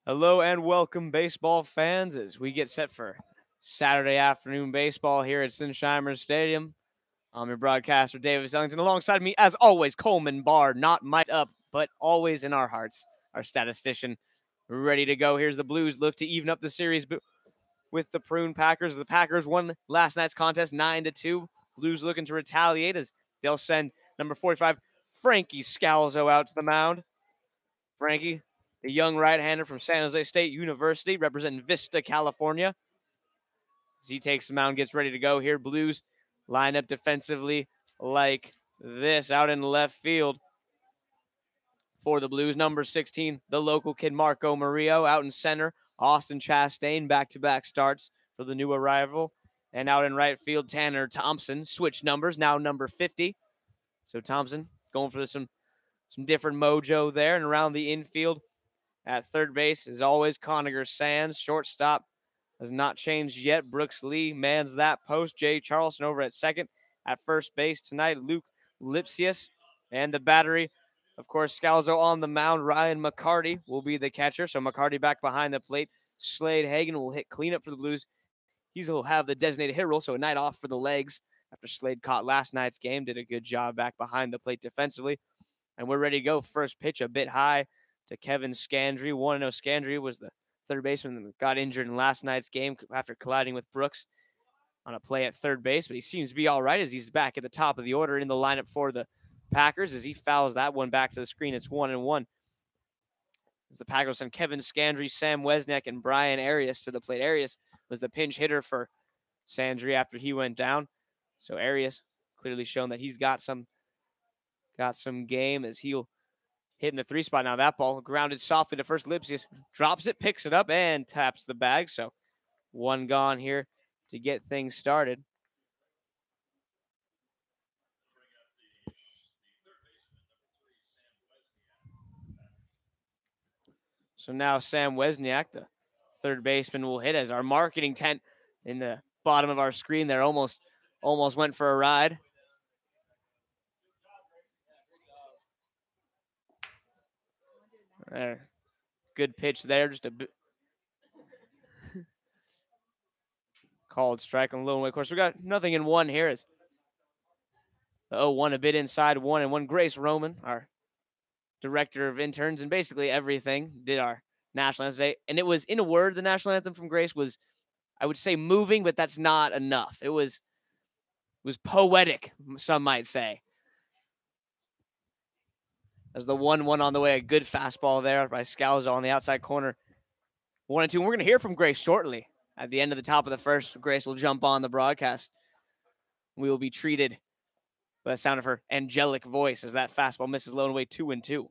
Hello and welcome, baseball fans, as we get set for Saturday afternoon baseball here at Sinsheimer Stadium. I'm your broadcaster, Davis Ellington. Alongside me, as always, Coleman Barr, not mic'd up, but always in our hearts, our statistician, ready to go. Here's the Blues look to even up the series with the Prune Packers. The Packers won last night's contest 9-2. Blues looking to retaliate as they'll send number 45, Frankie Scalzo, out to the mound. Frankie, the young right-hander from San Jose State University, representing Vista, California. As he takes the mound, gets ready to go here. Blues line up defensively like this out in left field. For the Blues, number 16, the local kid Marco Murillo. Out in center, Austin Chastain, back-to-back starts for the new arrival. And out in right field, Tanner Thompson, switch numbers, now number 50. So Thompson going for some different mojo there. And around the infield, at third base, as always, Coniger Sands. Shortstop has not changed yet. Brooks Lee mans that post. Jay Charleston over at second. At first base tonight, Luke Lipsius. And the battery, of course, Scalzo on the mound. Ryan McCarty will be the catcher. So McCarty back behind the plate. Slade Hagen will hit cleanup for the Blues. He'll have the designated hit role, so a night off for the legs after Slade caught last night's game. Did a good job back behind the plate defensively. And we're ready to go. First pitch a bit high to Kevin Scandry. 1-0. Scandry was the third baseman that got injured in last night's game after colliding with Brooks on a play at third base, but he seems to be all right as he's back at the top of the order in the lineup for the Packers as he fouls that one back to the screen. It's 1-1. As the Packers send Kevin Scandry, Sam Wesniak, and Brian Arias to the plate. Arias was the pinch hitter for Scandry after he went down. So Arias clearly shown that he's got some game as he'll hit in the 3 spot. Now that ball grounded softly to first. Lipsius drops it, picks it up, and taps the bag. So one gone here to get things started. So now Sam Wesniak, the third baseman, will hit as our marketing tent in the bottom of our screen there almost went for a ride. Good pitch there, just a bit. Called strike on the little way. Of course, we got nothing in one here. As the 0-1 a bit inside 1-1. Grace Roman, our director of interns and basically everything, did our national anthem today. And it was, in a word, the national anthem from Grace was, I would say, moving, but that's not enough. It was poetic, some might say. As the 1-1 on the way, a good fastball there by Scalzo on the outside corner. 1-2. And we're going to hear from Grace shortly. At the end of the top of the first, Grace will jump on the broadcast. We will be treated by the sound of her angelic voice as that fastball misses low and away. 2-2. So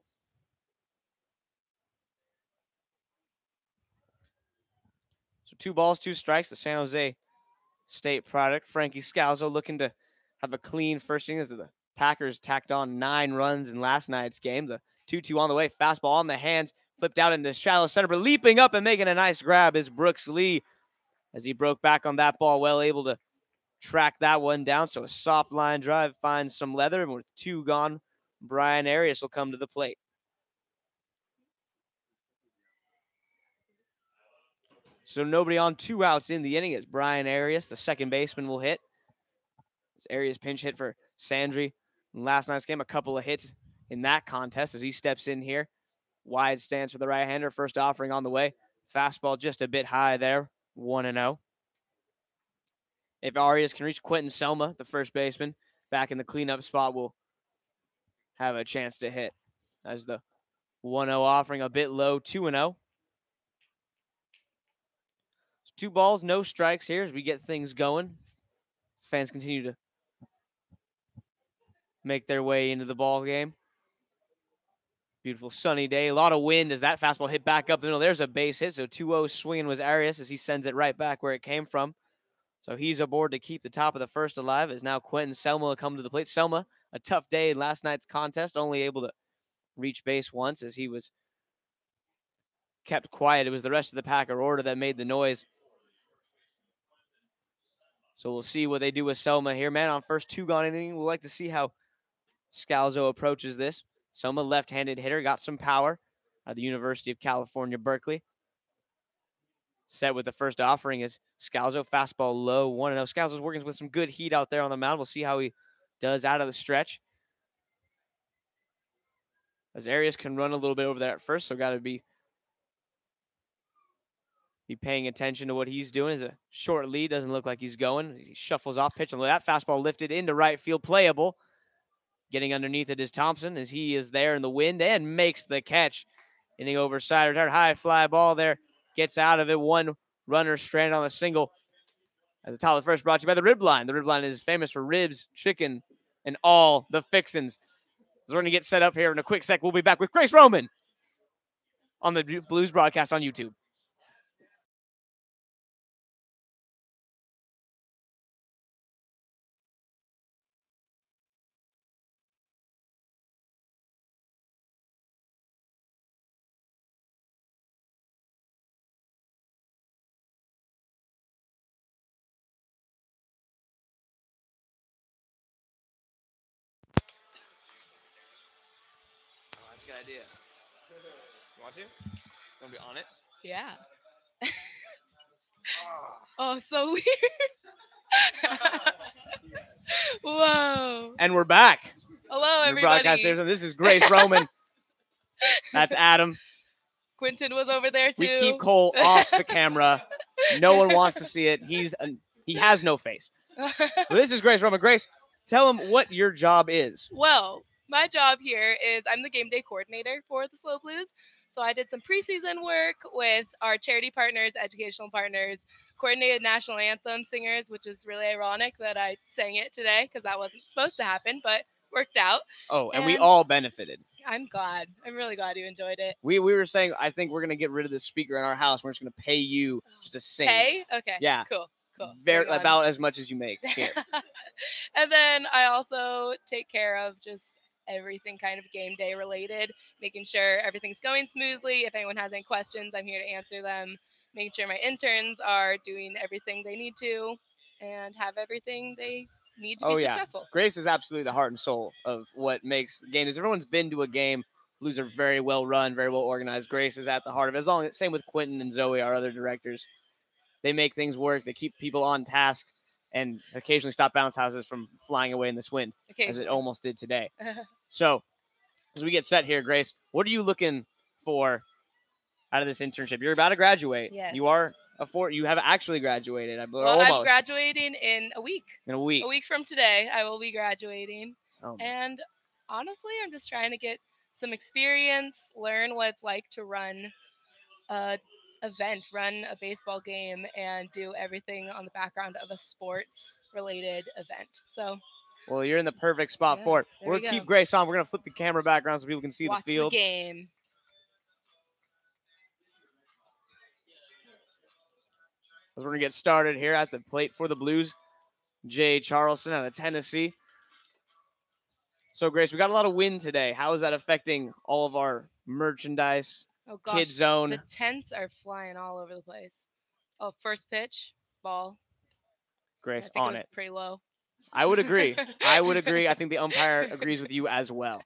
2 balls, 2 strikes. The San Jose State product. Frankie Scalzo looking to have a clean first inning as the Packers tacked on 9 runs in last night's game. The 2-2 on the way. Fastball on the hands. Flipped out into shallow center, but leaping up and making a nice grab is Brooks Lee as he broke back on that ball, well able to track that one down. So a soft line drive finds some leather, and with 2 gone, Brian Arias will come to the plate. So nobody on, 2 outs in the inning as Brian Arias, the second baseman, will hit. This Arias pinch hit for Sandry in last night's game. A couple of hits in that contest as he steps in here. Wide stance for the right-hander. First offering on the way. Fastball just a bit high there. 1-0. If Arias can reach Quentin Selma, the first baseman, back in the cleanup spot, will have a chance to hit. As the 1-0 offering a bit low, 2-0. 2 balls, no strikes here as we get things going. Fans continue to make their way into the ball game. Beautiful sunny day. A lot of wind as that fastball hit back up the middle. There's a base hit. So 2-0 swinging was Arias as he sends it right back where it came from. So he's aboard to keep the top of the first alive as now Quentin Selma will come to the plate. Selma, a tough day in last night's contest, only able to reach base once as he was kept quiet. It was the rest of the Packer order that made the noise. So we'll see what they do with Selma here. Man on first, 2 gone inning. We'll like to see how Scalzo approaches this. Selma, left-handed hitter, got some power at the University of California, Berkeley. Set with the first offering is Scalzo, fastball low, 1-0. Scalzo's working with some good heat out there on the mound. We'll see how he does out of the stretch. As Arias can run a little bit over there at first, so got to be paying attention to what he's doing. Is a short lead, doesn't look like he's going. He shuffles off pitch, and that fastball lifted into right field, playable. Getting underneath it is Thompson as he is there in the wind and makes the catch. Inning over side, retired high fly ball there. Gets out of it. One runner stranded on a single. As the top of the first, brought to you by the Rib Line. The Rib Line is famous for ribs, chicken, and all the fixins. So we're going to get set up here in a quick sec. We'll be back with Grace Roman on the Blues broadcast on YouTube. That's a good idea. You want to? You want to be on it? Yeah. Oh, so weird. Whoa. And we're back. Hello, everybody. Broadcasters, this is Grace Roman. That's Adam. Quentin was over there, too. We keep Cole off the camera. No one wants to see it. He has no face. But this is Grace Roman. Grace, tell him what your job is. Well, my job here is I'm the game day coordinator for the Slow Blues. So I did some preseason work with our charity partners, educational partners, coordinated national anthem singers, which is really ironic that I sang it today because that wasn't supposed to happen, but worked out. Oh, and we all benefited. I'm glad. I'm really glad you enjoyed it. We were saying, I think we're going to get rid of the speaker in our house. We're just going to pay you just to sing. Pay? Okay. Yeah. Cool. Very about as much as you make here. And then I also take care of just everything kind of game day related, making sure everything's going smoothly. If anyone has any questions, I'm here to answer them. Making sure my interns are doing everything they need to and have everything they need to be successful. Grace is absolutely the heart and soul of what makes games. If everyone's been to a game, Blues are very well run, very well organized. Grace is at the heart of it. Same with Quentin and Zoe, our other directors. They make things work. They keep people on task and occasionally stop bounce houses from flying away in this wind, as it almost did today. So, as we get set here, Grace, what are you looking for out of this internship? You're about to graduate. Yes. You are you have actually graduated. Almost. I'm graduating in a week. In a week. A week from today, I will be graduating. Oh. And honestly, I'm just trying to get some experience, learn what it's like to run a baseball game, and do everything on the background of a sports-related event. So, well, you're in the perfect spot for it. We'll keep Grace on. We're going to flip the camera back around so people can see the field. The game. As we're going to get started here at the plate for the Blues, Jay Charleston out of Tennessee. So, Grace, we got a lot of wind today. How is that affecting all of our merchandise? Oh, gosh. Kid zone. The tents are flying all over the place. Oh, first pitch, ball. Grace, I think on it was pretty low. I would agree. I think the umpire agrees with you as well.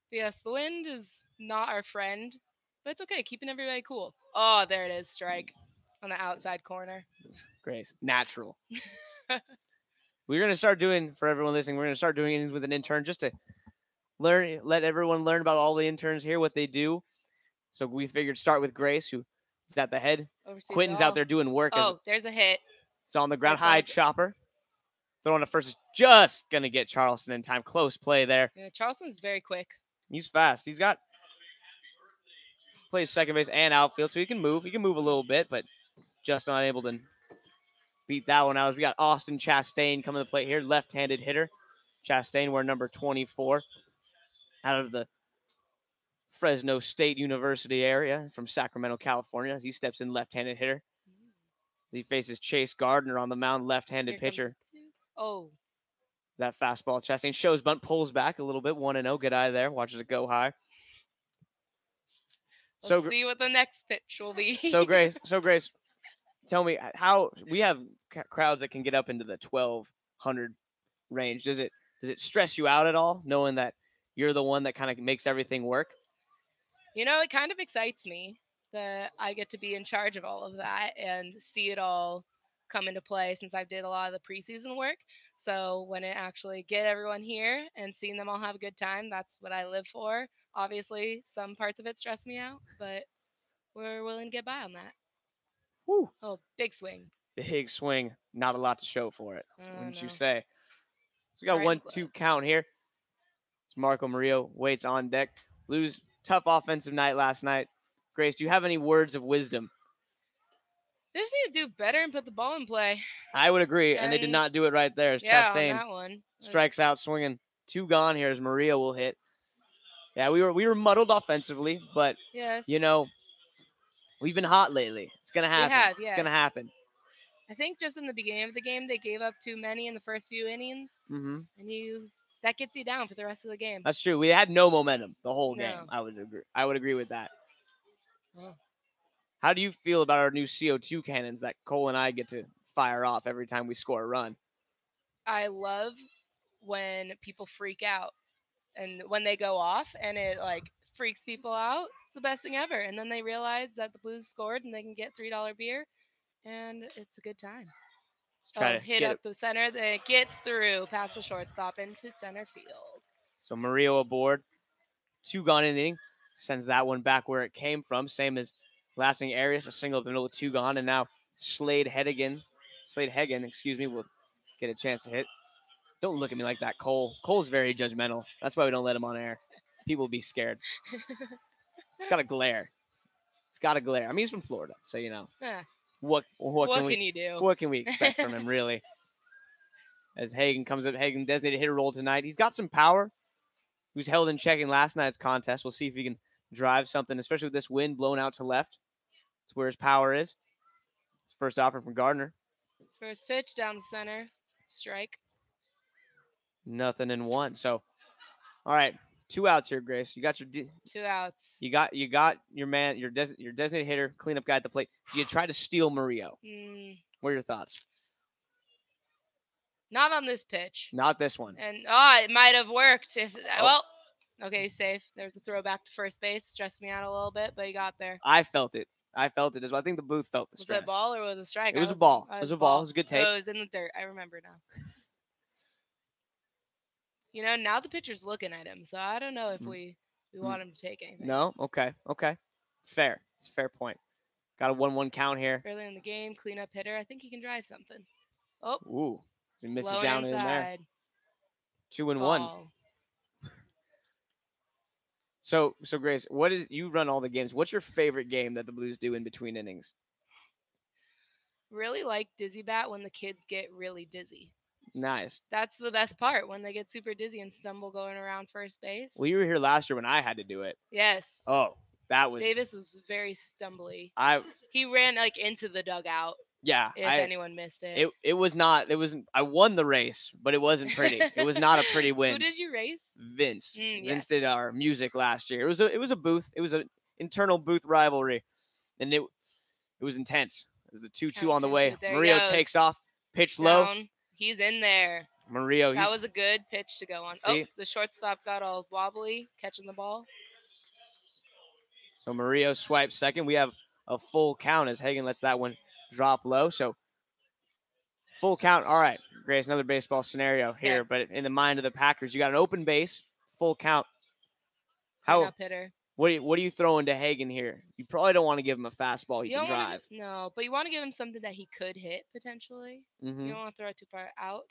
Yes, the wind is not our friend, but it's okay. Keeping everybody cool. Oh, there it is. Strike on the outside corner. Grace, natural. We're going to start doing, for everyone listening, we're going to start doing it with an intern just to let everyone learn about all the interns here, what they do. So we figured start with Grace, who is at the head. Quentin's out there doing work. Oh, there's a hit. It's on the ground. High chopper. Throwing to first is just going to get Charleston in time. Close play there. Yeah, Charleston's very quick. He's fast. Plays second base and outfield, so he can move. He can move a little bit, but just not able to beat that one out. We got Austin Chastain coming to the plate here. Left-handed hitter. Chastain, we're number 24. Out of the Fresno State University area from Sacramento, California, as he steps in left-handed hitter. He faces Chase Gardner on the mound, left-handed pitcher. Oh. That fastball. Chastain shows bunt, pulls back a little bit. 1-0. Good eye there. Watches it go high. Let's see what the next pitch will be. So Grace, tell me how we have crowds that can get up into the 1,200 range. Does it stress you out at all, knowing that you're the one that kind of makes everything work? It kind of excites me. that I get to be in charge of all of that and see it all come into play since I did a lot of the preseason work. So when it actually get everyone here and seeing them all have a good time, that's what I live for. Obviously, some parts of it stress me out, but we're willing to get by on that. Whew. Oh, big swing. Big swing. Not a lot to show for it, Oh, wouldn't you no. say? So we got Right in the 1-2 glove. count here. Marco Murillo waits on deck. Blues, tough offensive night last night. Grace, do you have any words of wisdom? They just need to do better and put the ball in play. I would agree, and they did And, not do it right there. As Yeah, on Chastain that one. strikes out swinging. 2 gone here as Murillo will hit. Yeah, we were muddled offensively, but Yes. you know, we've been hot lately. It's gonna happen. have, It's gonna yes. happen. I think just in the beginning of the game, they gave up too many in the first few innings, Mm-hmm. and that gets you down for the rest of the game. That's true. We had no momentum the whole No. game. I would agree. I would agree with that. Oh. How do you feel about our new CO2 cannons that Cole and I get to fire off every time we score a run? I love when people freak out and when they go off and it freaks people out. It's the best thing ever. And then they realize that the Blues scored and they can get $3 beer, and it's a good time. Let's try to hit get up it. the center. Then it gets through past the shortstop into center field. So Murillo aboard. 2 gone inning. Sends that one back where it came from. Same as last inning Arias, a single at the middle of 2 gone. And now Slade Hagen, will get a chance to hit. Don't look at me like that, Cole. Cole's very judgmental. That's why we don't let him on air. People will be scared. It's got a glare. I mean, he's from Florida, so you know. Yeah. What can you do? What can we expect from him, really? As Hagen comes up, Hagen designated hitter role tonight. He's got some power. He was held in check in last night's contest. We'll see if he can drive something, especially with this wind blown out to left. That's where his power is. His first offer from Gardner. First pitch down the center. Strike. 0-1. So, all right, 2 outs here, Grace. You got your 2 outs. You got your man, your designated hitter, cleanup guy at the plate. Do you try to steal Murillo? What are your thoughts? Not on this pitch. Not this one. And it might have worked if okay, he's safe. There's a throw back to first base. Stressed me out a little bit, but he got there. I felt it as well. I think the booth felt the stress. Was it a ball or was it a strike? It was a ball. It was a ball. It was a good take. Oh, it was in the dirt. I remember now. Now the pitcher's looking at him, so I don't know if we want him to take anything. No? Okay. Fair. It's a fair point. Got a 1-1 count here. Early in the game, cleanup hitter. I think he can drive something. Oh. Ooh. He misses Low down inside. in there. 2-1. So Grace, you run all the games. What's your favorite game that the Blues do in between innings? Really like dizzy bat when the kids get really dizzy. Nice. That's the best part, when they get super dizzy and stumble going around first base. Well, you were here last year when I had to do it. Yes. Oh, that was. Davis was very stumbly. He ran into the dugout. Yeah. If anyone missed it. It wasn't. I won the race, but it wasn't pretty. It was not a pretty win. Who did you race? Vince. Vince yes. did our music last year. It was a booth. It was an internal booth rivalry, and it was intense. It was the 2-2 on the way. Murillo takes off, pitch low. He's in there. Murillo. That was a good pitch to go on. See? Oh, the shortstop got all wobbly catching the ball. So Murillo swipes second. We have a full count as Hagen lets that one drop low. So full count. All right, Grace, another baseball scenario here, but in the mind of the Packers, you got an open base, full count. Hitter. What are you throwing to Hagen here? You probably don't want to give him a fastball he can drive. No, but you want to give him something that he could hit potentially. Mm-hmm. You don't want to throw it too far out.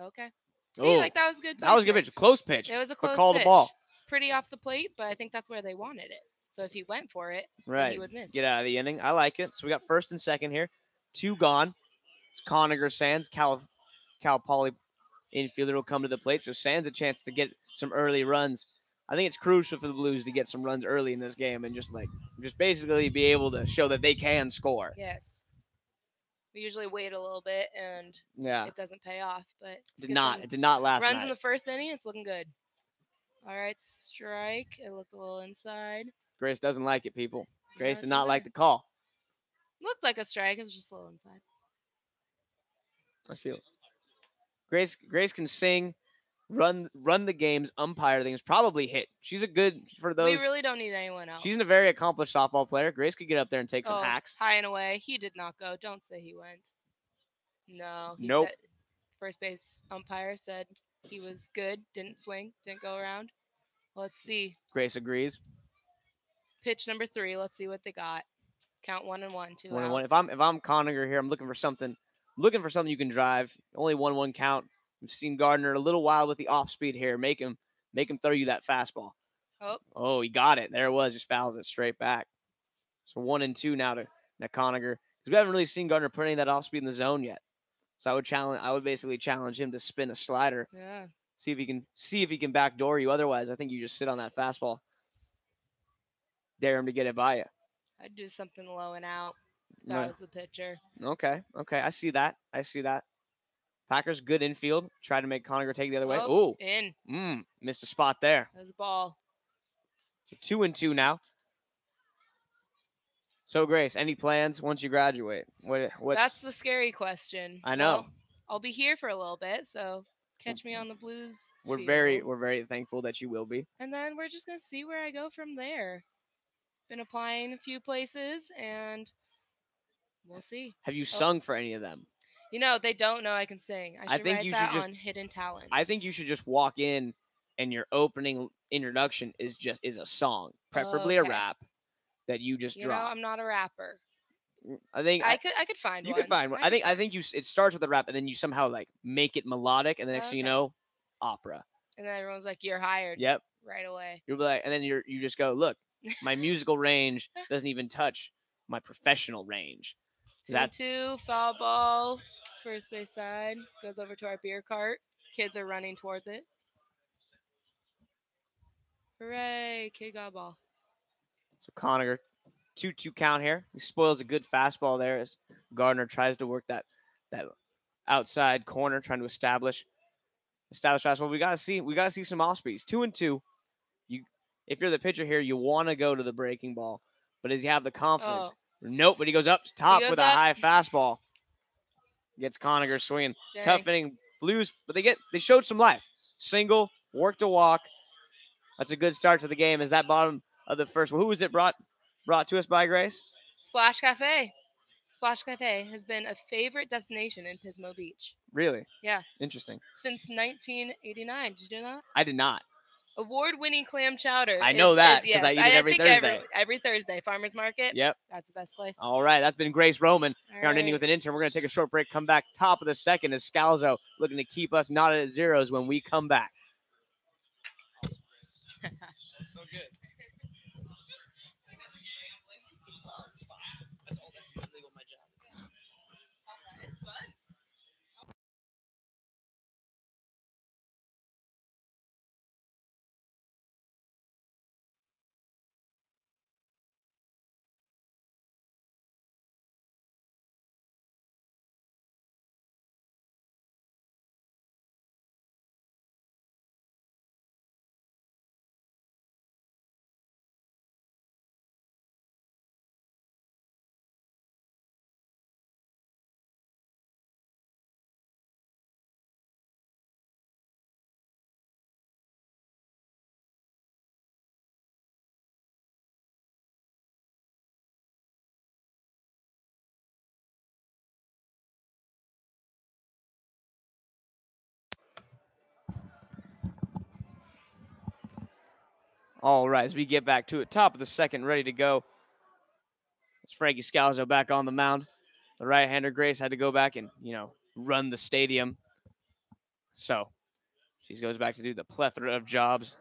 Okay. See, that was good. That was a good pitch. Close pitch. It was a close but called pitch. a ball. Pretty off the plate, but I think that's where they wanted it. So if he went for it, right, he would miss. Get out of the inning. I like it. So we got first and second here. 2 gone. It's Coniger Sands. Cal Poly infielder will come to the plate. So Sands a chance to get some early runs. I think it's crucial for the Blues to get some runs early in this game and just basically be able to show that they can score. Yes. We usually wait a little bit and it doesn't pay off, but it did not last runs night. In the first inning, it's looking good. All right, strike. It looked a little inside. Grace doesn't like it, people. Grace did not like the call. Looked like a strike. It was just a little inside. I feel it. Grace can sing run the games, umpire things, probably hit. She's a good for those. We really don't need anyone else. She's a very accomplished softball player. Grace could get up there and take some hacks. High and away. He did not go. Don't say he went. No. He Nope. said, first base umpire said he was good. Didn't swing. Didn't go around. Let's see. Grace agrees. Pitch number 3. Let's see what they got. Count 1-1. 2 1-1. outs. If I'm Coninger here, I'm looking for something. Looking for something you can drive. Only 1-1 count. We've seen Gardner a little wild with the off speed here. Make him throw you that fastball. Oh, he got it. There it was. Just fouls it straight back. So 1-2 now to Coninger. Because we haven't really seen Gardner put any of that off speed in the zone yet. So I would basically challenge him to spin a slider. Yeah. See if he can backdoor you. Otherwise, I think you just sit on that fastball. Dare him to get it by you. I'd do something low and out. That was the pitcher. Okay. I see that. Packers good infield. Tried to make Coninger take the other way. Oh, Ooh. In. Missed a spot there. That was a ball. So 2-2 now. So Grace, any plans once you graduate? What's That's the scary question. I know. Well, I'll be here for a little bit, so catch me on the Blues. We're field. very thankful that you will be. And then we're just gonna see where I go from there. Been applying a few places, and we'll see. Have you sung for any of them? You know, they don't know I can sing. I think write you that should just on Hidden Talents. I think you should just walk in, and your opening introduction is a song, preferably a rap, that you just drop. You know, I'm not a rapper. I think I could find one. You could find one. I think it starts with a rap, and then you somehow like make it melodic, and the next thing you know, opera. And then everyone's like, "You're hired." Yep. Right away. You'll be like, and then you just go, look, my musical range doesn't even touch my professional range. 2-2, foul ball, first base side, goes over to our beer cart. Kids are running towards it. Hooray, kid got ball. So Coninger, 2-2 count here. He spoils a good fastball there as Gardner tries to work that outside corner, trying to establish fastball. We gotta see some off speeds. 2-2. If you're the pitcher here, you want to go to the breaking ball, but does he have the confidence? Nope. But he goes up top with a high fastball. Gets Coninger swinging. Dang. Tough inning. Blues, but they showed some life. Single, worked a walk. That's a good start to the game. Is that bottom of the first? Who was it brought to us by, Grace? Splash Cafe. Splash Cafe has been a favorite destination in Pismo Beach. Really? Yeah. Interesting. Since 1989. Did you know that? I did not. Award-winning clam chowder. I know that because I eat it every Thursday. Every Thursday. Farmers Market. Yep. That's the best place. All right. That's been Grace Roman here on right. Inning with an Intern. We're going to take a short break, come back top of the second as Scalzo looking to keep us knotted at zeros when we come back. So good. That's illegal my job. It's fun. All right, as we get back to it, top of the second, ready to go. It's Frankie Scalzo back on the mound. The right-hander Grace had to go back and, run the stadium. So she goes back to do the plethora of jobs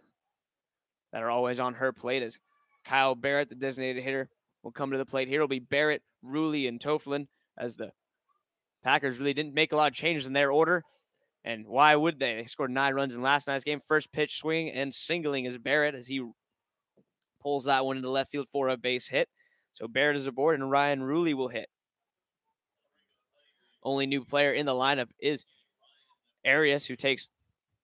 that are always on her plate as Kyle Barrett, the designated hitter, will come to the plate. Here will be Barrett, Ruley, and Toflin as the Packers really didn't make a lot of changes in their order. And why would they? They scored 9 runs in last night's game. First pitch swing and singling is Barrett as he pulls that one into left field for a base hit. So Barrett is aboard and Ryan Ruley will hit. Only new player in the lineup is Arias, who takes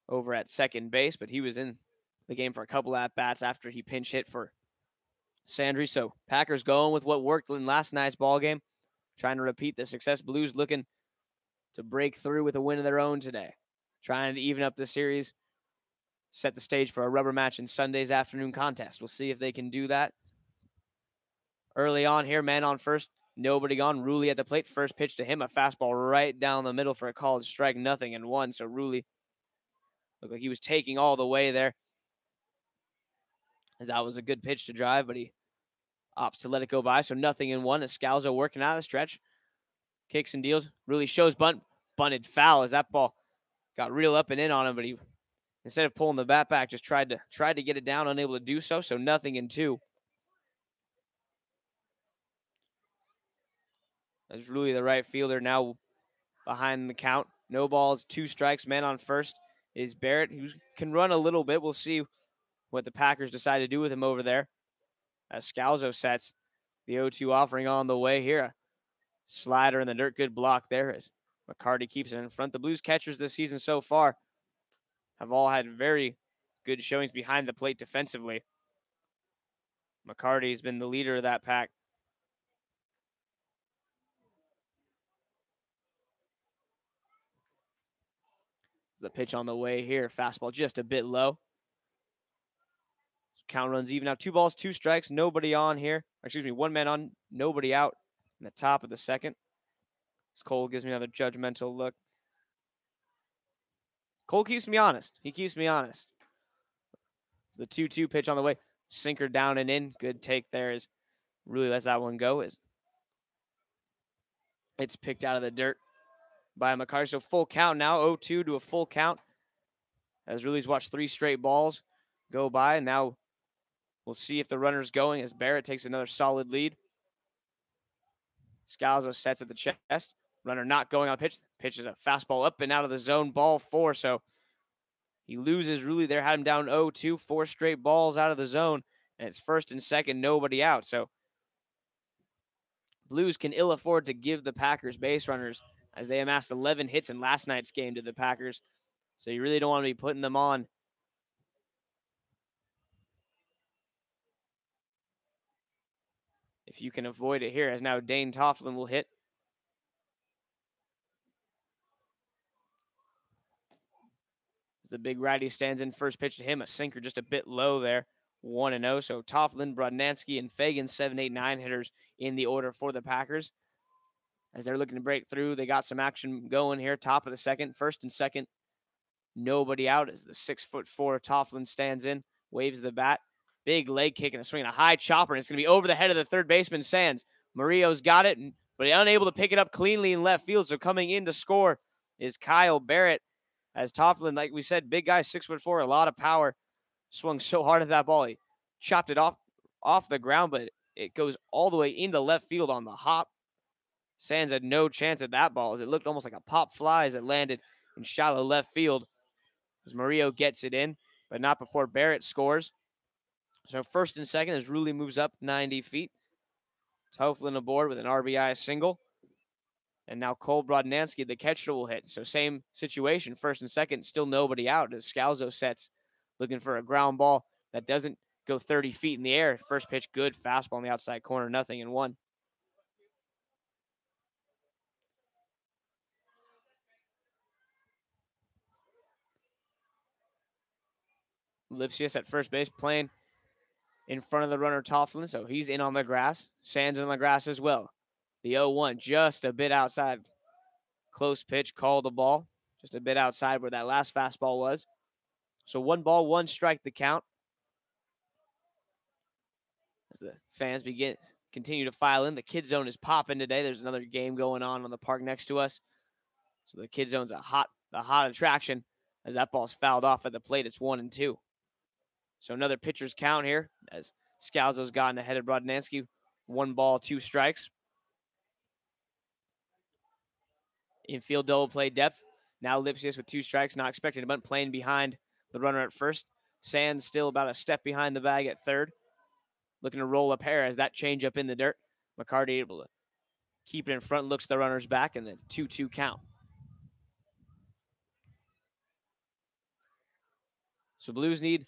over at second base, but he was in the game for a couple at-bats after he pinch hit for Sandry. So Packers going with what worked in last night's ball game, trying to repeat the success. Blues looking to break through with a win of their own today, trying to even up the series set the stage for a rubber match in Sunday's afternoon contest. We'll see if they can do that. Early on here, man on first, nobody gone. Ruley at the plate. First pitch to him, a fastball right down the middle for a called strike, 0-1. So Ruley looked like he was taking all the way there, as that was a good pitch to drive, but he opts to let it go by. So 0-1. As Scalzo working out of the stretch, kicks and deals. Ruley shows bunt, bunted foul as that ball got real up and in on him, but he, instead of pulling the bat back, just tried to get it down, unable to do so. So 0-2. As Ruley, the right fielder, now behind the count. No balls, 2 strikes. Man on first is Barrett, who can run a little bit. We'll see what the Packers decide to do with him over there. As Scalzo sets the 0-2 offering on the way here. A slider in the dirt, good block there as McCarty keeps it in front. The Blues catchers this season so far have all had very good showings behind the plate defensively. McCarty has been the leader of that pack. The pitch on the way here. Fastball just a bit low. Count runs even now. 2 balls, 2 strikes. Nobody on here. Excuse me, 1 man on, nobody out in the top of the second. As Cole gives me another judgmental look. Cole keeps me honest. He keeps me honest. The 2-2 pitch on the way. Sinker down and in. Good take there. Is really lets that one go. Is it's picked out of the dirt by McCarty. So full count now. 0-2 to a full count. As Ruley's watched 3 straight balls go by. And now we'll see if the runner's going as Barrett takes another solid lead. Scalzo sets at the chest. Runner not going on pitch. Pitches a fastball up and out of the zone. Ball 4. So he loses Ruley there. Had him down 0-2. 4 straight balls out of the zone. And it's first and second. Nobody out. So Blues can ill afford to give the Packers base runners as they amassed 11 hits in last night's game to the Packers. So you really don't want to be putting them on. If you can avoid it here, as now Dane Tofflin will hit. As the big righty stands in, first pitch to him, a sinker just a bit low there. 1-0. So Tofflin, Brodnansky, and Fagan, 7, 8, 9 hitters in the order for the Packers. As they're looking to break through, they got some action going here. Top of the second, first and second. Nobody out as the 6'4" Tofflin stands in, waves the bat. Big leg kick and a swing, a high chopper, and it's going to be over the head of the third baseman, Sands. Murillo's got it, but unable to pick it up cleanly in left field. So coming in to score is Kyle Barrett. As Tofflin, like we said, big guy, 6'4", a lot of power. Swung so hard at that ball, he chopped it off the ground, but it goes all the way into left field on the hop. Sands had no chance at that ball as it looked almost like a pop fly as it landed in shallow left field. As Murillo gets it in, but not before Barrett scores. So first and second as Ruley moves up 90 feet. Tofflin aboard with an RBI single. And now Cole Brodnansky, the catcher, will hit. So same situation, first and second, still nobody out as Scalzo sets, looking for a ground ball that doesn't go 30 feet in the air. First pitch, good fastball on the outside corner, 0-1. Lipsius at first base playing in front of the runner Tofflin, so he's in on the grass. Sands on the grass as well. The 0-1 just a bit outside. Close pitch, called the ball. Just a bit outside where that last fastball was. So 1 ball, 1 strike the count. As the fans continue to file in. The Kid Zone is popping today. There's another game going on the park next to us. So the Kid Zone's a hot attraction as that ball's fouled off at the plate. It's 1-2. So another pitcher's count here as Scalzo's gotten ahead of Brodnansky. 1 ball, 2 strikes. Infield double play depth. Now Lipsius with 2 strikes, not expecting to bunt, playing behind the runner at first. Sands still about a step behind the bag at third. Looking to roll up hair as that change up in the dirt. McCarty able to keep it in front, looks the runner's back, and then 2-2 count. So Blues need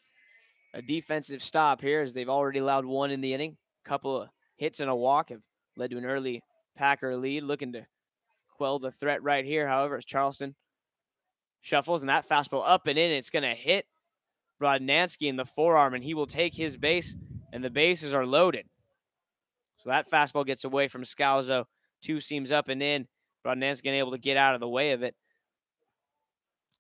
a defensive stop here as they've already allowed 1 in the inning. Couple of hits and a walk have led to an early Packer lead. Looking to quell the threat right here, however, as Charleston shuffles, and that fastball up and in. It's going to hit Brodnansky in the forearm, and he will take his base, and the bases are loaded. So that fastball gets away from Scalzo. Two seams up and in. Brodnansky able to get out of the way of it.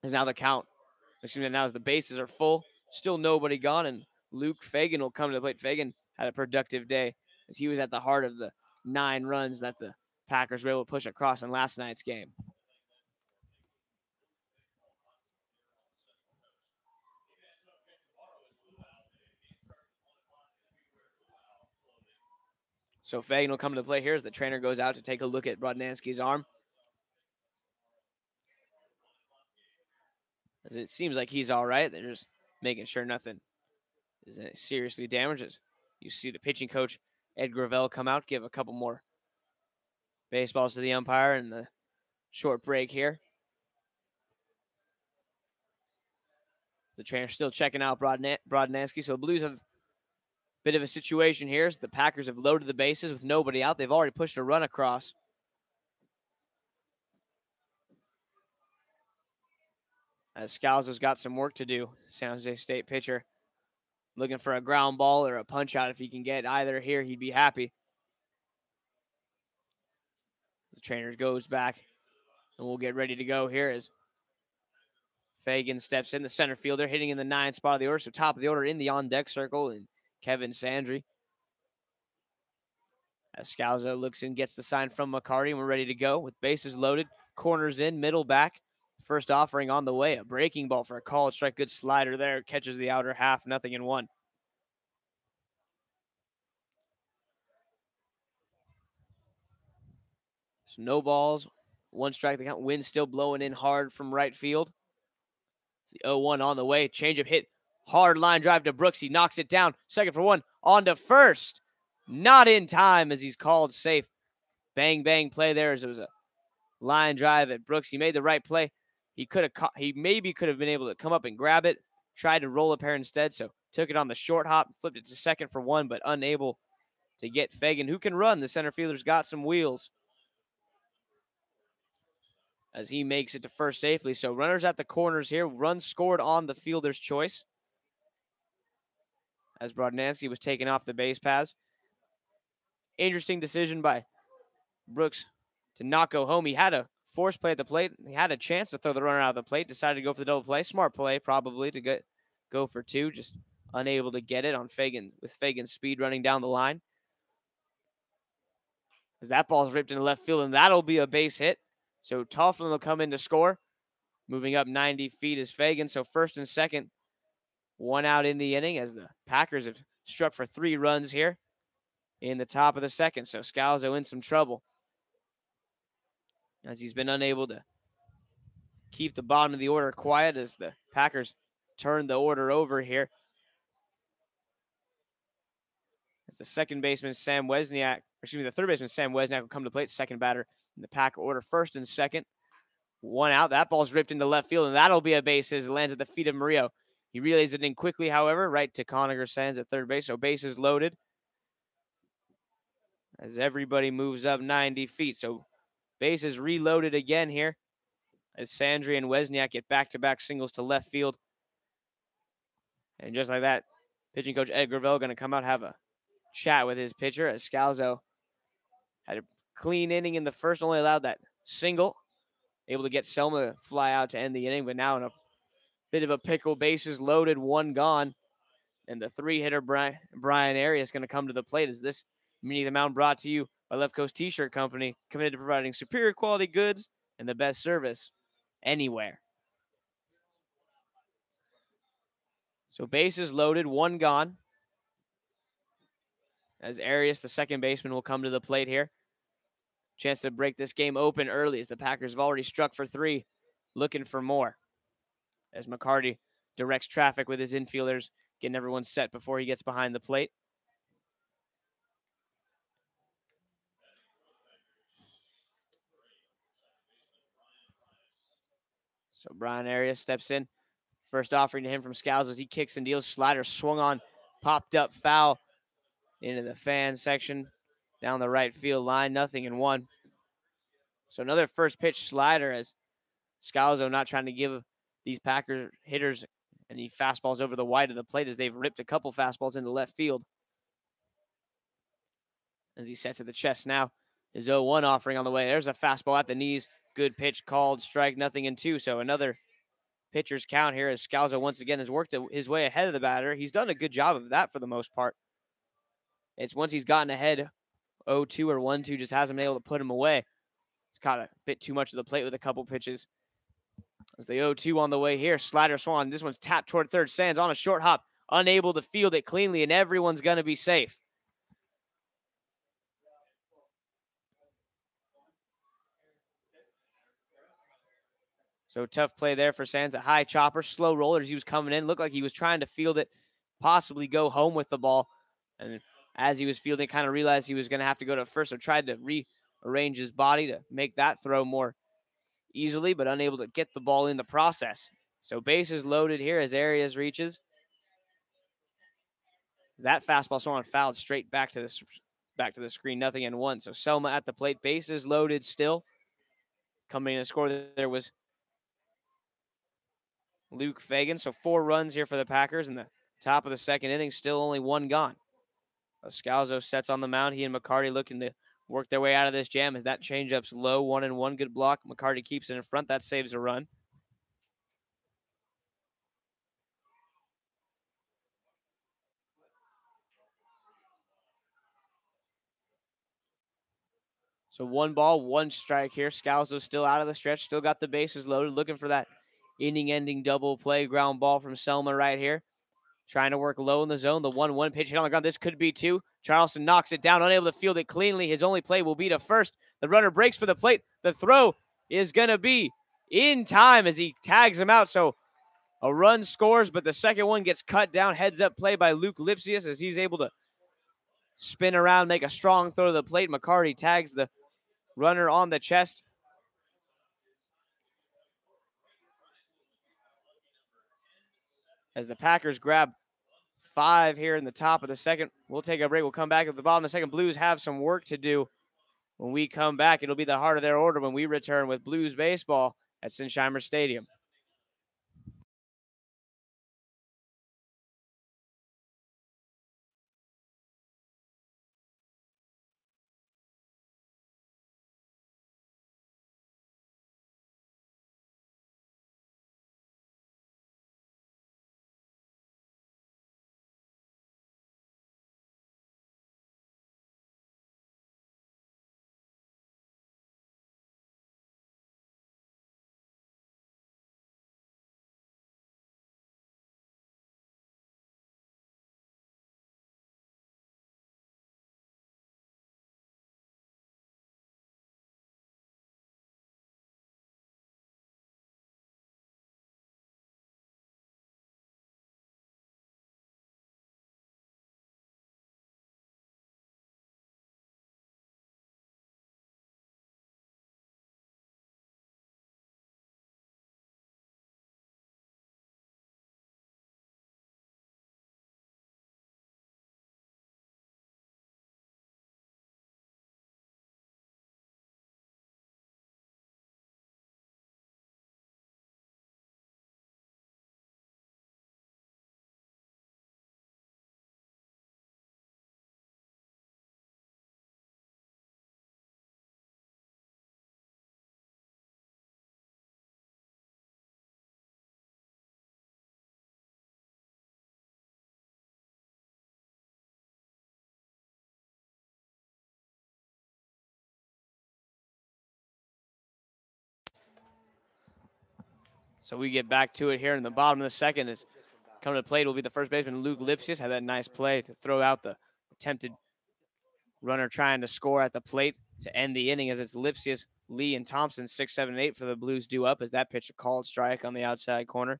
As now as the bases are full, still nobody gone, and Luke Fagan will come to the plate. Fagan had a productive day as he was at the heart of the 9 runs that the Packers were able to push across in last night's game. So Fagan will come to the plate here as the trainer goes out to take a look at Brodnansky's arm. As it seems like he's all right. They're just making sure nothing is seriously damaged. You see the pitching coach, Ed Gravel, come out, give a couple more baseballs to the umpire in the short break here. The trainer's still checking out Brodnansky. So the Blues have a bit of a situation here as the Packers have loaded the bases with nobody out. They've already pushed a run across. As Scalzo's got some work to do, San Jose State pitcher. Looking for a ground ball or a punch out. If he can get either here, he'd be happy. The trainer goes back, and we'll get ready to go here as Fagan steps in, the center fielder, hitting in the 9th spot of the order. So top of the order in the on-deck circle, and Kevin Sandry. As Scalzo looks in, gets the sign from McCarty, and we're ready to go with bases loaded, corners in, middle back. First offering on the way, a breaking ball for a called strike. Good slider there, catches the outer half, 0-1. So no balls, 1 strike. The count. Wind still blowing in hard from right field. It's the 0-1 on the way. Changeup hit, hard line drive to Brooks. He knocks it down. Second for 1, on to first. Not in time as he's called safe. Bang, bang play there as it was a line drive at Brooks. He made the right play. He maybe could have been able to come up and grab it. Tried to roll up here instead, so took it on the short hop, flipped it to second for 1, but unable to get Fagan, who can run. The center fielder's got some wheels as he makes it to first safely. So runners at the corners here. Runs scored on the fielder's choice as Brodnansky was taken off the base paths. Interesting decision by Brooks to not go home. He had a force play at the plate. He had a chance to throw the runner out of the plate. Decided to go for the double play. Smart play, probably, to go for 2. Just unable to get it on Fagan, with Fagan's speed running down the line. As that ball's ripped into left field, and that'll be a base hit. So Tofflin will come in to score. Moving up 90 feet is Fagan. So first and second, 1 out in the inning as the Packers have struck for 3 runs here in the top of the second. So Scalzo in some trouble as he's been unable to keep the bottom of the order quiet as the Packers turn the order over here. As the third baseman, Sam Wesniak will come to plate, second batter in the Packer order. First and second, 1 out. That ball's ripped into left field, and that'll be a base hit. It lands at the feet of Murillo. He relays it in quickly, however, right to Conacher Sands at third base. So bases loaded as everybody moves up 90 feet. So bases reloaded again here as Sandry and Wesniak get back-to-back singles to left field. And just like that, pitching coach Ed Gravel going to come out, have a chat with his pitcher as Scalzo had a clean inning in the first, only allowed that single. Able to get Selma to fly out to end the inning, but now in a bit of a pickle, bases loaded, 1 gone. And the 3-hitter Brian Arias going to come to the plate as this Meeting the Mound brought to you by Left Coast T-Shirt Company, committed to providing superior quality goods and the best service anywhere. So bases loaded, 1 gone. As Arias, the second baseman, will come to the plate here. Chance to break this game open early as the Packers have already struck for 3, looking for more. As McCarty directs traffic with his infielders, getting everyone set before he gets behind the plate. So Brian Arias steps in. First offering to him from Scalzo as he kicks and deals. Slider swung on, popped up foul into the fan section down the right field line. 0-1. So another first pitch slider as Scalzo not trying to give these Packer hitters And he fastballs over the wide of the plate as they've ripped a couple fastballs into left field. As he sets at the chest now. His 0-1 offering on the way. There's a fastball at the knees. Good pitch called. Strike, 0-2. So another pitcher's count here as Scalzo once again has worked his way ahead of the batter. He's done a good job of that for the most part. It's once he's gotten ahead, 0-2 or 1-2 just hasn't been able to put him away. It's caught a bit too much of the plate with a couple pitches. As the 0-2 on the way here, slider swung. This one's tapped toward third. Sands on a short hop, unable to field it cleanly, and everyone's going to be safe. So tough play there for Sands. A high chopper, slow roller as he was coming in. Looked like he was trying to field it, possibly go home with the ball. And as he was fielding, kind of realized he was going to have to go to first, so tried to rearrange his body to make that throw more easily, but unable to get the ball in the process. So bases loaded here as Arias reaches. That fastball swung fouled straight back to the screen, 0-1. So Selma at the plate, bases loaded still. Coming in to score there was Luke Fagan. So 4 runs here for the Packers in the top of the second inning, still only 1 gone. Scalzo sets on the mound. He and McCarty looking to work their way out of this jam as that changeup's low, 1-1. Good block. McCarty keeps it in front. That saves a run. So 1 ball, 1 strike here. Scalzo still out of the stretch, still got the bases loaded, looking for that inning-ending double play ground ball from Selma right here. Trying to work low in the zone. The 1-1 pitch hit on the ground. This could be 2. Charleston knocks it down, unable to field it cleanly. His only play will be to first. The runner breaks for the plate. The throw is going to be in time as he tags him out. So a run scores, but the second one gets cut down. Heads up play by Luke Lipsius as he's able to spin around, make a strong throw to the plate. McCarty tags the runner on the chest. As the Packers grab 5 here in the top of the second. We'll take a break. We'll come back at the bottom of the second. Blues have some work to do. When we come back, it'll be the heart of their order when we return with Blues baseball at Sinsheimer Stadium. So we get back to it here in the bottom of the second. Is coming to the plate will be the first baseman, Luke Lipsius. Had that nice play to throw out the attempted runner trying to score at the plate to end the inning as it's Lipsius, Lee, and Thompson, 6, 7, and 8 for the Blues due up as that pitch a called strike on the outside corner.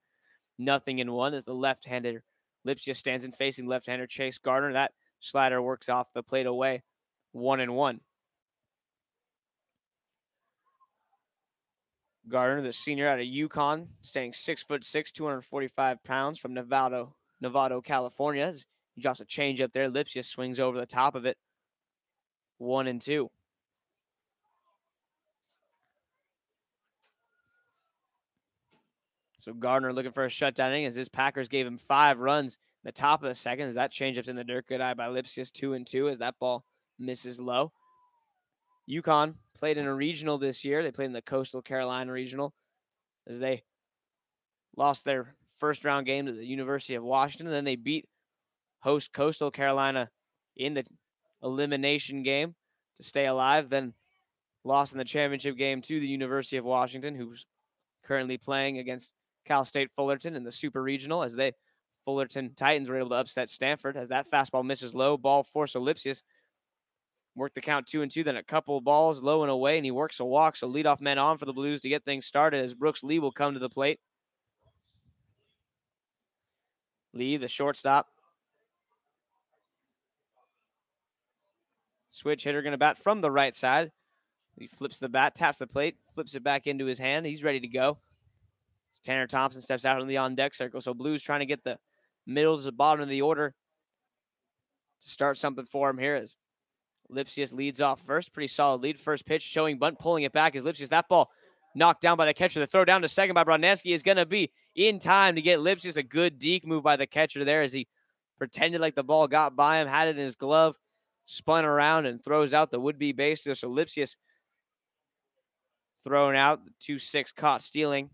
0-1 as the left-hander Lipsius stands in facing left-hander Chase Gardner. That slider works off the plate away, 1-1. Gardner, the senior out of UConn, standing 6'6", 245 pounds from Novato, California. He drops a change up there. Lipsius swings over the top of it. 1-2. So Gardner looking for a shutdown inning as this Packers gave him 5 runs in the top of the second as that changeup's in the dirt. Good eye by Lipsius, 2-2 as that ball misses low. UConn played in a regional this year. They played in the Coastal Carolina Regional as they lost their first round game to the University of Washington. And then they beat host Coastal Carolina in the elimination game to stay alive. Then lost in the championship game to the University of Washington, who's currently playing against Cal State Fullerton in the Super Regional as they Fullerton Titans were able to upset Stanford as that fastball misses low. Ball force Lipsius. Worked the count 2-2, then a couple balls low and away, and he works a walk. So leadoff man on for the Blues to get things started as Brooks Lee will come to the plate. Lee, the shortstop. Switch hitter going to bat from the right side. He flips the bat, taps the plate, flips it back into his hand. He's ready to go. Tanner Thompson steps out in the on-deck circle. So Blues trying to get the middle to the bottom of the order to start something for him here as Lipsius leads off first. Pretty solid lead. First pitch showing bunt, pulling it back as Lipsius. That ball knocked down by the catcher. The throw down to second by Brodnansky is going to be in time to get Lipsius. A good deke move by the catcher there as he pretended like the ball got by him, had it in his glove, spun around, and throws out the would-be base. So Lipsius thrown out. The 2-6 caught stealing.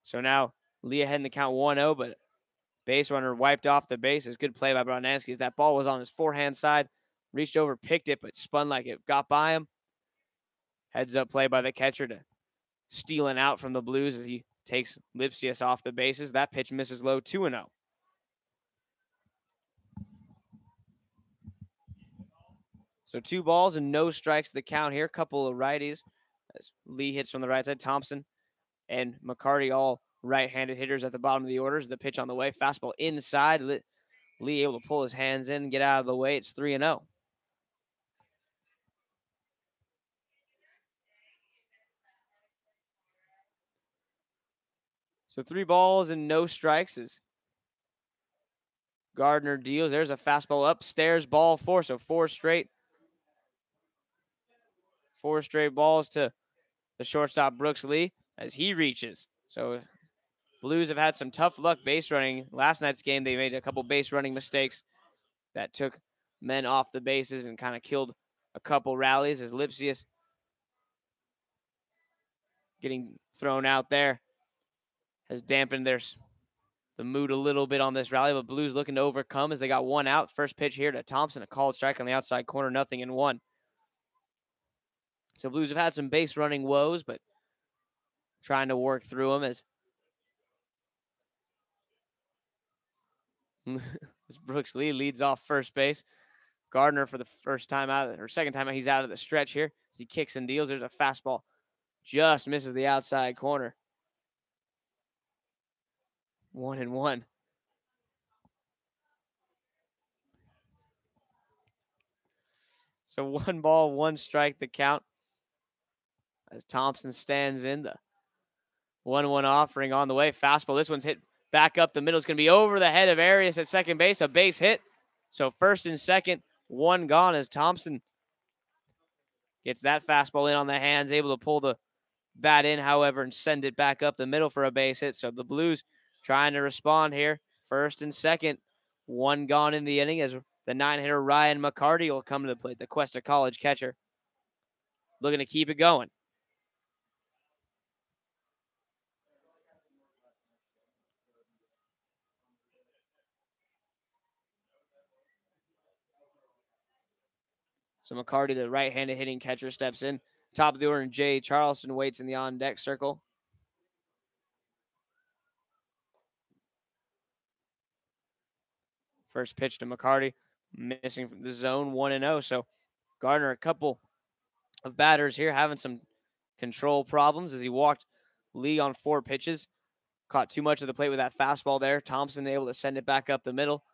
So now Lee ahead in the count 1-0, but base runner wiped off the bases. Good play by Brodnansky as that ball was on his forehand side. Reached over, picked it, but spun like it got by him. Heads up play by the catcher to stealing out from the Blues as he takes Lipsius off the bases. That pitch misses low, 2-0. So 2 balls and no strikes the count here. Couple of righties as Lee hits from the right side. Thompson and McCarty all right-handed hitters at the bottom of the orders. The pitch on the way. Fastball inside. Lee able to pull his hands in and get out of the way. It's 3-0. So 3 balls and no strikes as Gardner deals. There's a fastball upstairs, ball 4. So 4 straight balls to the shortstop Brooks Lee as he reaches. So Blues have had some tough luck base running. Last night's game, they made a couple base running mistakes that took men off the bases and kind of killed a couple rallies as Lipsius getting thrown out there has dampened the mood a little bit on this rally, but Blues looking to overcome as they got 1 out. First pitch here to Thompson, a called strike on the outside corner, 0-1. So Blues have had some base running woes, but trying to work through them as Brooks Lee leads off first base. Gardner for the second time he's out of the stretch here as he kicks and deals. There's a fastball. Just misses the outside corner. 1-1. So 1 ball, 1 strike the count as Thompson stands in. The 1-1 offering on the way. Fastball. This one's hit back up the middle. It's going to be over the head of Arias at second base. A base hit. So first and second, 1 gone as Thompson gets that fastball in on the hands, able to pull the bat in, however, and send it back up the middle for a base hit. So the Blues trying to respond here. First and second, 1 gone in the inning as the 9-hitter Ryan McCarty will come to the plate, the Cuesta College catcher. Looking to keep it going. So McCarty, the right-handed hitting catcher, steps in. Top of the order, and Jay Charleston waits in the on-deck circle. First pitch to McCarty, missing from the zone, 1-0. So Gardner, a couple of batters here having some control problems as he walked Lee on 4 pitches. Caught too much of the plate with that fastball there. Thompson able to send it back up the middle.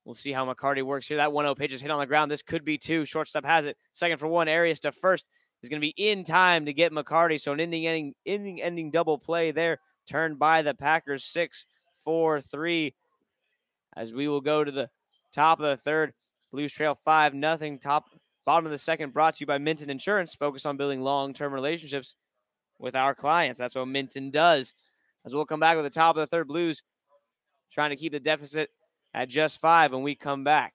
We'll see how McCarty works here. That 1-0 pitch is hit on the ground. This could be 2. Shortstop has it. Second for 1. Arias to first is going to be in time to get McCarty. So an inning-ending double play there. Turned by the Packers 6-4-3. As we will go to the top of the third. Blues trail 5-0. Bottom of the second brought to you by Minton Insurance. Focus on building long-term relationships with our clients. That's what Minton does. As we'll come back with the top of the third. Blues trying to keep the deficit at just 5 when we come back.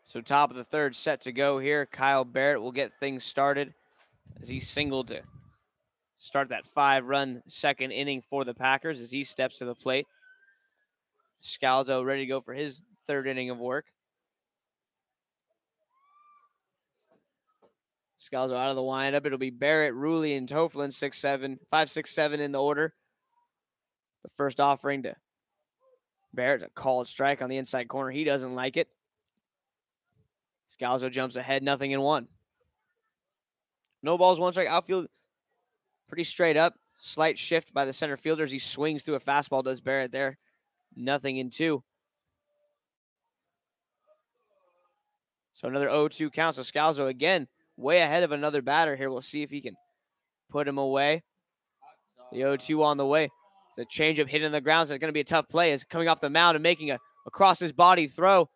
So top of the third set to go here. Kyle Barrett will get things started as he singled to start that 5-run second inning for the Packers as he steps to the plate. Scalzo ready to go for his third inning of work. Scalzo out of the windup. It'll be Barrett, Rulli, and Toflin 5, 6, 7 in the order. The first offering to Barrett, a called strike on the inside corner. He doesn't like it. Scalzo jumps ahead, 0-1. No balls, 1 strike. Outfield pretty straight up. Slight shift by the center fielder as he swings through a fastball, does Barrett there. 0-2. So another 0-2 count. So Scalzo again way ahead of another batter here. We'll see if he can put him away. The 0-2 on the way. The changeup hitting the ground, so it's going to be a tough play. Is coming off the mound and making a across his body throw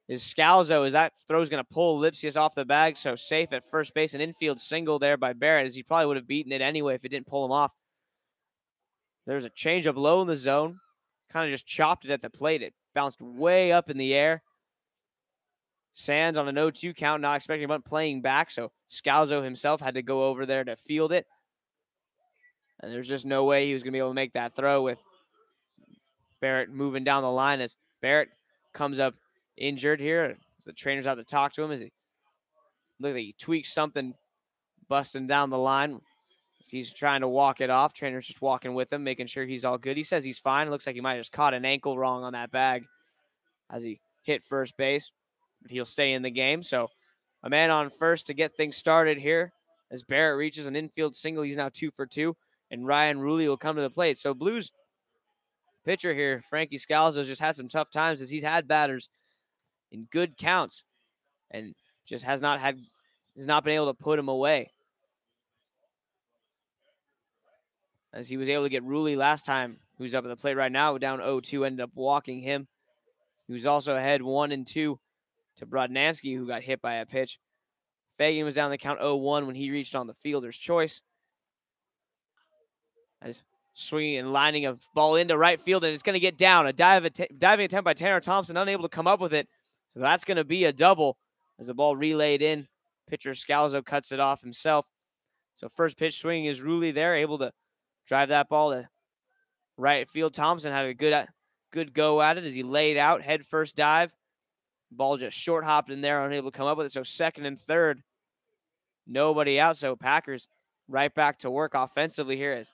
is Scalzo. As that throw is going to pull Lipsius off the bag, so safe at first base. An infield single there by Barrett, as he probably would have beaten it anyway if it didn't pull him off. There's a changeup low in the zone. Kind of just chopped it at the plate. It bounced way up in the air. Sands on an 0-2 count, not expecting him playing back, so Scalzo himself had to go over there to field it. And there's just no way he was going to be able to make that throw with Barrett moving down the line as Barrett comes up injured here. The trainer's out to talk to him as he look like he tweaks something, busting down the line. He's trying to walk it off. Trainer's just walking with him, making sure he's all good. He says he's fine. It looks like he might have just caught an ankle wrong on that bag as he hit first base, but he'll stay in the game. So a man on first to get things started here as Barrett reaches an infield single. He's now 2 for 2, and Ryan Rulli will come to the plate. So Blues pitcher here, Frankie Scalzo, just had some tough times as he's had batters in good counts and just has not been able to put him away. As he was able to get Rulli last time, who's up at the plate right now, down 0-2, ended up walking him. He was also ahead 1-2 to Brodnansky, who got hit by a pitch. Fagan was down the count 0-1 when he reached on the fielder's choice. As swinging and lining a ball into right field, and it's going to get down. A diving attempt by Tanner Thompson, unable to come up with it. So that's going to be a double as the ball relayed in. Pitcher Scalzo cuts it off himself. So first pitch swinging is Rulli there, able to drive that ball to right field. Thompson had a good go at it as he laid out, head first dive. Ball just short hopped in there, unable to come up with it. So second and third, nobody out. So Packers right back to work offensively here as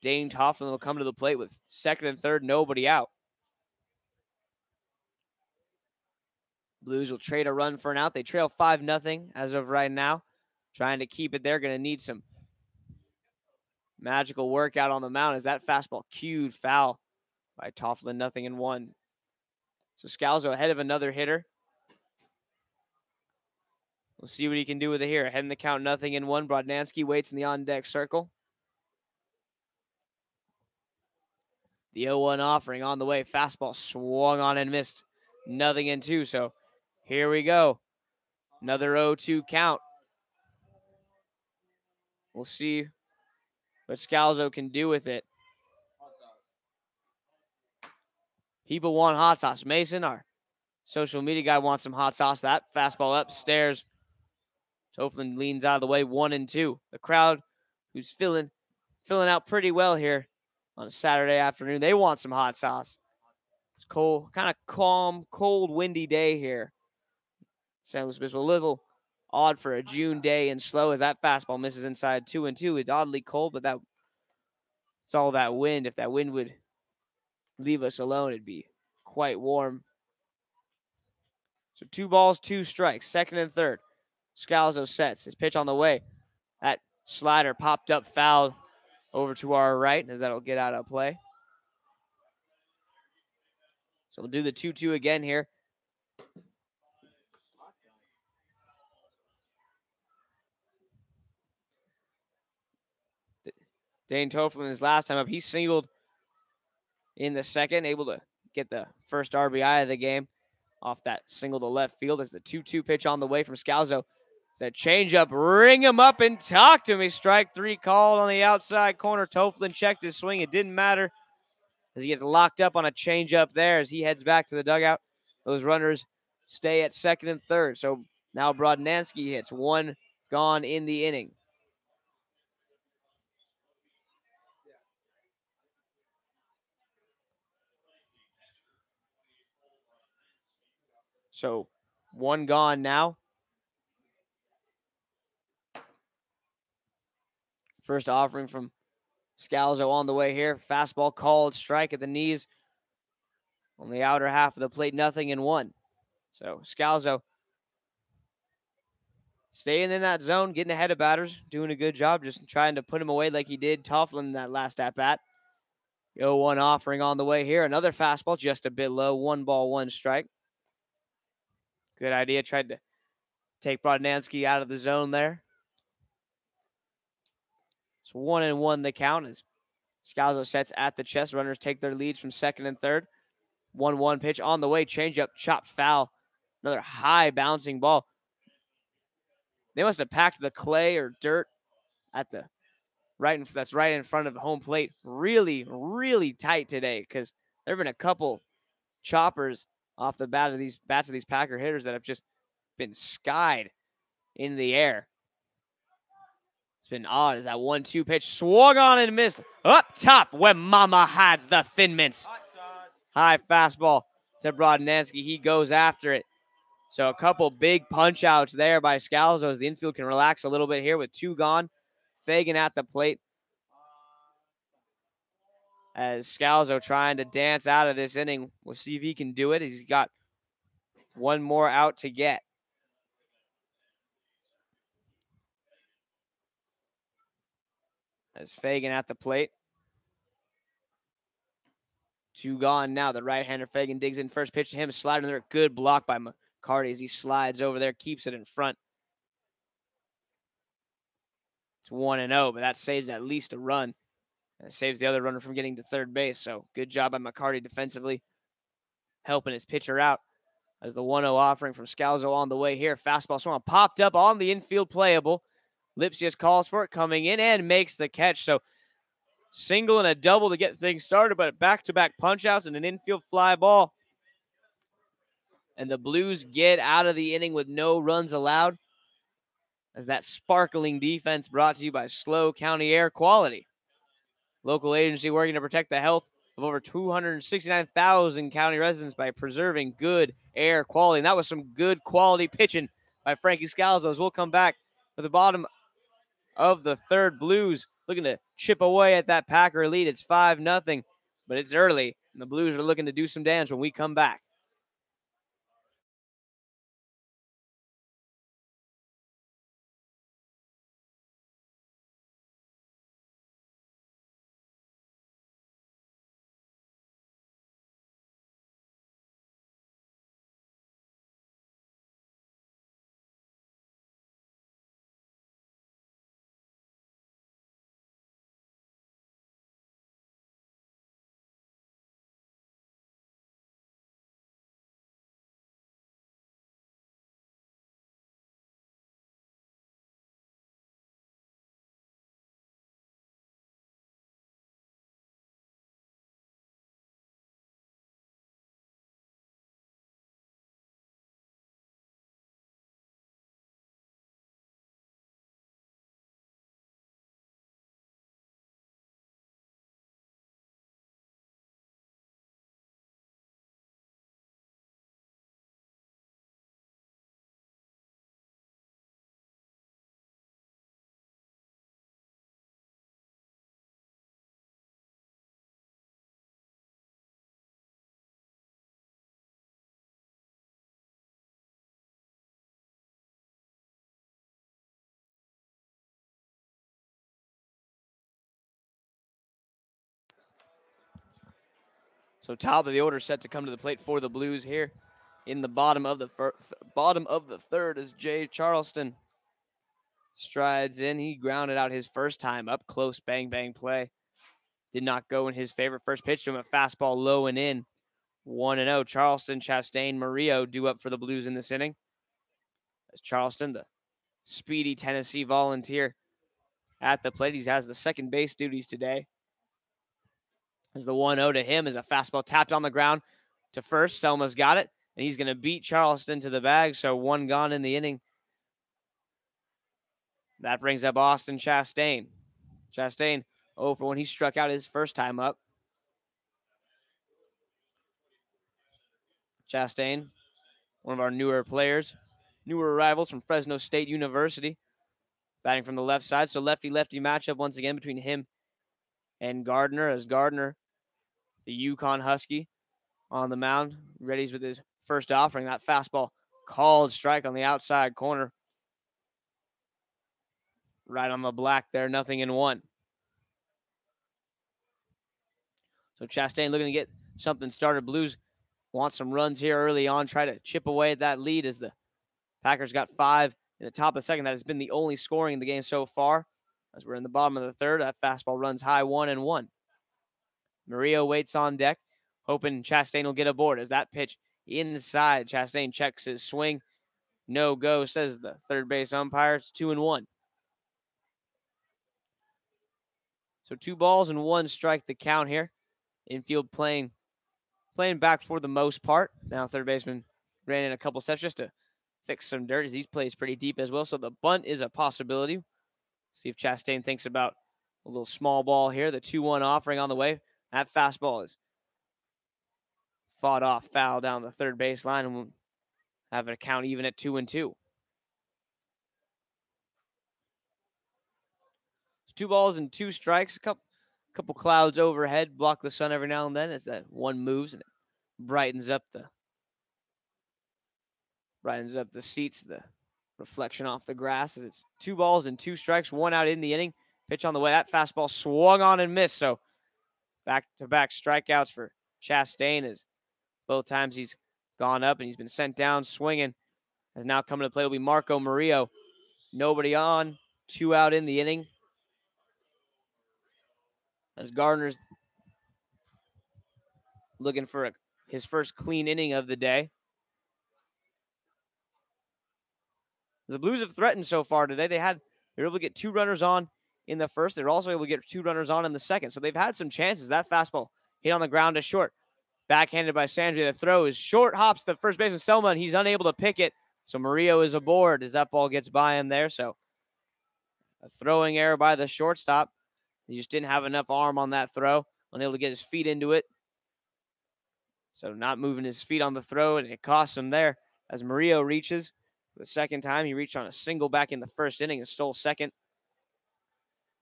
Dane Toflin will come to the plate with second and third, nobody out. Blues will trade a run for an out. They trail 5-0 as of right now. Trying to keep it there. Going to need some magical workout on the mound as that fastball cued foul by Toflin, 0-1. So Scalzo ahead of another hitter. We'll see what he can do with it here. Ahead in the count, 0-1. Brodnansky waits in the on-deck circle. The 0-1 offering on the way. Fastball swung on and missed. Nothing in 2. So here we go. Another 0-2 count. We'll see what Scalzo can do with it. People want hot sauce. Mason, our social media guy, wants some hot sauce. That fastball upstairs. Toflin leans out of the way, 1-2. The crowd, who's filling out pretty well here on a Saturday afternoon, they want some hot sauce. It's cold, kind of calm, cold, windy day here. San Luis Obispo, a little odd for a June day and slow as that fastball misses inside 2-2. It's oddly cold, but it's all that wind. If that wind would leave us alone, it'd be quite warm. So 2 balls, 2 strikes, second and third. Scalzo sets his pitch on the way. That slider popped up foul over to our right as that'll get out of play. So we'll do the 2-2 again here. Dane Toflin, his last time up, he singled in the second, able to get the first RBI of the game off that single to left field as the 2-2 pitch on the way from Scalzo. That changeup, ring him up and talk to me. Strike 3 called on the outside corner. Toflin checked his swing. It didn't matter as he gets locked up on a changeup there as he heads back to the dugout. Those runners stay at second and third. So now Brodnansky hits 1 gone in the inning. So 1 gone now. First offering from Scalzo on the way here. Fastball called, strike at the knees. On the outer half of the plate, 0-1. So Scalzo staying in that zone, getting ahead of batters, doing a good job, just trying to put him away like he did Toflin in that last at-bat. 0-1 offering on the way here. Another fastball, just a bit low. 1 ball, 1 strike. Good idea. Tried to take Brodnansky out of the zone there. It's 1-1 the count as Scalzo sets at the chest. Runners take their leads from second and third. 1-1 pitch on the way. Changeup, chopped foul. Another high bouncing ball. They must have packed the clay or dirt at the that's right in front of the home plate really, really tight today because there have been a couple choppers off the bats of these Packer hitters that have just been skied in the air. It's been odd as that 1-2 pitch swung on and missed up top where Mama hides the Thin Mints. High fastball to Brodnansky. He goes after it. So a couple big punch outs there by Scalzo as the infield can relax a little bit here with 2 gone. Fagan at the plate. As Scalzo trying to dance out of this inning. We'll see if he can do it. He's got 1 more out to get. As Fagan at the plate. 2 gone now. The right-hander Fagan digs in first pitch to him. Sliding there. Good block by McCarty as he slides over there. Keeps it in front. It's 1-0, but that saves at least a run. And it saves the other runner from getting to third base. So good job by McCarty defensively. Helping his pitcher out. As the 1-0 offering from Scalzo on the way here. Fastball swung popped up on the infield playable. Lipsius calls for it, coming in and makes the catch. So single and a double to get things started, but back-to-back punch-outs and an infield fly ball. And the Blues get out of the inning with no runs allowed. As that sparkling defense brought to you by SLO County Air Quality. Local agency working to protect the health of over 269,000 county residents by preserving good air quality. And that was some good quality pitching by Frankie Scalzo. As we'll come back to the bottom of the third. Blues looking to chip away at that Packer lead. It's 5-0, but it's early, and the Blues are looking to do some damage when we come back. So top of the order set to come to the plate for the Blues here in the bottom of the third as Jay Charleston strides in. He grounded out his first time up close, bang, bang play. Did not go in his favor. First pitch to him, a fastball low and in. 1-0. Charleston, Chastain, Murillo due up for the Blues in this inning. As Charleston, the speedy Tennessee Volunteer, at the plate. He has the second base duties today. As the 1-0 to him is a fastball tapped on the ground to first. Selma's got it, and he's going to beat Charleston to the bag, so one gone in the inning. That brings up Austin Chastain. Chastain 0 for 1. He struck out his first time up. Chastain, one of our newer players, newer arrivals from Fresno State University, batting from the left side. So lefty-lefty matchup once again between him and Gardner, as Gardner, the Yukon Husky, on the mound, readies with his first offering. That fastball called strike on the outside corner. Right on the black there, 0-1. So Chastain looking to get something started. Blues want some runs here early on, try to chip away at that lead as the Packers got 5 in the top of the second. That has been the only scoring in the game so far. As we're in the bottom of the third, that fastball runs high, 1-1. Murillo waits on deck, hoping Chastain will get aboard as that pitch inside. Chastain checks his swing. No go, says the third base umpire. It's 2-1. So 2 balls and 1 strike the count here. Infield playing back for the most part. Now third baseman ran in a couple steps just to fix some dirt as he plays pretty deep as well. So the bunt is a possibility. See if Chastain thinks about a little small ball here. The 2-1 offering on the way. That fastball is fought off, foul down the third baseline, and we'll have an account even at 2-2. 2 balls and 2 strikes. A couple clouds overhead block the sun every now and then as that one moves and it brightens up the seats, the reflection off the grass. As it's 2 balls and 2 strikes, 1 out in the inning. Pitch on the way. That fastball swung on and missed. So back-to-back strikeouts for Chastain as both times he's gone up and he's been sent down swinging. As now coming to play will be Marco Murillo. Nobody on. 2 out in the inning. As Gardner's looking for his first clean inning of the day. The Blues have threatened so far today. They're able to get 2 runners on in the first. They're also able to get 2 runners on in the second. So they've had some chances. That fastball hit on the ground to short. Backhanded by Sandri. The throw is short. Hops the first baseman Selma, and he's unable to pick it. So Murillo is aboard as that ball gets by him there. So a throwing error by the shortstop. He just didn't have enough arm on that throw. Unable to get his feet into it. So not moving his feet on the throw, and it costs him there. As Murillo reaches for the second time, he reached on a single back in the first inning and stole second.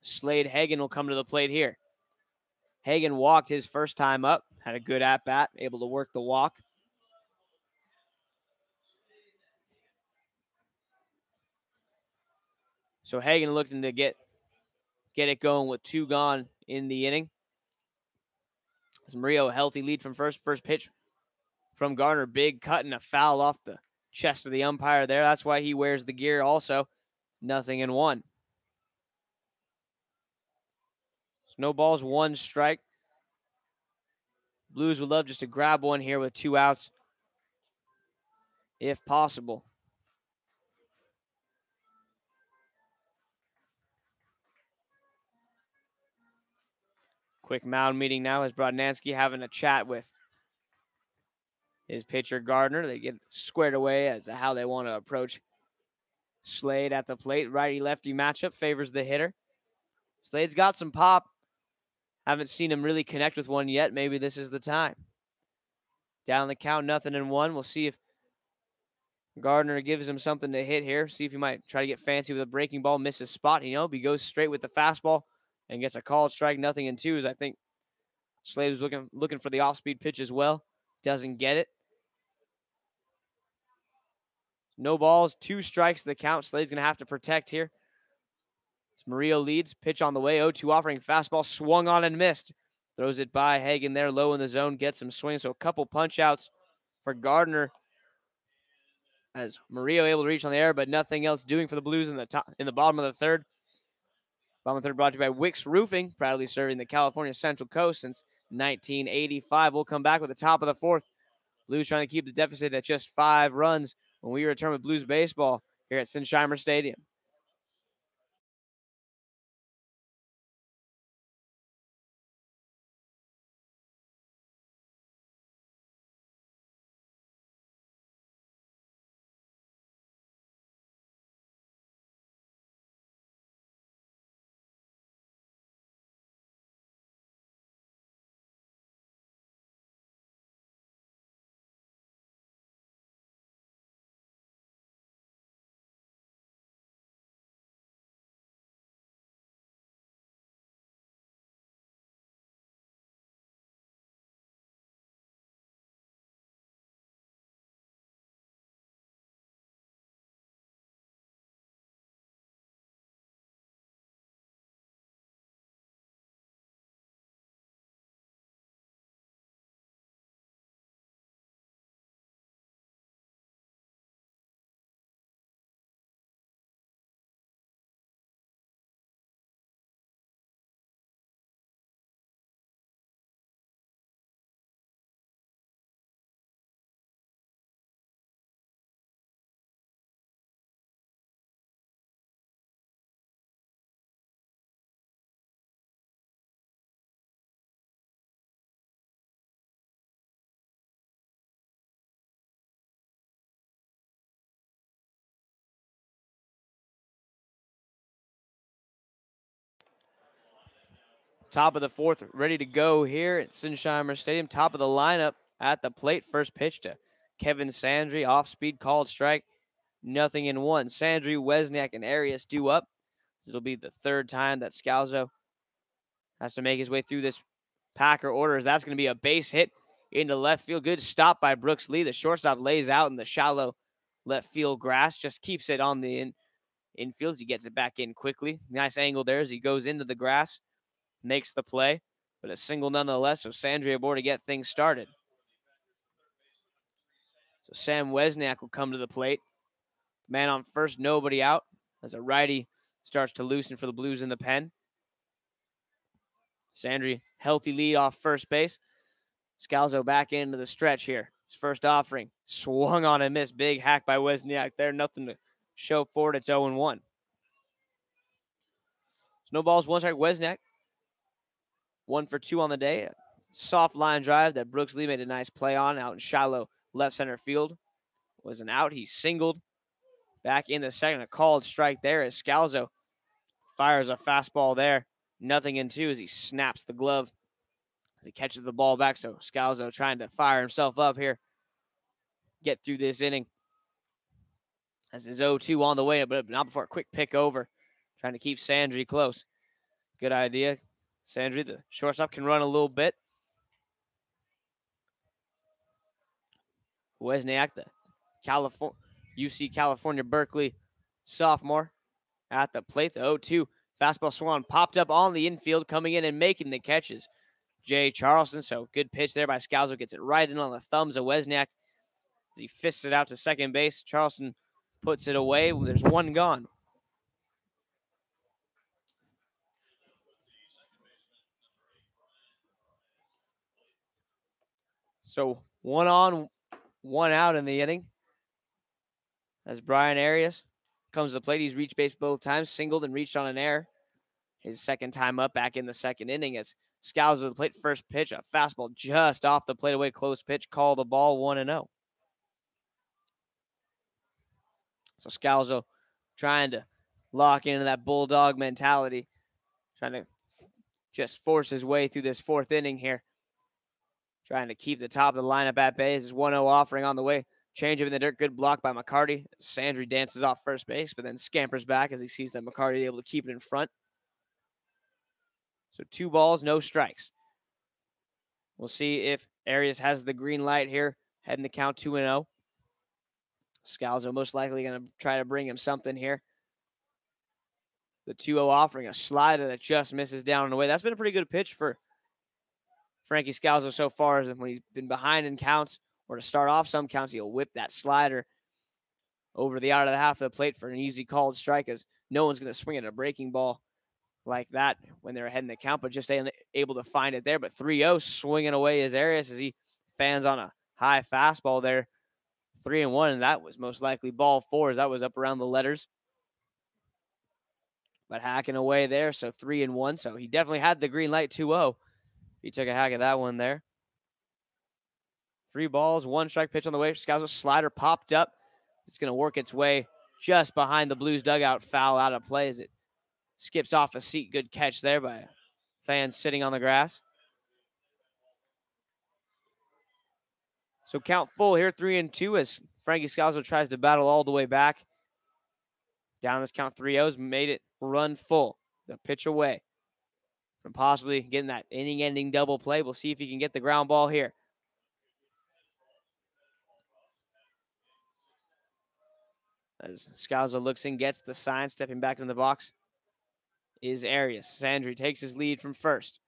Slade Hagen will come to the plate here. Hagen walked his first time up, had a good at-bat, able to work the walk. So Hagen looking to get it going with 2 gone in the inning. As Murillo, a healthy lead from first pitch from Gardner. Big cut and a foul off the chest of the umpire there. That's why he wears the gear also. 0-1. So no balls, 1 strike. Blues would love just to grab one here with 2 outs, if possible. Quick mound meeting now as Brodnansky having a chat with his pitcher Gardner. They get squared away as to how they want to approach Slade at the plate. Righty-lefty matchup favors the hitter. Slade's got some pop. Haven't seen him really connect with one yet. Maybe this is the time. Down the count, 0-1. We'll see if Gardner gives him something to hit here. See if he might try to get fancy with a breaking ball. Misses spot. He goes straight with the fastball and gets a called strike. 0-2. As I think Slade was looking for the off-speed pitch as well. Doesn't get it. No balls, 2 strikes the count. Slade's going to have to protect here. Murillo leads. Pitch on the way. 0-2 offering. Fastball swung on and missed. Throws it by Hagan there, low in the zone, gets some swing. So a couple punch outs for Gardner as Murillo able to reach on the air, but nothing else doing for the Blues in the bottom of the third. Bottom of the third brought to you by Wicks Roofing, proudly serving the California Central Coast since 1985. We'll come back with the top of the fourth. Blues trying to keep the deficit at just 5 runs when we return with Blues baseball here at Sinsheimer Stadium. Top of the fourth, ready to go here at Sinsheimer Stadium. Top of the lineup at the plate. First pitch to Kevin Sandry. Off speed, called strike. Nothing in one. Sandry, Wesniak, and Arias due up. It'll be the third time that Scalzo has to make his way through this Packer order. That's going to be a base hit into left field. Good stop by Brooks Lee. The shortstop lays out in the shallow left field grass. Just keeps it on the infield as he gets it back in quickly. Nice angle there as he goes into the grass. Makes the play, but a single nonetheless. So Sandry aboard to get things started. So Sam Wesniak will come to the plate. Man on first, nobody out as a righty starts to loosen for the Blues in the pen. Sandry, healthy lead off first base. Scalzo back into the stretch here. His first offering. Swung on and missed. Big hack by Wesniak there. Nothing to show for it. It's 0-1. No balls, one strike. Wesniak 1 for 2 on the day. A soft line drive that Brooks Lee made a nice play on out in shallow left center field. Was an out. He singled back in the second. A called strike there as Scalzo fires a fastball there. Nothing in 2 as he snaps the glove as he catches the ball back. So Scalzo trying to fire himself up here. Get through this inning. As his 0-2 on the way, but not before a quick pick over. Trying to keep Sandry close. Good idea. Sandry, the shortstop, can run a little bit. Wesniak, the UC California Berkeley sophomore at the plate. The 0-2 fastball swung popped up on the infield, coming in and making the catches. Jay Charleston, so good pitch there by Scalzo. Gets it right in on the thumbs of Wesniak as he fists it out to second base. Charleston puts it away. There's one gone. So 1 on, 1 out in the inning. As Brian Arias comes to the plate, he's reached base both times, singled and reached on an error. His second time up back in the second inning as Scalzo to the plate. First pitch, a fastball just off the plate away. Close pitch, call the ball 1-0. So Scalzo trying to lock into that bulldog mentality, trying to just force his way through this fourth inning here. Trying to keep the top of the lineup at bay. This is 1-0 offering on the way. Change up in the dirt. Good block by McCarty. Sandry dances off first base, but then scampers back as he sees that McCarty is able to keep it in front. So 2 balls, no strikes. We'll see if Arias has the green light here, heading to count 2-0. Scalzo most likely going to try to bring him something here. The 2-0 offering, a slider that just misses down and away. That's been a pretty good pitch for Frankie Scalzo so far is when he's been behind in counts or to start off some counts, he'll whip that slider over the out of the half of the plate for an easy called strike, as no one's going to swing at a breaking ball like that when they're ahead in the count, but just able to find it there. But 3-0 swinging away is Arias as he fans on a high fastball there. 3-1, and that was most likely ball 4 as that was up around the letters. But hacking away there, so 3-1. So he definitely had the green light 2-0. He took a hack at that one there. 3 balls, 1 strike, pitch on the way. Scalzo slider popped up. It's going to work its way just behind the Blues dugout. Foul out of play as it skips off a seat. Good catch there by a fan sitting on the grass. So count full here, 3-2 as Frankie Scalzo tries to battle all the way back. Down this count 3-0's made it run full. The pitch away from possibly getting that inning-ending double play. We'll see if he can get the ground ball here. As Scalzo looks in, gets the sign, stepping back in the box is Arias. Sandri takes his lead from first.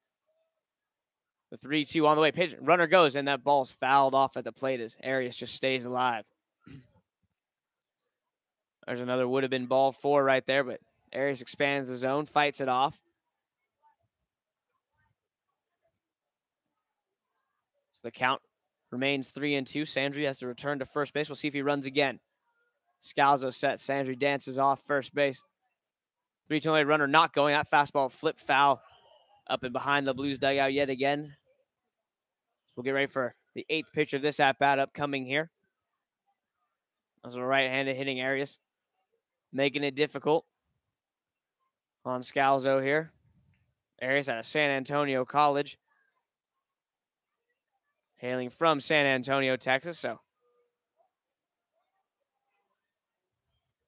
The 3-2 on the way. Pitch, runner goes, and that ball's fouled off at the plate as Arias just stays alive. There's another would have been ball 4 right there, but Arias expands the zone, fights it off. So the count remains 3-2. Sandri has to return to first base. We'll see if he runs again. Scalzo set. Sandri dances off first base. 3-2 runner not going. That fastball flip foul up and behind the Blues dugout yet again. So we'll get ready for the 8th pitch of this at-bat upcoming here. That's a right-handed hitting Arias, making it difficult on Scalzo here. Arias out of San Antonio College, hailing from San Antonio, Texas. So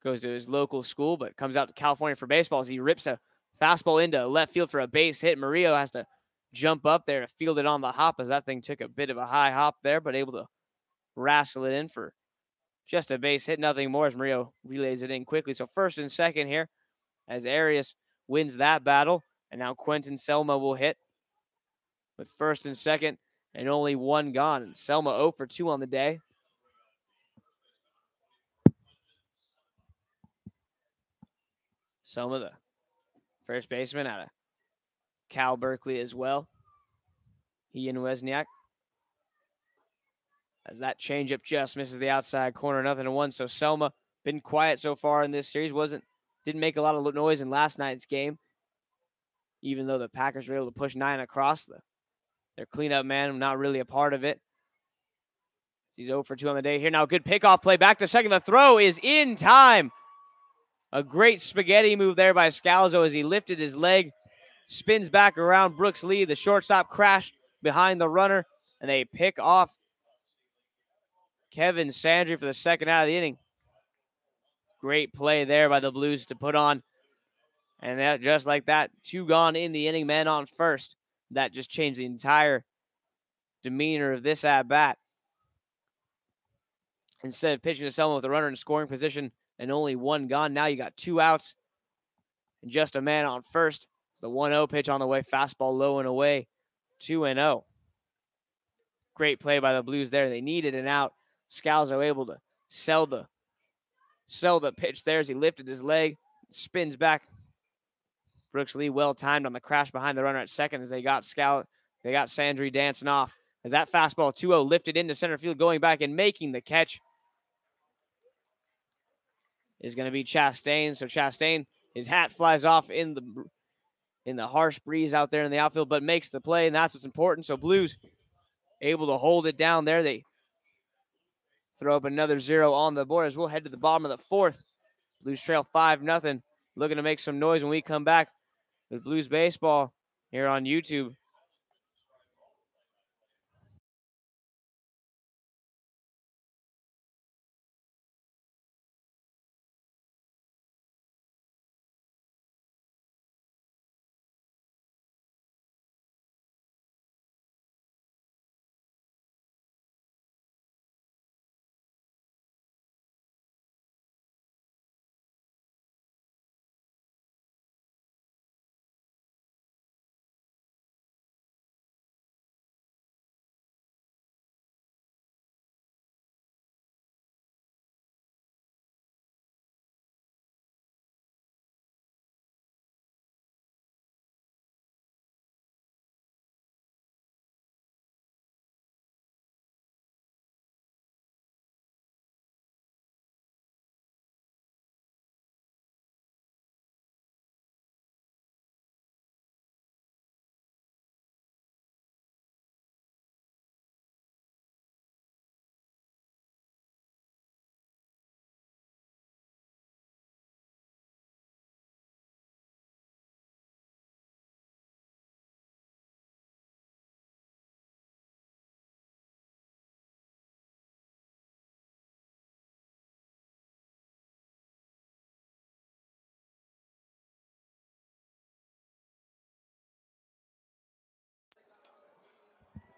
goes to his local school, but comes out to California for baseball as he rips a fastball into left field for a base hit. Murillo has to jump up there to field it on the hop as that thing took a bit of a high hop there, but able to wrestle it in for just a base hit. Nothing more as Murillo relays it in quickly. So first and second here as Arias wins that battle. And now Quentin Selma will hit with first and second and only 1 gone. And Selma 0 for 2 on the day. Selma, the first baseman out of Cal Berkeley as well. He and Wesniak. As that changeup just misses the outside corner, 0-1. So Selma been quiet so far in this series. Didn't make a lot of noise in last night's game, even though the Packers were able to push 9 across. Their cleanup man not really a part of it. He's 0 for 2 on the day here. Now good pickoff play back to second. The throw is in time. A great spaghetti move there by Scalzo as he lifted his leg, spins back around Brooks Lee. The shortstop crashed behind the runner, and they pick off Kevin Sandri for the second out of the inning. Great play there by the Blues to put on. And that, just like that, 2 gone in the inning, man on first. That just changed the entire demeanor of this at-bat. Instead of pitching to Selma with a runner in scoring position and only 1 gone, now you got 2 outs and just a man on first. It's the 1-0 pitch on the way, fastball low and away, 2-0. Great play by the Blues there. They needed an out. Scalzo able to sell the pitch there as he lifted his leg, spins back. Brooks Lee well timed on the crash behind the runner at second as they got Sandri dancing off. As that fastball 2-0 lifted into center field, going back and making the catch is going to be Chastain. So Chastain, his hat flies off in the harsh breeze out there in the outfield, but makes the play, and that's what's important. So Blues able to hold it down there. They throw up another 0 on the board as we'll head to the bottom of the 4th. Blues trail 5-0. Looking to make some noise when we come back with Blues Baseball here on YouTube.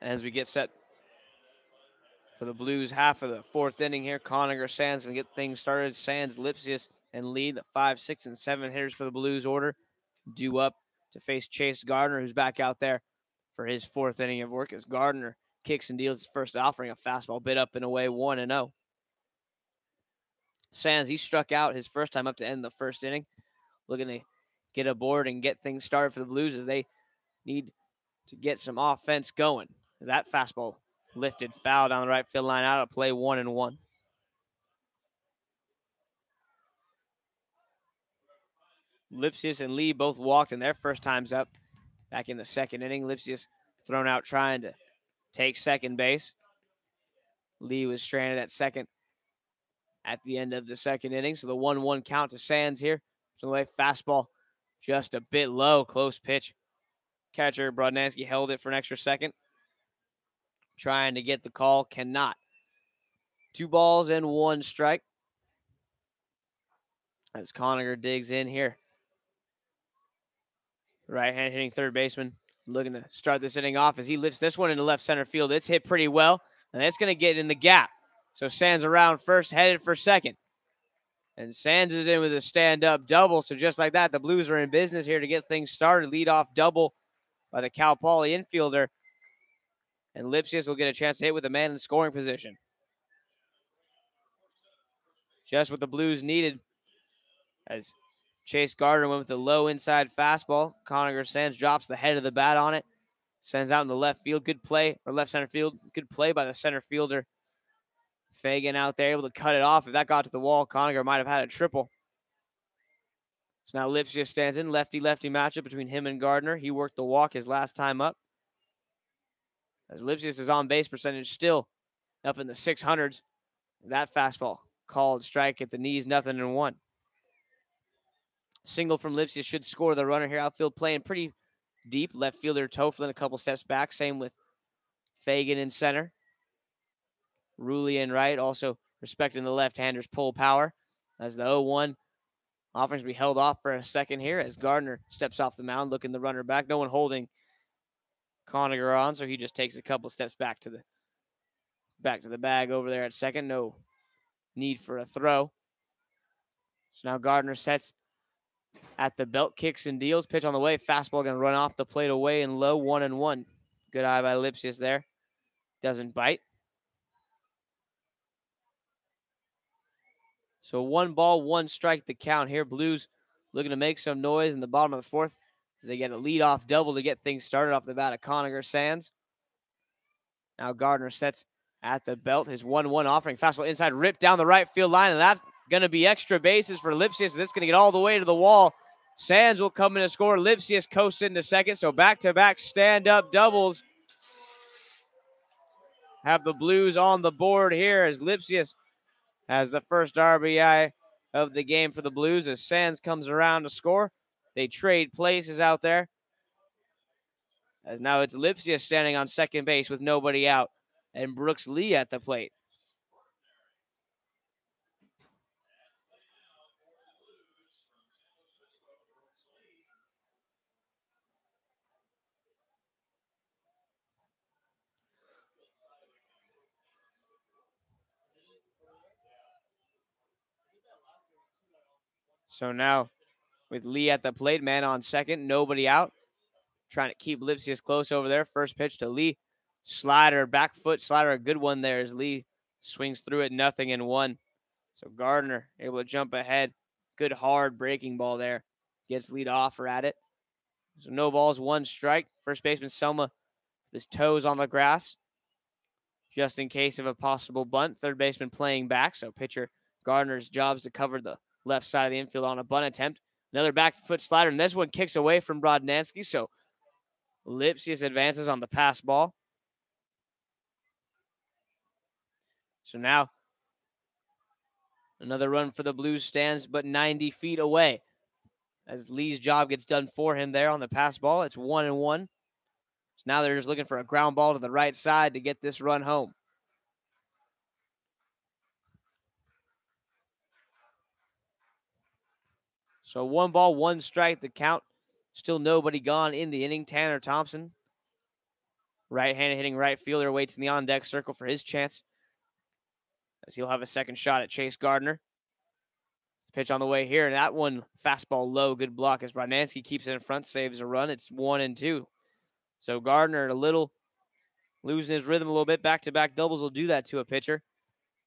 As we get set for the Blues half of the fourth inning here, Conacher Sands going to get things started. Sands, Lipsius, and Lee, the 5, 6, and 7 hitters for the Blues order, due up to face Chase Gardner, who's back out there for his fourth inning of work as Gardner kicks and deals his first offering, a fastball bit up and away, 1-0. Sands, he struck out his first time up to end the first inning, looking to get aboard and get things started for the Blues as they need to get some offense going. That fastball lifted foul down the right field line, out of play, 1-1. Lipsius and Lee both walked in their first times up back in the second inning. Lipsius thrown out trying to take second base. Lee was stranded at second at the end of the second inning. So the 1-1 count to Sands here. So the fastball just a bit low, close pitch. Catcher Brodnansky held it for an extra second. Trying to get the call, cannot. 2 balls and 1 strike. As Conacher digs in here. The right-hand hitting third baseman looking to start this inning off as he lifts this one into left center field. It's hit pretty well, and it's going to get in the gap. So Sands around first, headed for second. And Sands is in with a stand-up double. So just like that, the Blues are in business here to get things started. Lead-off double by the Cal Poly infielder. And Lipsius will get a chance to hit with a man in scoring position. Just what the Blues needed as Chase Gardner went with the low inside fastball. Conacher Sands drops the head of the bat on it. Sends out in the left field. Good play, or left center field. Good play by the center fielder. Fagan out there able to cut it off. If that got to the wall, Conacher might have had a triple. So now Lipsius stands in. Lefty-lefty matchup between him and Gardner. He worked the walk his last time up. As Lipsius' on-base percentage still up in the 600s. That fastball called strike at the knees, 0-1. Single from Lipsius should score the runner here. Outfield playing pretty deep. Left fielder Toflin a couple steps back. Same with Fagan in center. Rulli in right. Also respecting the left-handers' pull power. As the 0-1 offering to be held off for a second here as Gardner steps off the mound, looking the runner back. No one holding Conacher on, so he just takes a couple steps back to the bag over there at second. No need for a throw. So now Gardner sets at the belt, kicks and deals. Pitch on the way. Fastball going to run off the plate away and low, 1-1. Good eye by Lipsius there. Doesn't bite. So 1 ball, 1 strike the count here. Blues looking to make some noise in the bottom of the fourth as they get a leadoff double to get things started off the bat of Conacher Sands. Now Gardner sets at the belt. His 1-1 offering. Fastball inside, ripped down the right field line, and that's going to be extra bases for Lipsius. That's going to get all the way to the wall. Sands will come in to score. Lipsius coasts into second. So back-to-back stand-up doubles have the Blues on the board here as Lipsius has the first RBI of the game for the Blues as Sands comes around to score. They trade places out there. As now it's Lipsius standing on second base with nobody out and Brooks Lee at the plate. So now with Lee at the plate, man on second, nobody out. Trying to keep Lipsius close over there. First pitch to Lee. Slider, back foot slider, a good one there as Lee swings through it, 0-1. So Gardner able to jump ahead. Good hard breaking ball there. Gets lead offer at it. So no balls, 1 strike. First baseman Selma with his toes on the grass, just in case of a possible bunt. Third baseman playing back. So pitcher Gardner's job is to cover the left side of the infield on a bunt attempt. Another back foot slider, and this one kicks away from Brodnansky. So Lipsius advances on the pass ball. So now another run for the Blues stands but 90 feet away as Lee's job gets done for him there on the pass ball. It's 1-1. So now they're just looking for a ground ball to the right side to get this run home. So 1 ball, 1 strike, the count. Still nobody gone in the inning. Tanner Thompson Right-handed hitting right fielder waits in the on-deck circle for his chance, as he'll have a second shot at Chase Gardner. Pitch on the way here, and that one fastball low, good block as Brodnansky keeps it in front, saves a run. It's 1-2. So Gardner a little losing his rhythm a little bit. Back-to-back doubles will do that to a pitcher.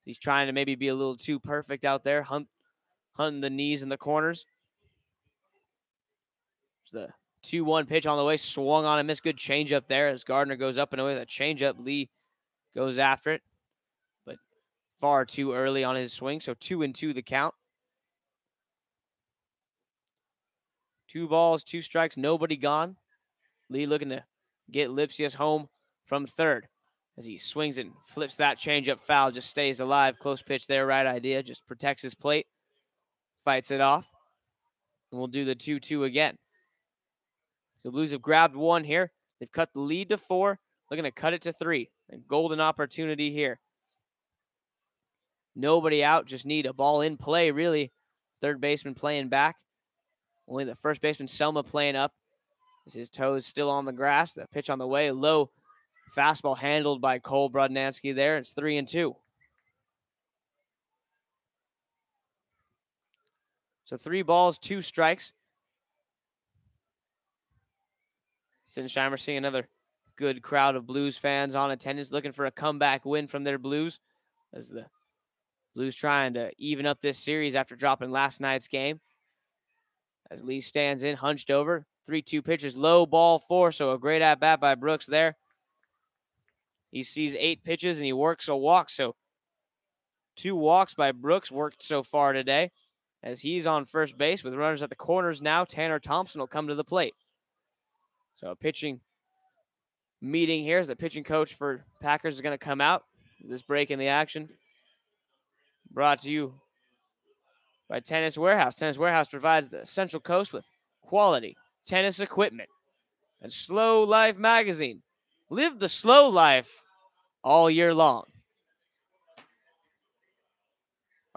He's trying to maybe be a little too perfect out there, hunting the knees and the corners. The 2-1 pitch on the way, swung on and missed. Good changeup there as Gardner goes up and away with a changeup. Lee goes after it, but far too early on his swing. So 2-2 the count. 2 balls, 2 strikes, nobody gone. Lee looking to get Lipsius home from third as he swings and flips that changeup foul. Just stays alive. Close pitch there, right idea. Just protects his plate, fights it off, and we'll do the 2-2 again. So Blues have grabbed one here. They've cut the lead to 4, looking to cut it to 3. A golden opportunity here. Nobody out, just need a ball in play, really. Third baseman playing back. Only the first baseman, Selma, playing up. As his toes still on the grass. The pitch on the way, low fastball handled by Cole Brodnansky there. It's 3-2. So 3 balls, 2 strikes. Sinsheimer seeing another good crowd of Blues fans on attendance, looking for a comeback win from their Blues, as the Blues trying to even up this series after dropping last night's game. As Lee stands in, hunched over. 3-2 pitches, low ball 4, so a great at-bat by Brooks there. He sees 8 pitches and he works a walk, so 2 walks by Brooks worked so far today. As he's on first base with runners at the corners now, Tanner Thompson will come to the plate. So a pitching meeting here as the pitching coach for Packers is going to come out. This break in the action brought to you by Tennis Warehouse. Tennis Warehouse provides the Central Coast with quality tennis equipment. And Slow Life magazine. Live the slow life all year long.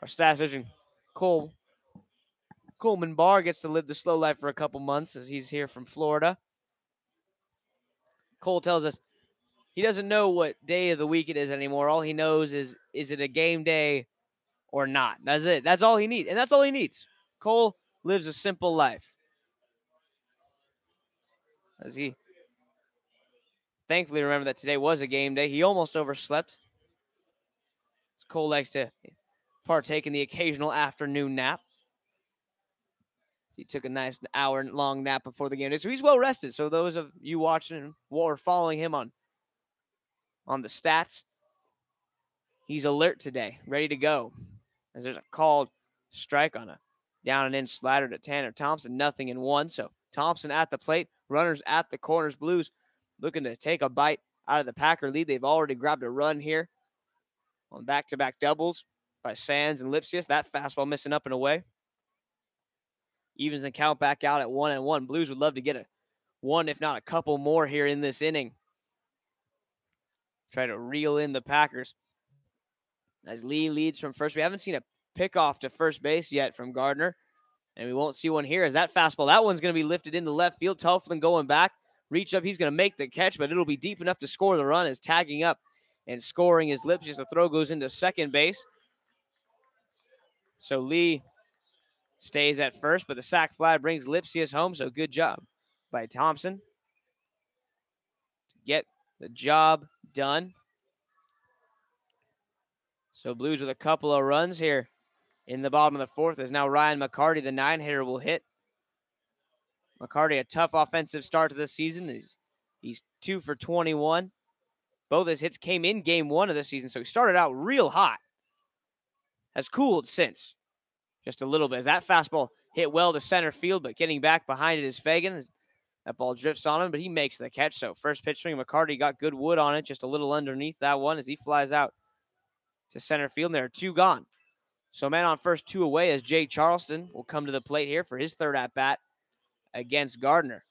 Our statistician, Coleman Barr, gets to live the slow life for a couple months as he's here from Florida. Cole tells us he doesn't know what day of the week it is anymore. All he knows is it a game day or not? That's it. That's all he needs. And that's all he needs. Cole lives a simple life. As he thankfully remembered that today was a game day. He almost overslept. Cole likes to partake in the occasional afternoon nap. He took a nice hour-long nap before the game day, so he's well rested. So those of you watching or following him on the stats, he's alert today, ready to go. As there's a called strike on a down and in slider to Tanner Thompson, 0-1. So Thompson at the plate, runners at the corners. Blues looking to take a bite out of the Packer lead. They've already grabbed a run here on back-to-back doubles by Sands and Lipsius. That fastball missing up and away. Evens the count back out at 1-1. Blues would love to get a one, if not a couple more here in this inning. Try to reel in the Packers. As Lee leads from first. We haven't seen a pickoff to first base yet from Gardner. And we won't see one here as that fastball. That one's going to be lifted into left field. Toeflin going back. Reach up. He's going to make the catch, but it'll be deep enough to score the run as tagging up and scoring his Lipsius. The throw goes into second base. So Lee stays at first, but the sac fly brings Lipsius home, so good job by Thompson to get the job done. So Blues with a couple of runs here in the bottom of the fourth as now Ryan McCarty, the 9-hitter, will hit. McCarty, a tough offensive start to the season. He's 2 for 21. Both his hits came in game 1 of the season, so he started out real hot. Has cooled since. Just a little bit. As that fastball hit well to center field, but getting back behind it is Fagan. That ball drifts on him, but he makes the catch. So first pitch swing, McCarty got good wood on it, just a little underneath that one as he flies out to center field. And there are 2 gone. So man on first, 2 away as Jay Charleston will come to the plate here for his third at-bat against Gardner.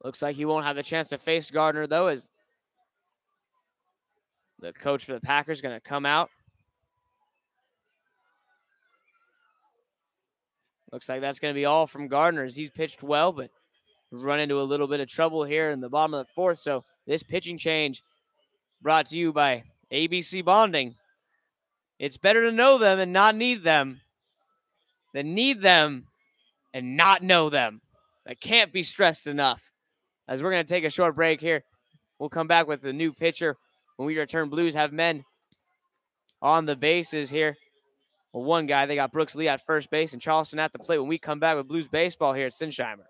Looks like he won't have the chance to face Gardner, though, as the coach for the Packers is going to come out. Looks like that's going to be all from Gardner as he's pitched well, but run into a little bit of trouble here in the bottom of the fourth. So this pitching change brought to you by ABC Bonding. It's better to know them and not need them than need them and not know them. That can't be stressed enough. As we're going to take a short break here, we'll come back with the new pitcher. When we return, Blues have men on the bases here. Well, one guy, they got Brooks Lee at first base and Charleston at the plate when we come back with Blues baseball here at Sinsheimer.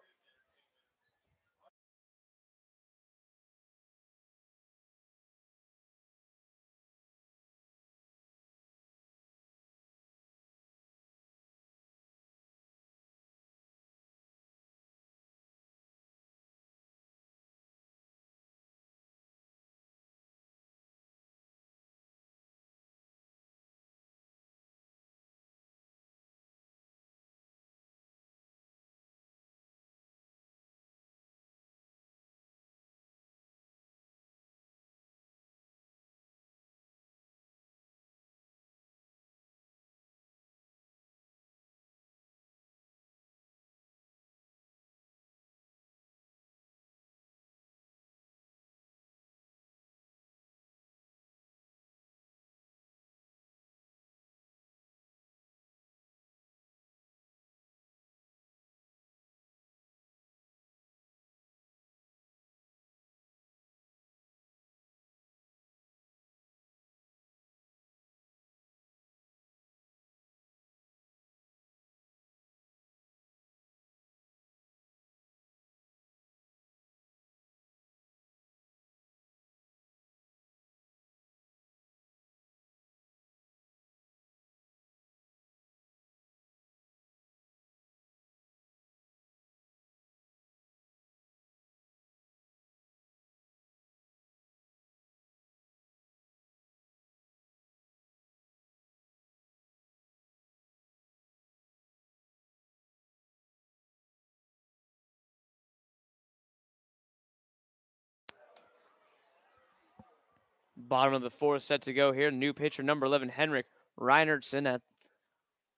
Bottom of the fourth set to go here. New pitcher number 11, Henrik Reinertsen,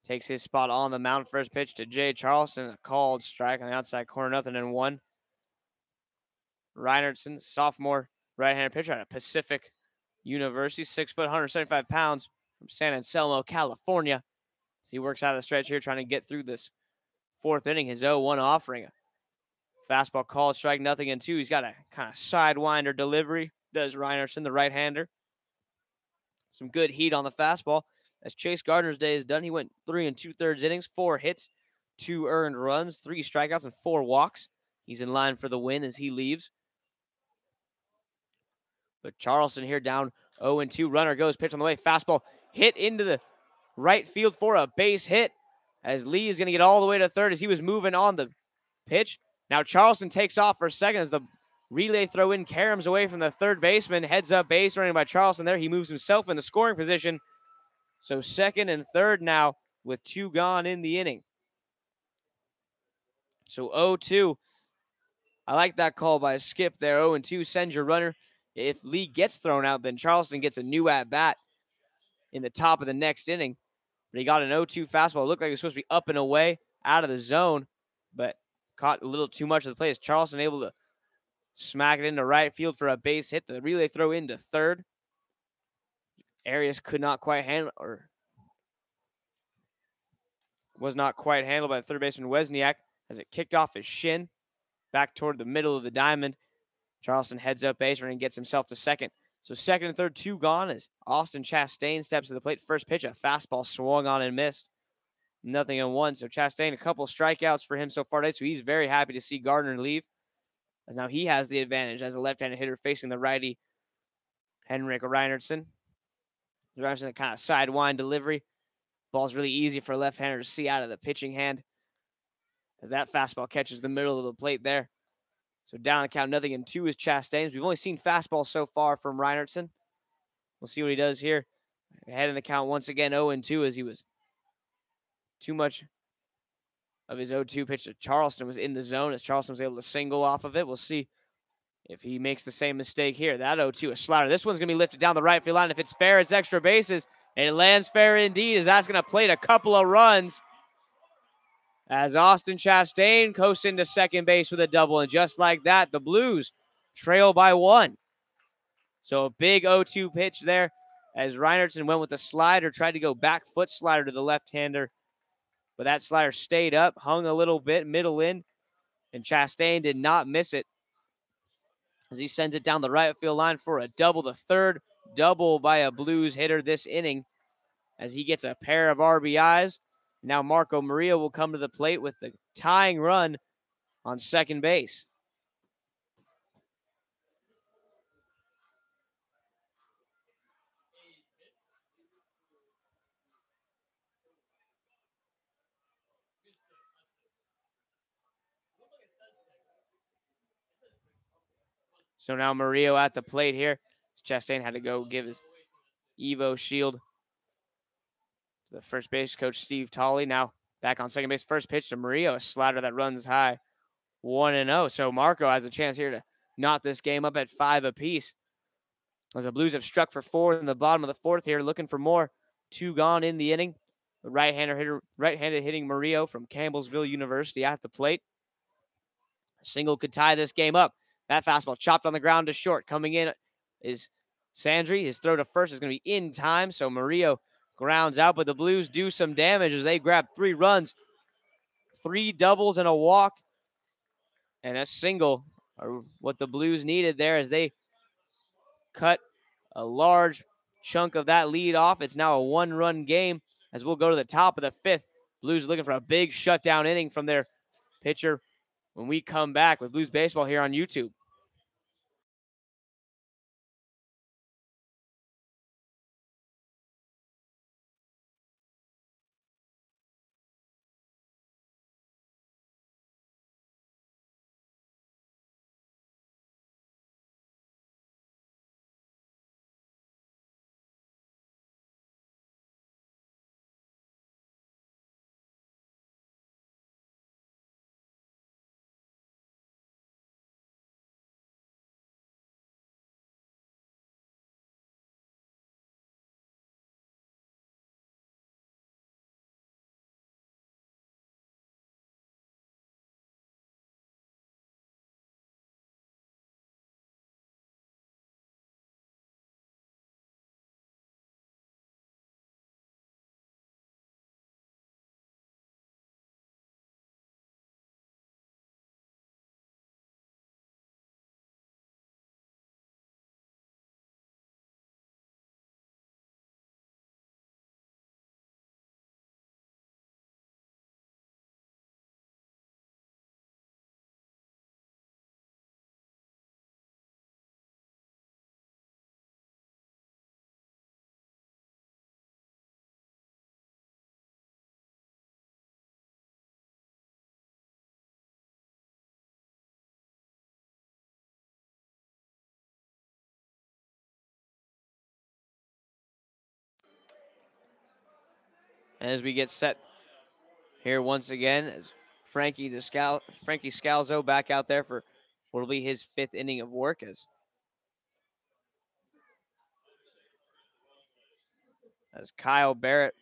takes his spot on the mound. First pitch to Jay Charleston. A called strike on the outside corner, 0-1. Reinertsen, sophomore right-handed pitcher out of Pacific University, 6 foot, 175 pounds from San Anselmo, California. So he works out of the stretch here trying to get through this fourth inning. His 0-1 offering. A fastball called strike, 0-2. He's got a kind of sidewinder delivery, does Reinertsen, the right-hander. Some good heat on the fastball. As Chase Gardner's day is done, he went 3 2/3 innings, 4 hits, 2 earned runs, 3 strikeouts, and 4 walks. He's in line for the win as he leaves. But Charleston here down 0-2. Runner goes, pitch on the way. Fastball hit into the right field for a base hit. As Lee is going to get all the way to third as he was moving on the pitch. Now Charleston takes off for a second as the relay throw in caroms away from the third baseman. Heads up base running by Charleston there. He moves himself in the scoring position. So second and third now with 2 gone in the inning. So 0-2. I like that call by Skip there. 0-2. Send your runner. If Lee gets thrown out, then Charleston gets a new at-bat in the top of the next inning. But he got an 0-2 fastball. It looked like it was supposed to be up and away out of the zone, but caught a little too much of the play. As Charleston able to smack it into right field for a base hit. The relay throw into third. Arias could not quite handle, or was not quite handled by the third baseman Wesniak as it kicked off his shin back toward the middle of the diamond. Charleston heads up base and gets himself to second. So second and third, 2 gone as Austin Chastain steps to the plate. First pitch, a fastball swung on and missed. 0-1. So Chastain, a couple strikeouts for him so far today. So he's very happy to see Gardner leave. As now he has the advantage as a left-handed hitter facing the righty, Henrik Reinertsen. Reinertsen, a kind of sidewind delivery. Ball's really easy for a left-hander to see out of the pitching hand as that fastball catches the middle of the plate there. So down on the count, 0-2 is Chastain. We've only seen fastballs so far from Reinertsen. We'll see what he does here. Ahead in the count once again, 0-2 as he was too much of his 0-2 pitch to Charleston was in the zone as Charleston was able to single off of it. We'll see if he makes the same mistake here. That 0-2 is slider. This one's going to be lifted down the right field line. If it's fair, it's extra bases. And it lands fair indeed as that's going to plate a couple of runs as Austin Chastain coasts into second base with a double. And just like that, the Blues trail by 1. So a big 0-2 pitch there as Reinertsen went with the slider, tried to go back foot slider to the left-hander. But that slider stayed up, hung a little bit, middle in, and Chastain did not miss it as he sends it down the right field line for a double. The third double by a Blues hitter this inning as he gets a pair of RBIs. Now Marco Murillo will come to the plate with the tying run on second base. So now Murillo at the plate here. Chastain had to go give his Evo shield to the first base coach, Steve Tolley. Now back on second base. First pitch to Murillo, a slider that runs high, 1-0. So Marco has a chance here to knot this game up at 5 apiece. As the Blues have struck for 4 in the bottom of the 4th here, looking for more. 2 gone in the inning. The right-handed hitting Murillo from Campbellsville University at the plate. A single could tie this game up. That fastball chopped on the ground to short. Coming in is Sandry. His throw to first is going to be in time, so Murillo grounds out, but the Blues do some damage as they grab 3 runs, 3 doubles and a walk, and a single are what the Blues needed there as they cut a large chunk of that lead off. It's now a 1-run game as we'll go to the top of the 5th. Blues looking for a big shutdown inning from their pitcher when we come back with Blues Baseball here on YouTube. As we get set here once again, as Frankie Scalzo back out there for what will be his 5th inning of work as Kyle Barrett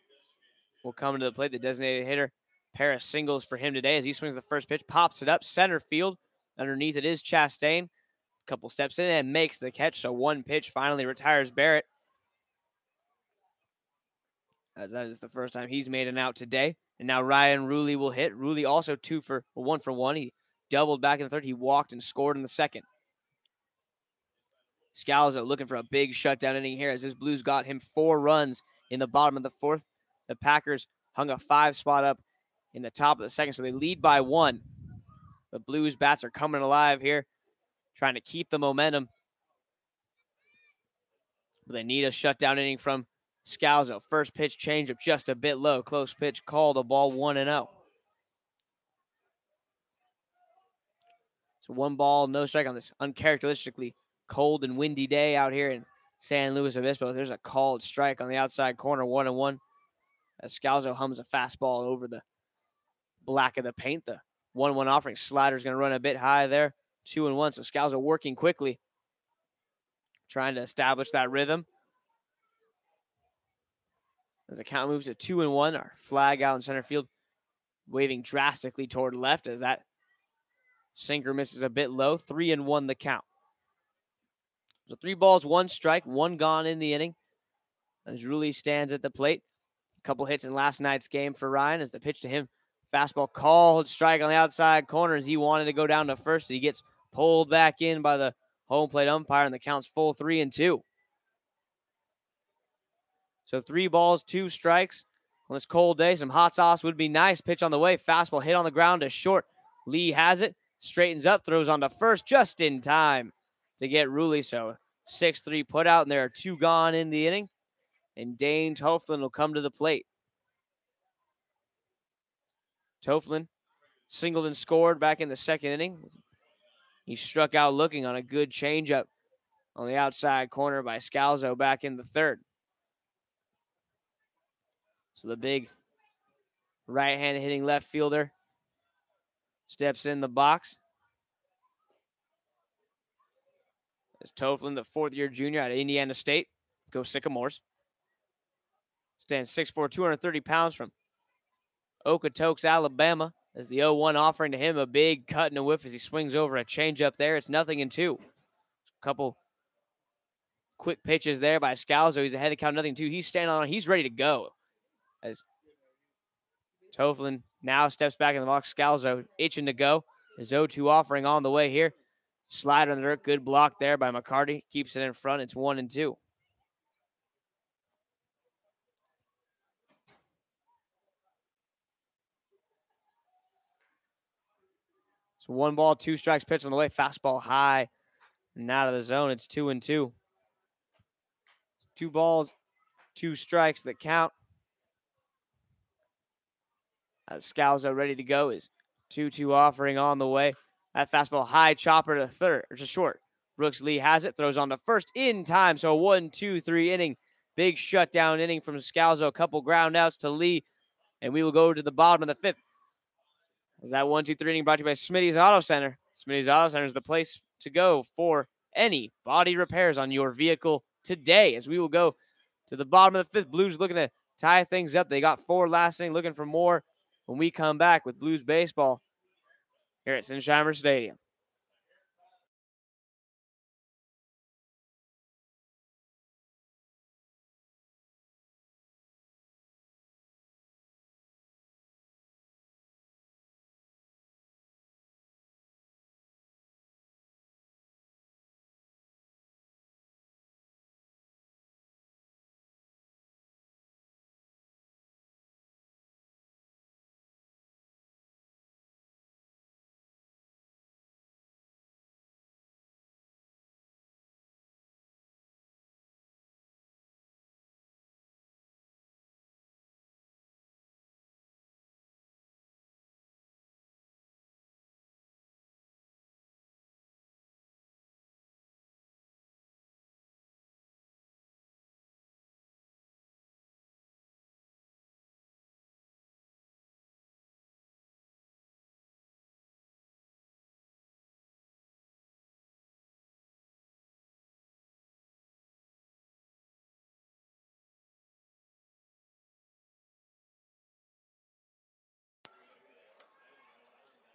will come to the plate, the designated hitter. Pair of singles for him today as he swings the first pitch, pops it up center field. Underneath it is Chastain. Couple steps in and makes the catch. So 1 pitch finally retires Barrett, as that is the first time he's made an out today. And now Ryan Ruley will hit. Ruley also 1 for 1. He doubled back in the 3rd. He walked and scored in the 2nd. Scalzo looking for a big shutdown inning here as this Blues got him 4 runs in the bottom of the 4th. The Packers hung a 5 spot up in the top of the 2nd, so they lead by 1. The Blues bats are coming alive here, trying to keep the momentum. But they need a shutdown inning from Scalzo. First pitch changeup just a bit low. Close pitch called, a ball 1-0. So 1 ball, no strike on this uncharacteristically cold and windy day out here in San Luis Obispo. There's a called strike on the outside corner, 1-1. As Scalzo hums a fastball over the black of the paint. The 1-1 offering slider is going to run a bit high there. 2-1. So Scalzo working quickly, trying to establish that rhythm. As the count moves to 2-1, our flag out in center field waving drastically toward left as that sinker misses a bit low. 3-1 the count. So 3 balls, 1 strike, 1 gone in the inning as Rulli stands at the plate. A couple hits in last night's game for Ryan as the pitch to him. Fastball called, strike on the outside corner as he wanted to go down to first. He gets pulled back in by the home plate umpire, and the count's full 3-2. So 3 balls, 2 strikes on this cold day. Some hot sauce would be nice. Pitch on the way. Fastball hit on the ground to short. Lee has it. Straightens up, throws on to first just in time to get Rulli. So 6-3 put out, and there are 2 gone in the inning. And Dane Toflin will come to the plate. Toflin singled and scored back in the second inning. He struck out looking on a good changeup on the outside corner by Scalzo back in the third. So the big right-handed hitting left fielder steps in the box. As Toflin, the fourth-year junior at Indiana State, go Sycamores. Stands 6'4", 230 pounds from Okotoks, Alabama. As the 0-1 offering to him, a big cut and a whiff as he swings over a changeup there. It's 0-2. Couple quick pitches there by Scalzo. He's ahead of count 0-2. He's standing on. He's ready to go. As Toflin now steps back in the box. Scalzo itching to go. His 0-2 offering on the way here. Slider on the dirt. Good block there by McCarty. Keeps it in front. It's 1-2. So 1 ball, 2 strikes pitch on the way. Fastball high and out of the zone. It's 2-2. 2 balls, 2 strikes that count. As Scalzo ready to go is 2-2 offering on the way. That fastball high, chopper to third, or to short. Brooks Lee has it, throws on to first in time. So 1-2-3 inning. Big shutdown inning from Scalzo. A couple ground outs to Lee. And we will go to the bottom of the 5th. As that 1-2-3 inning brought to you by Smitty's Auto Center. Smitty's Auto Center is the place to go for any body repairs on your vehicle today. As we will go to the bottom of the 5th. Blues looking to tie things up. They got 4 last inning, looking for more when we come back with Blues baseball here at Sinsheimer Stadium.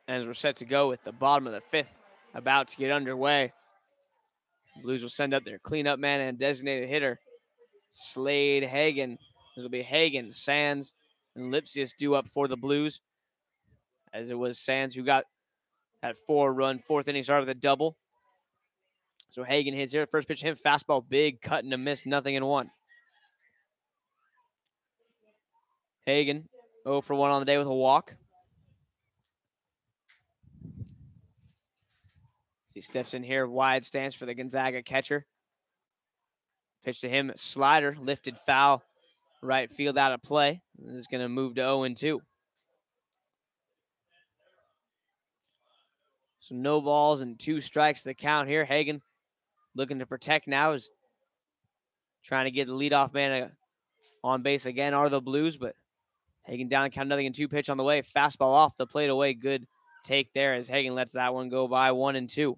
As we're set to go with the bottom of the 5th about to get underway. Blues will send up their cleanup man and designated hitter, Slade Hagen. This will be Hagen, Sands, and Lipsius due up for the Blues. As it was Sands who got that 4-run 4th inning start with a double. So Hagen hits here. First pitch to him, fastball big, cut and a miss, 0-1. Hagen 0 for 1 on the day with a walk. He steps in here, wide stance for the Gonzaga catcher. Pitch to him, slider, lifted foul, right field out of play. This is going to move to 0-2. So no balls and 2 strikes the count here. Hagen looking to protect now, is trying to get the leadoff man on base again are the Blues, but Hagen down, count 0-2 pitch on the way. Fastball off the plate away. Good take there as Hagen lets that one go by 1-2.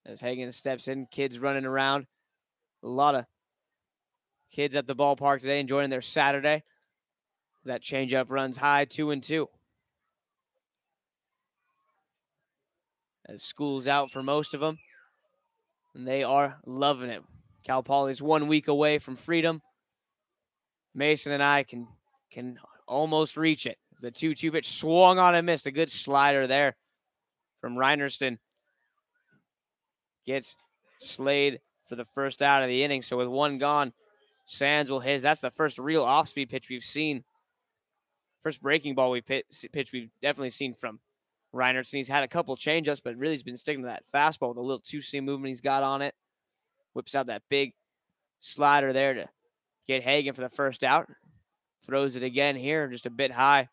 As Hagen steps in, kids running around. A lot of kids at the ballpark today enjoying their Saturday. That changeup runs high, 2-2. As school's out for most of them, and they are loving it. Cal Poly's 1 week away from freedom. Mason and I can almost reach it. The 2-2 pitch swung on and missed. A good slider there from Reinerston. Gets Slade for the first out of the inning. So with one gone, Sands will hit. That's the first real off-speed pitch we've seen. First breaking ball pitch we've definitely seen from Reinerston. He's had a couple changeups, but really has been sticking to that fastball with a little two-seam movement he's got on it. Whips out that big slider there to get Hagan for the first out. Throws it again here, just a bit high.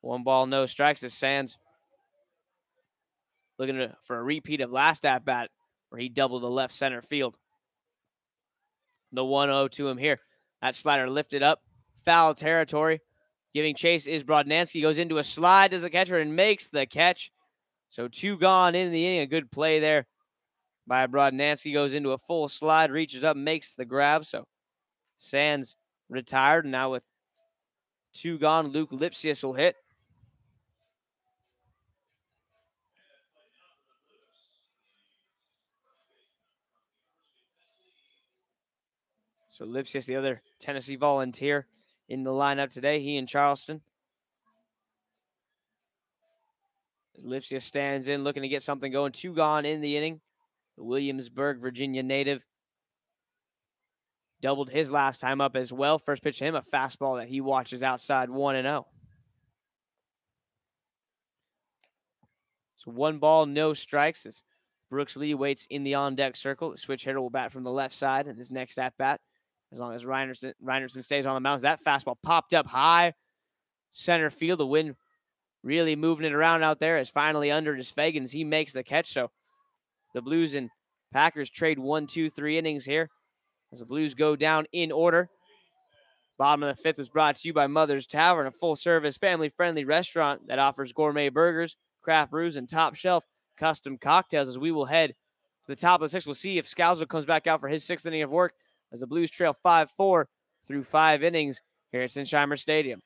1 ball, no strikes as Sands looking for a repeat of last at-bat where he doubled the left center field. The 1-0 to him here. That slider lifted up. Foul territory. Giving chase is Brodnansky. Goes into a slide, does the catcher, and makes the catch. So 2 gone in the inning. A good play there by Brodnansky. Goes into a full slide, reaches up, makes the grab. So Sands retired. And now with 2 gone, Luke Lipsius will hit. So Lipsius, the other Tennessee Volunteer in the lineup today, he in Charleston. As Lipsius stands in, looking to get something going. 2 gone in the inning. The Williamsburg, Virginia native doubled his last time up as well. First pitch to him, a fastball that he watches outside, 1-0. So 1 ball, no strikes as Brooks Lee waits in the on-deck circle. The switch hitter will bat from the left side in his next at-bat. As long as Reinerson stays on the mound. That fastball popped up high center field. The wind really moving it around out there. Is finally under his Fagan as he makes the catch. So the Blues and Packers trade 1, 2, 3 innings here as the Blues go down in order. Bottom of the 5th was brought to you by Mother's Tavern, a full-service, family-friendly restaurant that offers gourmet burgers, craft brews, and top-shelf custom cocktails. As we will head to the top of the 6th, we'll see if Scalzo comes back out for his 6th inning of work as the Blues trail 5-4 through 5 innings here at Sinsheimer Stadium.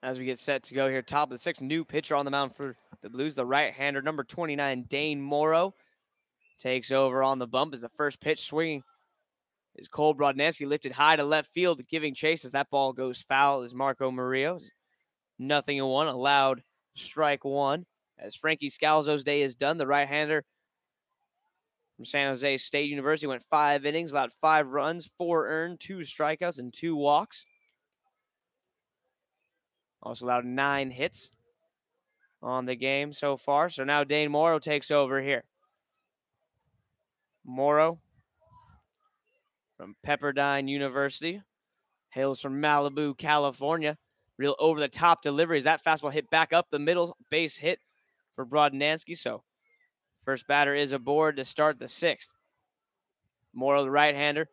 As we get set to go here, top of the sixth, new pitcher on the mound for the Blues, the right-hander, number 29, Dane Morrow, takes over on the bump as the first pitch swinging is Cole Brodnansky, lifted high to left field, giving chase as that ball goes foul as Marco Murillo. 0-1, allowed strike one. As Frankie Scalzo's day is done, the right-hander from San Jose State University went 5 innings, allowed 5 runs, 4 earned, 2 strikeouts, and 2 walks. Also allowed 9 hits on the game so far. So now Dane Morrow takes over here. Morrow from Pepperdine University, hails from Malibu, California. Real over-the-top deliveries. That fastball hit back up the middle, base hit for Brodnansky. So first batter is aboard to start the sixth. Morrow, the right-hander,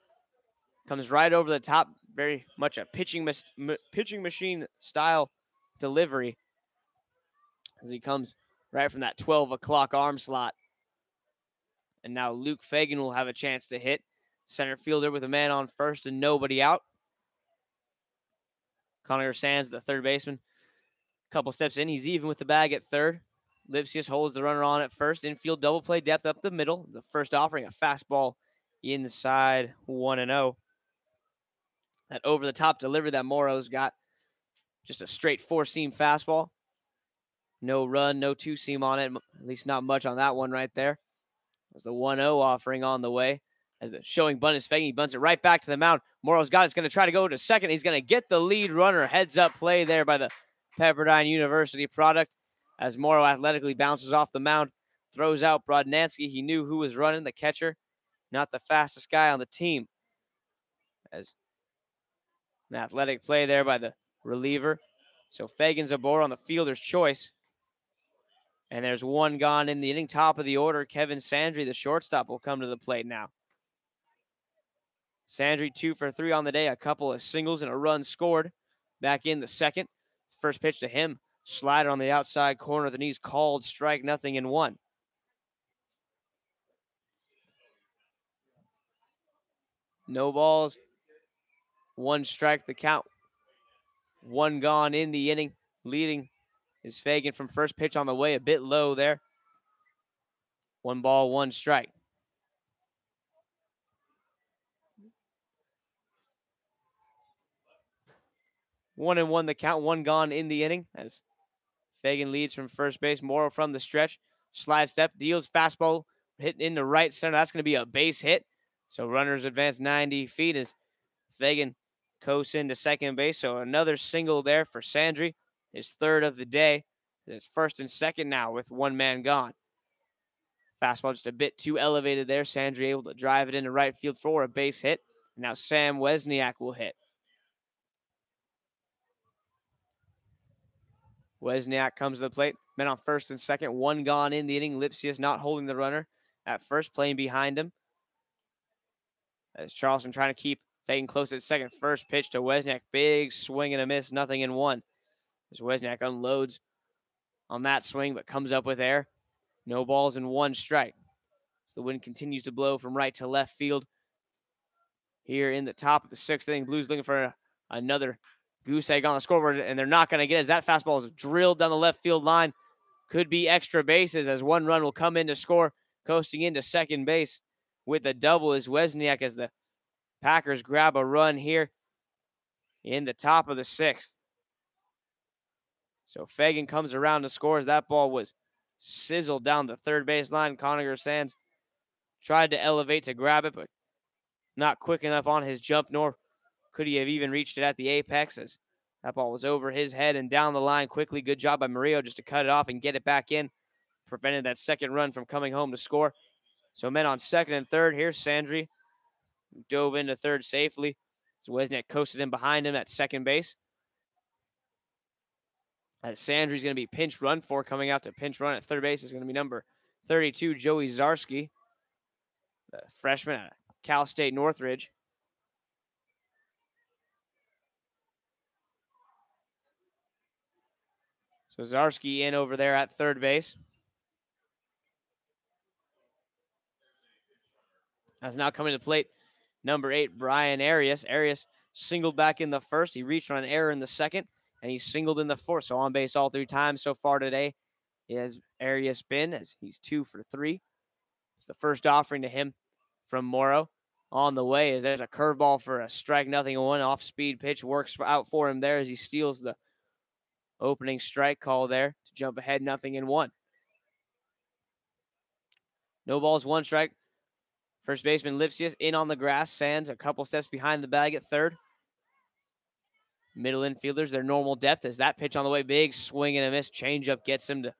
comes right over the top. Very much a pitching machine style delivery as he comes right from that 12 o'clock arm slot. And now Luke Fagan will have a chance to hit. Center fielder with a man on first and nobody out. Connor Sands, the third baseman, a couple steps in. He's even with the bag at third. Lipsius holds the runner on at first. Infield double play depth up the middle. The first offering, a fastball inside 1-0. That over-the-top delivery that Morrow's got. Just a straight four-seam fastball. No run, no two-seam on it. At least not much on that one right there. As the 1-0 offering on the way. As the showing bunt is Fagan, he bunts it right back to the mound. Morrow's got it. He's going to try to go to second. He's going to get the lead runner. Heads up play there by the Pepperdine University product. As Morrow athletically bounces off the mound, throws out Brodnansky. He knew who was running, the catcher, not the fastest guy on the team. As an athletic play there by the reliever. So Fagan's aboard on the fielder's choice. And there's one gone in the inning. Top of the order, Kevin Sandry, the shortstop, will come to the plate now. Sandry 2 for 3 on the day, a couple of singles and a run scored. Back in the second. First pitch to him. Slider on the outside corner of the knees, called strike, 0-1. No balls. 1 strike, the count. 1 gone in the inning. Leading is Fagan from first pitch on the way, a bit low there. 1 ball, 1 strike. One and 1 the count, 1 gone in the inning as Fagan leads from first base. Morrow from the stretch. Slide step, deals fastball, hit into right center. That's going to be a base hit. So runners advance 90 feet as Fagan coasts into second base. So another single there for Sandry, his third of the day. It's first and second now with 1 man gone. Fastball just a bit too elevated there. Sandry able to drive it into right field for a base hit. Now Sam Wesniak will hit. Wesniak comes to the plate. Men on first and second. 1 gone in the inning. Lipsius not holding the runner at first, playing behind him. As Charleston trying to keep Fagan close at second. First pitch to Wesniak. Big swing and a miss. 0-1. As Wesniak unloads on that swing, but comes up with air. No balls and 1 strike. So the wind continues to blow from right to left field. Here in the top of the 6th inning, Blues looking for another goose egg on the scoreboard, and they're not going to get it as that fastball is drilled down the left field line. Could be extra bases as 1 run will come in to score. Coasting into second base with a double is Wesniak as the Packers grab a run here in the top of the 6th. So Fagan comes around to score as that ball was sizzled down the third base line. Connor Sands tried to elevate to grab it, but not quick enough on his jump, nor could he have even reached it at the apex as that ball was over his head and down the line quickly. Good job by Murillo just to cut it off and get it back in. Prevented that second run from coming home to score. So men on second and third. Here's Sandry. Dove into third safely. So Wesniak coasted in behind him at second base. As Sandry's going to be pinch run for. Coming out to pinch run at third base is going to be number 32, Joey Zarski, the freshman at Cal State Northridge. So Zarski in over there at third base. As now coming to the plate, number 8, Brian Arias. Arias singled back in the first. He reached on an error in the second. and he's singled in the fourth. So on base all 3 times so far today. He has Arias been, as he's 2 for 3. It's the first offering to him from Morrow. On the way, as there's a curveball for a strike, 0-1 off-speed pitch works out for him there as he steals the opening strike call there to jump ahead 0-1. No balls, 1 strike. First baseman Lipsius in on the grass. Sands a couple steps behind the bag at third. Middle infielders, their normal depth as that pitch on the way. Big swing and a miss. Changeup gets him to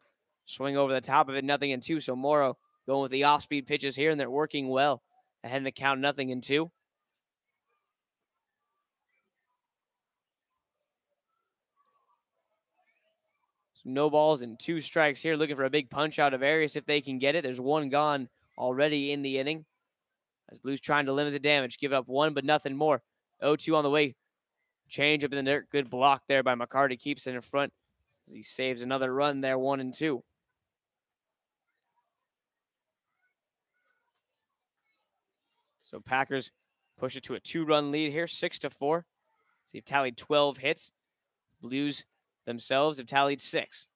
swing over the top of it. 0-2. So Morrow going with the off-speed pitches here, and they're working well. Ahead in the count, 0-2. So no balls and 2 strikes here. Looking for a big punch out of Arias if they can get it. There's 1 gone already in the inning. As Blues trying to limit the damage. Give up 1, but nothing more. 0-2 on the way. Change up in the dirt. Good block there by McCarty. Keeps it in front as he saves another run there, 1-2. So Packers push it to a 2-run lead here, 6-4. So they've tallied 12 hits. Blues themselves have tallied 6.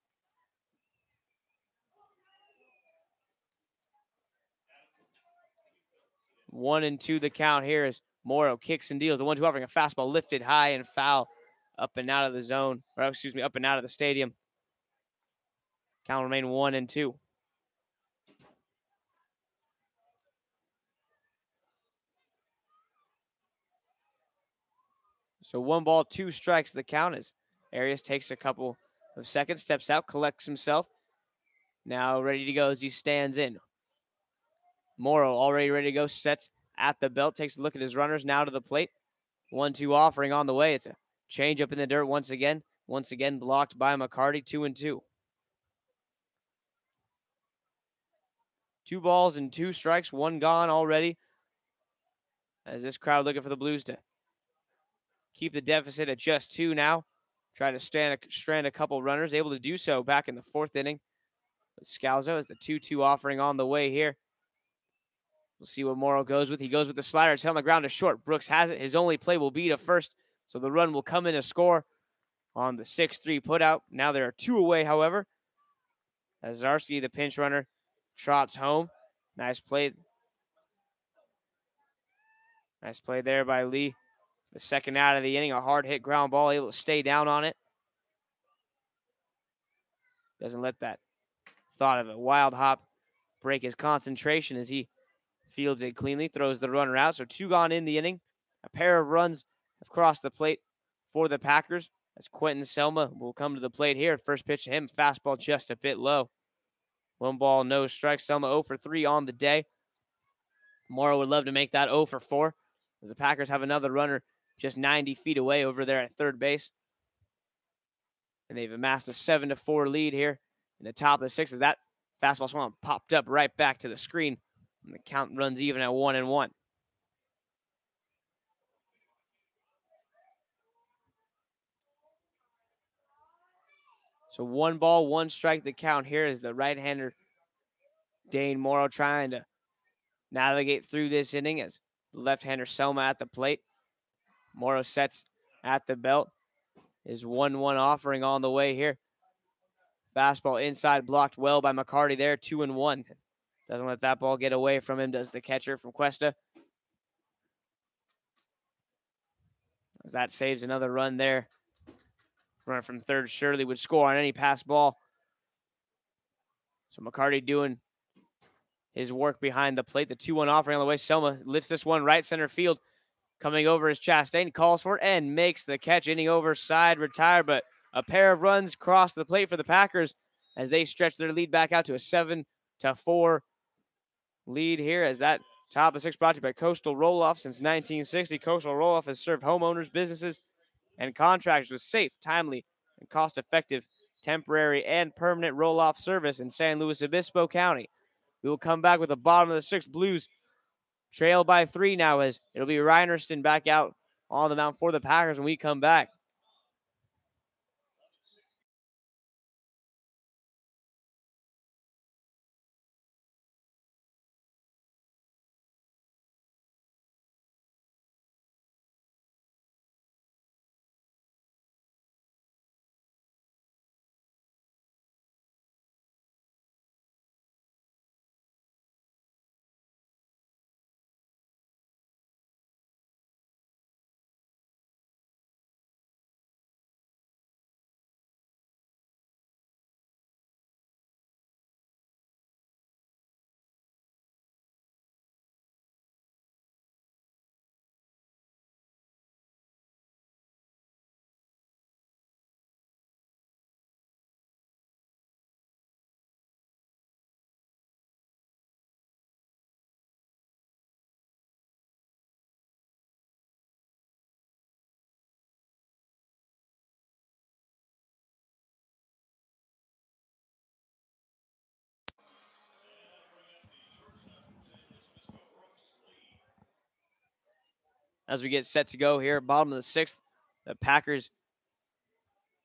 One and two the count here as Morrow kicks and deals. The 1-2 offering a fastball lifted high and foul up and out of the zone, or excuse me, up and out of the stadium. Count remain 1-2. So 1 ball, 2 strikes the count as Arias takes a couple of seconds, steps out, collects himself. Now ready to go as he stands in. Morrow already ready to go, sets at the belt, takes a look at his runners, now to the plate. 1-2 offering on the way. It's a change up in the dirt once again. Once again blocked by McCarty, 2-2. 2 balls and 2 strikes, 1 gone already. As this crowd looking for the Blues to keep the deficit at just 2 now. Try to strand a couple runners, able to do so back in the 4th inning. But Scalzo is the 2-2 offering on the way here. We'll see what Morrow goes with. He goes with the slider. It's on the ground to short. Brooks has it. His only play will be to first, so the run will come in a score on the 6-3 putout. Now there are 2 away, however. As Zarsky, the pinch runner, trots home. Nice play. Nice play there by Lee. The second out of the inning, a hard hit ground ball, able to stay down on it. Doesn't let that thought of a wild hop break his concentration as he fields it cleanly, throws the runner out. So 2 gone in the inning. A pair of runs have crossed the plate for the Packers as Quentin Selma will come to the plate here. First pitch to him, fastball just a bit low. 1 ball, no strikes. Selma 0 for 3 on the day. Morrow would love to make that 0 for 4 as the Packers have another runner just 90 feet away over there at third base. And they've amassed a 7-4 lead here in the top of the 6th as that fastball swung popped up right back to the screen. And the count runs even at 1-1. So 1 ball, 1 strike the count here is the right-hander Dane Morrow trying to navigate through this inning as the left-hander Selma at the plate. Morrow sets at the belt. His 1-1 offering on the way here. Fastball inside, blocked well by McCarty there, 2-1. Doesn't let that ball get away from him, does the catcher from Cuesta. As that saves another run there. Runner from third surely would score on any pass ball. So McCarty doing his work behind the plate. The 2-1 offering on the way. Selma lifts this one right center field. Coming over is Chastain, calls for it and makes the catch. Inning over, side retired, but a pair of runs cross the plate for the Packers as they stretch their lead back out to a 7-4 lead here as that top of 6 brought to you by Coastal Roll-Off. Since 1960, Coastal Roll-Off has served homeowners, businesses, and contractors with safe, timely, and cost-effective temporary and permanent roll-off service in San Luis Obispo County. We will come back with the bottom of the 6th. Blues trail by 3 now as it'll be Reinerston back out on the mound for the Packers when we come back. as we get set to go here, bottom of the 6th, the Packers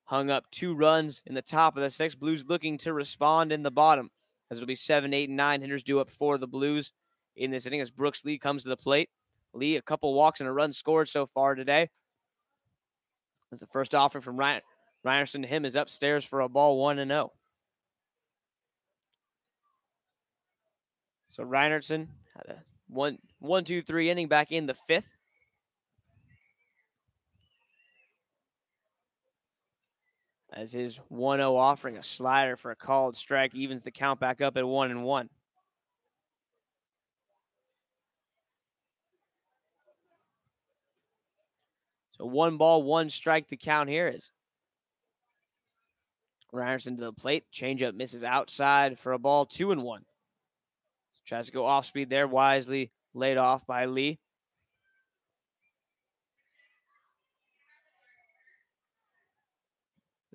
hung up 2 runs in the top of the 6th. Blues looking to respond in the bottom, as it'll be 7, 8, and 9 hitters due up for the Blues in this inning as Brooks Lee comes to the plate. Lee, a couple walks and a run scored so far today. As the first offering from Rynerson to him is upstairs for a ball, 1-0. So Rynerson had a 1-2-3 inning back in the 5th. As his 1-0 offering, a slider for a called strike, evens the count back up at 1-1. So 1 ball, 1 strike the count here is Rynerson to the plate. Changeup misses outside for a ball, 2-1. Tries to go off speed there, wisely laid off by Lee.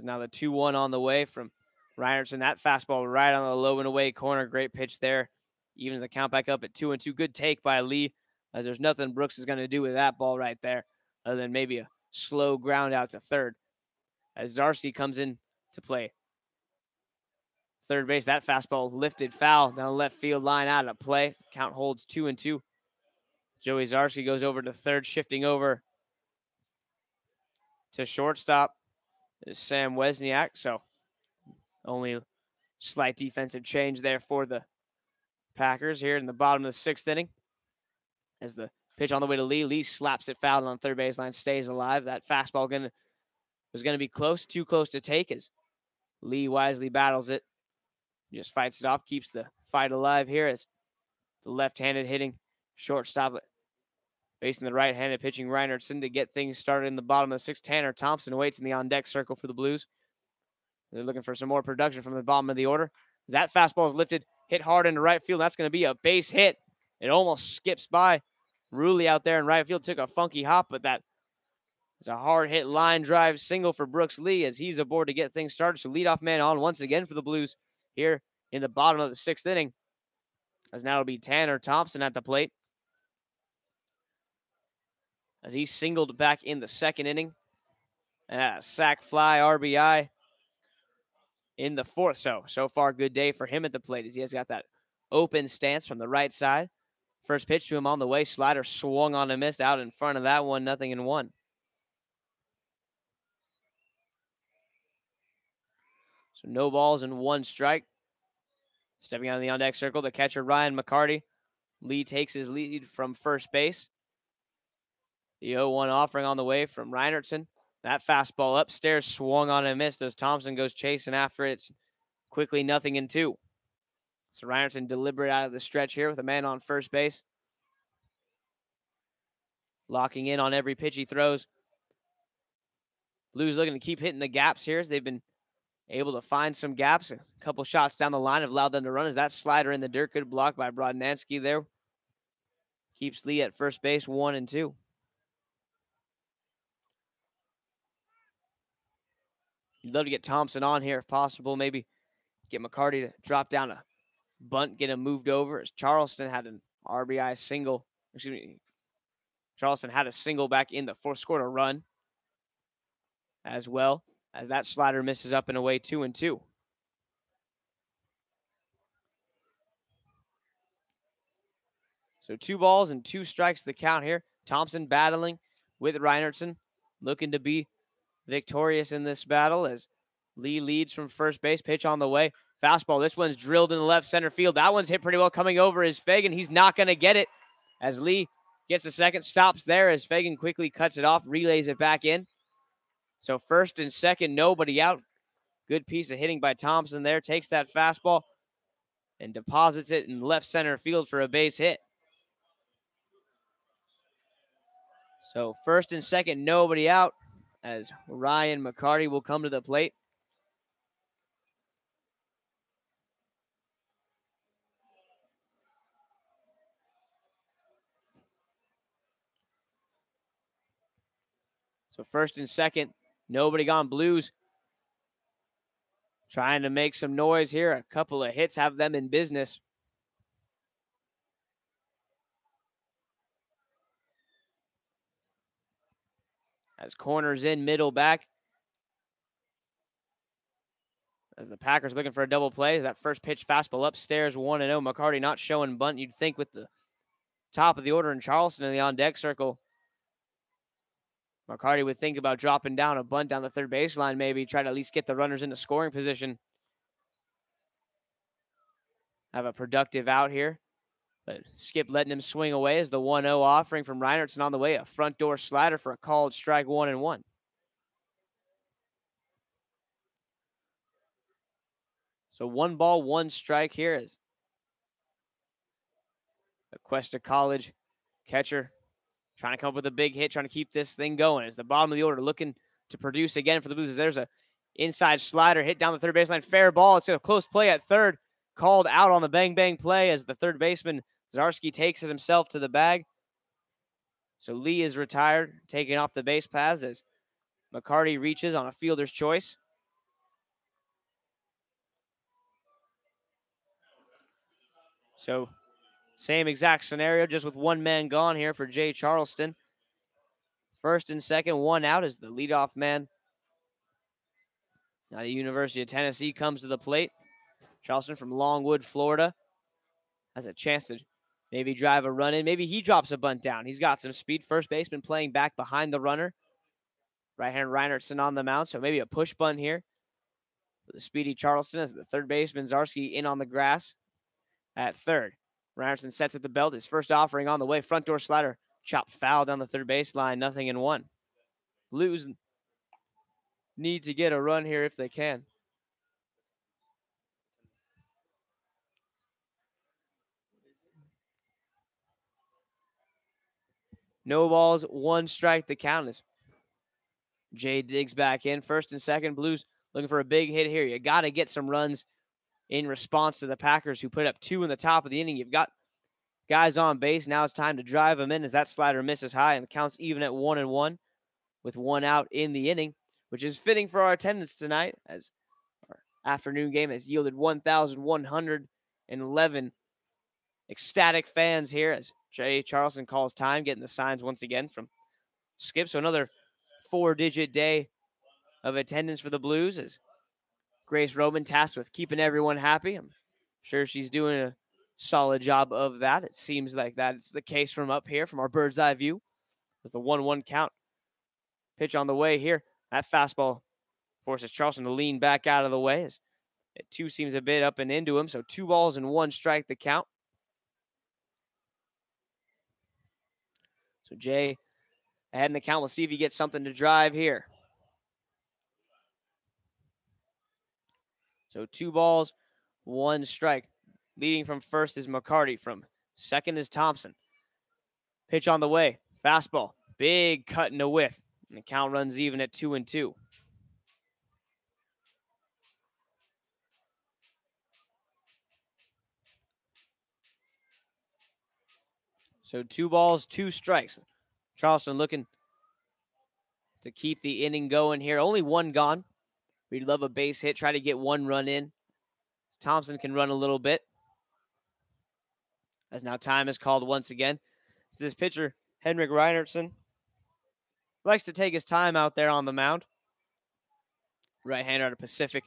Now the 2-1 on the way from Rynerson. That fastball right on the low and away corner. Great pitch there. Evens the count back up at 2-2. Good take by Lee, as there's nothing Brooks is going to do with that ball right there, other than maybe a slow ground out to third. As Zarsky comes in to play third base, that fastball lifted foul down the left field line out of play. Count holds 2-2. Joey Zarsky goes over to third, shifting over to shortstop is Sam Wesniak. So only slight defensive change there for the Packers here in the bottom of the 6th inning. As the pitch on the way to Lee. Lee slaps it foul on third baseline, stays alive. That fastball was going to be close, too close to take as Lee wisely battles it. Just fights it off, keeps the fight alive here as the left-handed hitting shortstop facing the right-handed pitching Rynerson to get things started in the bottom of the 6th. Tanner Thompson waits in the on-deck circle for the Blues. They're looking for some more production from the bottom of the order. That fastball is lifted, hit hard into right field. That's going to be a base hit. It almost skips by Rulli out there in right field. Took a funky hop, but that is a hard hit line drive single for Brooks Lee as he's aboard to get things started. So leadoff man on once again for the Blues here in the bottom of the 6th inning. As now it'll be Tanner Thompson at the plate, as he singled back in the 2nd inning. Sack fly RBI in the 4th. So far, good day for him at the plate as he has got that open stance from the right side. First pitch to him on the way. Slider swung on a miss out in front of that one, 0-1. So no balls and 1 strike. Stepping out of the on-deck circle, the catcher Ryan McCarty. Lee takes his lead from first base. The 0-1 offering on the way from Rynerson. That fastball upstairs swung on and missed as Thompson goes chasing after it. It's quickly 0-2. So Rynerson deliberate out of the stretch here with a man on first base. Locking in on every pitch he throws. Blues looking to keep hitting the gaps here as they've been able to find some gaps. A couple shots down the line have allowed them to run as that slider in the dirt, good block by Brodnansky there. Keeps Lee at first base, 1-2. You'd love to get Thompson on here if possible. Maybe get McCarty to drop down a bunt, get him moved over as Charleston had an RBI single. Charleston had a single back in the 4th, scored a run as well as that slider misses up and away, 2-2. So 2 balls and 2 strikes the count here. Thompson battling with Rynerson, looking to be victorious in this battle as Lee leads from first base. Pitch on the way. Fastball. This one's drilled in the left center field. That one's hit pretty well coming over is Fagan. He's not going to get it as Lee gets a second, stops there as Fagan quickly cuts it off, relays it back in. So first and second, nobody out. Good piece of hitting by Thompson there. Takes that fastball and deposits it in left center field for a base hit. So first and second, nobody out as Ryan McCarty will come to the plate. So first and second, nobody gone. Blues trying to make some noise here. A couple of hits have them in business. As corners in, middle back. As the Packers looking for a double play. That first pitch fastball upstairs, 1-0. McCarty not showing bunt. You'd think with the top of the order in Charleston in the on-deck circle, McCarty would think about dropping down a bunt down the third baseline, maybe try to at least get the runners into scoring position. Have a productive out here. But Skip letting him swing away as the 1-0 offering from Reinertsen on the way. A front door slider for a called strike, 1-1. So 1 ball, 1 strike here as the Cuesta College catcher trying to come up with a big hit, trying to keep this thing going. It's the bottom of the order looking to produce again for the Blues. There's a inside slider hit down the third baseline. Fair ball. It's a close play at third. Called out on the bang-bang play as the third baseman, Zarski, takes it himself to the bag. So Lee is retired, taking off the base paths as McCarty reaches on a fielder's choice. So same exact scenario, just with 1 man gone here for Jay Charleston. First and second, 1 out as the leadoff man. Now the University of Tennessee comes to the plate. Charleston from Longwood, Florida, has a chance to maybe drive a run in. Maybe he drops a bunt down. He's got some speed. First baseman playing back behind the runner. Right-hand Reinertsen on the mound, so maybe a push bunt here for the speedy Charleston as the third baseman, Zarski, in on the grass at third. Reinertsen sets at the belt. His first offering on the way. Front door slider. Chopped foul down the third baseline. 0-1. Blues need to get a run here if they can. No balls, 1 strike. The count is. Jay digs back in. First and second, Blues looking for a big hit here. You got to get some runs in response to the Packers, who put up 2 in the top of the inning. You've got guys on base. Now it's time to drive them in as that slider misses high, and the count's even at 1-1 with 1 out in the inning, which is fitting for our attendance tonight as our afternoon game has yielded 1,111 ecstatic fans here as Jay Charleston calls time, getting the signs once again from Skip. So another 4-digit day of attendance for the Blues as Grace Roman tasked with keeping everyone happy. I'm sure she's doing a solid job of that. It seems like that's the case from up here, from our bird's eye view. As the 1-1 count. Pitch on the way here. That fastball forces Charleston to lean back out of the way as it 2 seems a bit up and into him. So 2 balls and 1 strike the count. So Jay ahead in the count. We'll see if he gets something to drive here. So 2 balls, 1 strike. Leading from first is McCarty. From second is Thompson. Pitch on the way. Fastball. Big cut and a whiff. And the count runs even at 2-2. So 2 balls, 2 strikes. Charleston looking to keep the inning going here. Only 1 gone. We'd love a base hit. Try to get 1 run in. Thompson can run a little bit. As now time is called once again. So this pitcher, Henrik Reinertsen, likes to take his time out there on the mound. Right-hander out of Pacific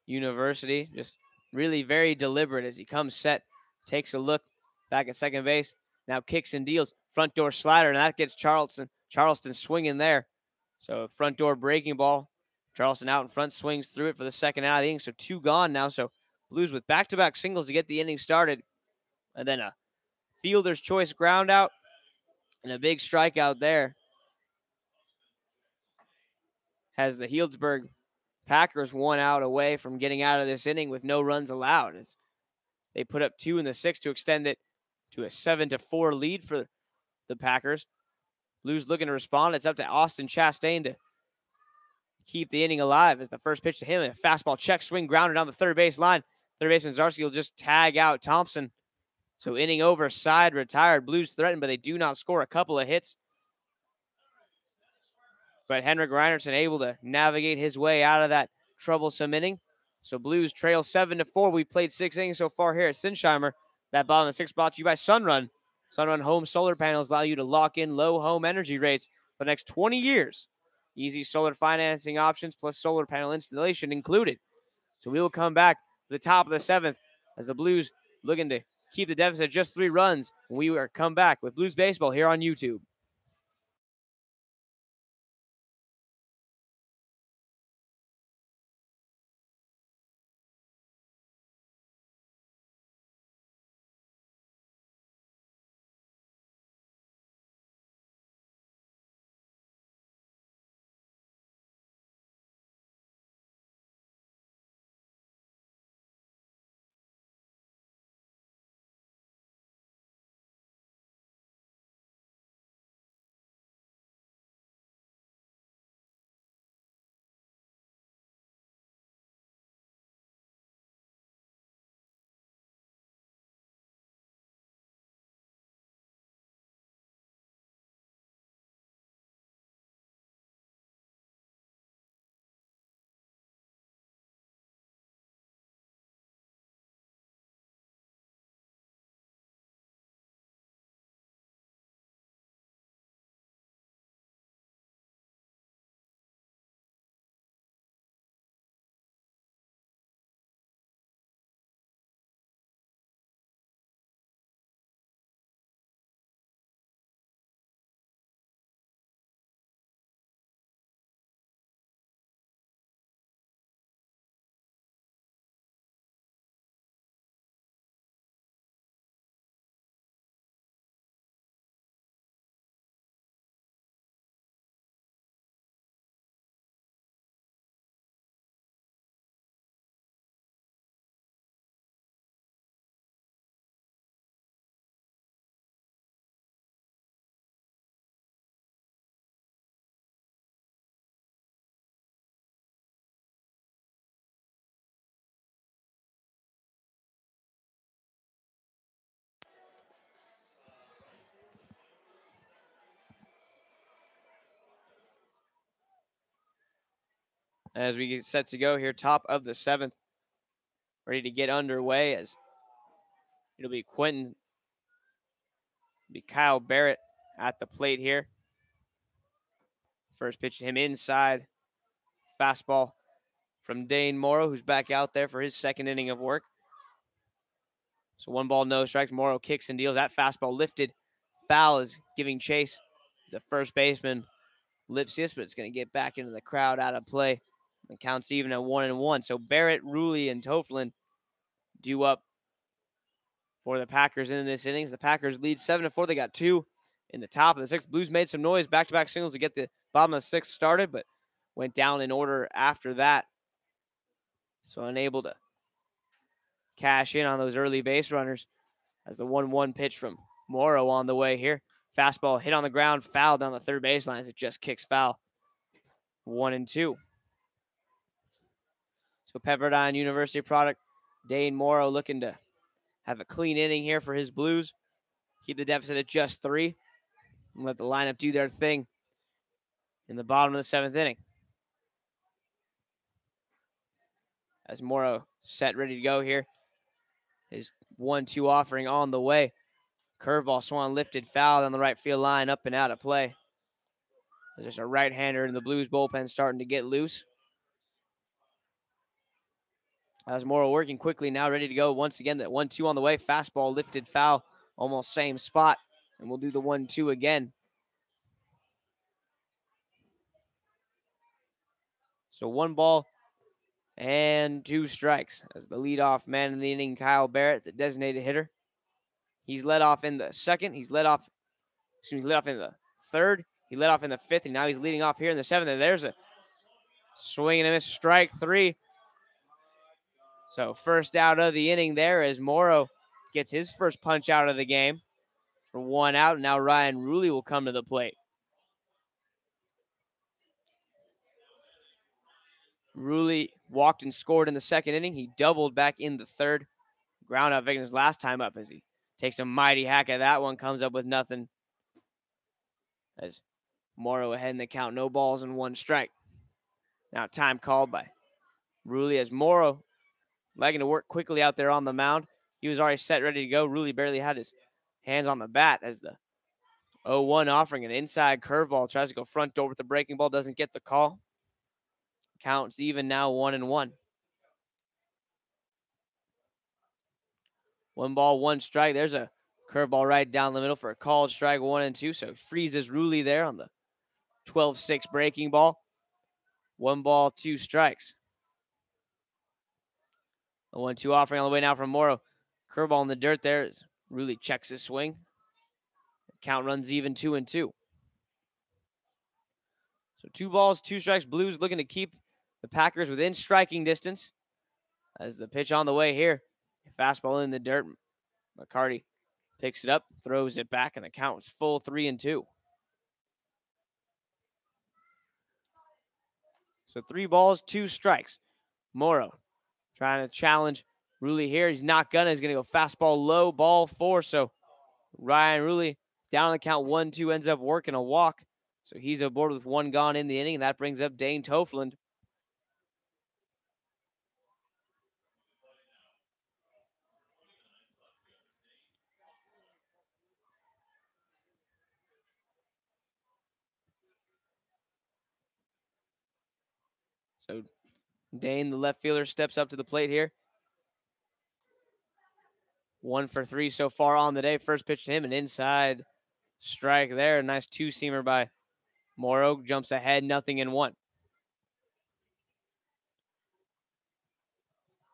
University. Just really very deliberate as he comes set. Takes a look back at second base. Now kicks and deals. Front door slider, and that gets Charleston swinging there. So front door breaking ball. Charleston out in front, swings through it for the second out of the inning. So 2 gone now. So Blues with back-to-back singles to get the inning started. And then a fielder's choice ground out and a big strikeout there. Has the Healdsburg Packers 1 out away from getting out of this inning with no runs allowed. As they put up 2 in the 6th to extend it to a 7-4 lead for the Packers. Blues looking to respond. It's up to Austin Chastain to keep the inning alive as the first pitch to him. A fastball check swing grounder down the third base line. Third baseman Zarski will just tag out Thompson. So inning over, side retired. Blues threatened, but they do not score. A couple of hits. But Henrik Reinertsen able to navigate his way out of that troublesome inning. So Blues trail 7-4. We've played 6 innings so far here at Sinsheimer. That bottom of the 6th brought to you by Sunrun. Sunrun Home solar panels allow you to lock in low home energy rates for the next 20 years. Easy solar financing options plus solar panel installation included. So we will come back to the top of the 7th as the Blues looking to keep the deficit at just 3 runs. We will come back with Blues Baseball here on YouTube. As we get set to go here, top of the 7th, ready to get underway as it'll be Kyle Barrett at the plate here. First pitch to him inside. Fastball from Dane Morrow, who's back out there for his second inning of work. So 1 ball, no strikes. Morrow kicks and deals. That fastball lifted. Foul is giving chase. The first baseman Lipsius, but it's going to get back into the crowd out of play. The count's even at 1-1. So Barrett, Ruley, and Toflin due up for the Packers in this innings. The Packers lead 7-4. They got 2 in the top of the 6th. Blues made some noise, back-to-back singles to get the bottom of the 6th started, but went down in order after that. So unable to cash in on those early base runners as the 1-1 pitch from Morrow on the way here. Fastball hit on the ground, foul down the third baseline as it just kicks foul. 1-2. So Pepperdine University product, Dane Morrow looking to have a clean inning here for his Blues. Keep the deficit at just 3 and let the lineup do their thing in the bottom of the 7th inning. As Morrow set, ready to go here. His 1-2 offering on the way. Curveball swung lifted, foul on the right field line, up and out of play. There's a right-hander in the Blues bullpen starting to get loose. As Morrow working quickly now, ready to go once again. That 1-2 on the way. Fastball lifted, foul, almost same spot. And we'll do the 1-2 again. So 1 ball and 2 strikes as the leadoff man in the inning, Kyle Barrett, the designated hitter. He's led off in the 2nd. He led off in the 3rd. He led off in the 5th, and now he's leading off here in the 7th. And there's a swing and a miss, strike 3. So first out of the inning there as Morrow gets his first punch out of the game for 1 out. And now Ryan Ruley will come to the plate. Ruley walked and scored in the 2nd inning. He doubled back in the 3rd. Ground out Victor's last time up as he takes a mighty hack at that one, comes up with nothing. As Morrow ahead in the count, no balls and 1 strike. Now time called by Ruley as Morrow liking to work quickly out there on the mound. He was already set, ready to go. Ruley barely had his hands on the bat as the 0-1 offering an inside curveball. Tries to go front door with the breaking ball. Doesn't get the call. Counts even now 1-1. 1 ball, 1 strike. There's a curveball right down the middle for a called strike 1-2. So freezes Rulli there on the 12-6 breaking ball. 1 ball, 2 strikes. A 1-2 offering on the way now from Morrow. Curveball in the dirt there as Rulli checks his swing. Count runs even 2-2. So 2 balls, 2 strikes. Blues looking to keep the Packers within striking distance. As the pitch on the way here. Fastball in the dirt. McCarty picks it up, throws it back, and the count is full 3-2. So 3 balls, 2 strikes. Morrow trying to challenge Rulli here. He's not gonna. He's gonna go fastball low, ball 4. So Ryan Rulli down on the count 1-2 ends up working a walk. So he's aboard with 1 gone in the inning, and that brings up Dane Tofland. So Dane, the left fielder, steps up to the plate here. 1 for 3 so far on the day. First pitch to him, an inside strike there. A nice 2-seamer by Morrow. Jumps ahead, 0-1.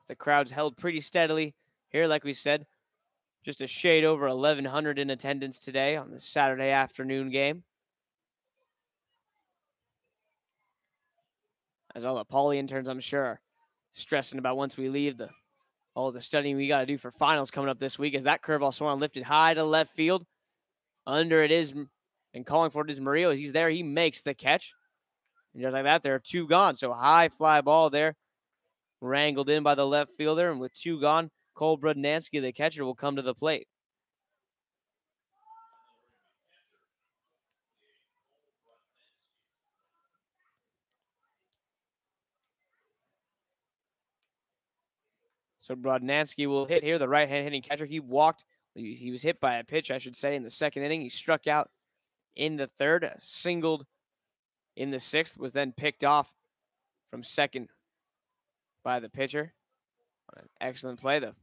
The crowd's held pretty steadily here, like we said. Just a shade over 1,100 in attendance today on the Saturday afternoon game. As all the Pauli interns, I'm sure, are stressing about once we leave all the studying we got to do for finals coming up this week. As that curveball swung lifted high to left field. Under it is, and calling for it is Murillo. As he's there, he makes the catch. And just like that, there are 2 gone. So high fly ball there. Wrangled in by the left fielder. And with 2 gone, Cole Brudnansky, the catcher, will come to the plate. So Brudnansky will hit here, the right-hand hitting catcher. He was hit by a pitch, I should say, in the 2nd inning. He struck out in the 3rd, singled in the 6th, was then picked off from 2nd by the pitcher. An excellent play. The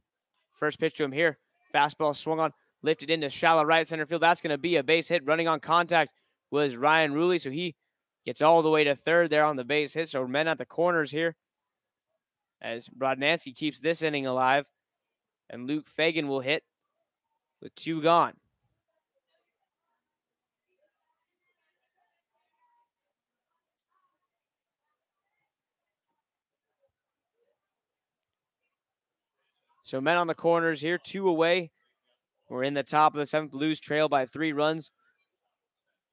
first pitch to him here, fastball swung on, lifted into shallow right center field. That's going to be a base hit. Running on contact was Ryan Rulli, so he gets all the way to 3rd there on the base hit. So men at the corners here as Brudnansky keeps this inning alive. And Luke Fagan will hit with 2 gone. So men on the corners here, 2 away. We're in the top of the 7th. Blues trail by 3 runs.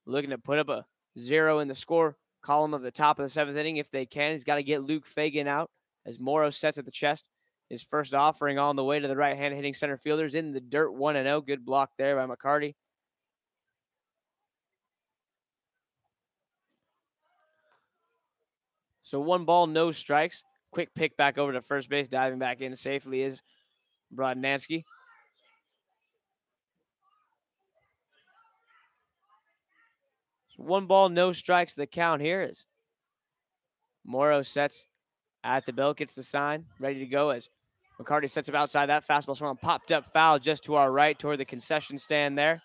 Looking to put up a 0 in the score column of the top of the 7th inning if they can. He's got to get Luke Fagan out as Morrow sets at the chest. His first offering on the way to the right-hand hitting center fielders in the dirt 1-0. Good block there by McCarty. So 1 ball, no strikes. Quick pick back over to first base. Diving back in safely is Brudnansky. So 1 ball, no strikes. The count here is Morrow sets at the belt, gets the sign, ready to go as McCarty sets up outside. That fastball swung popped up foul just to our right toward the concession stand there.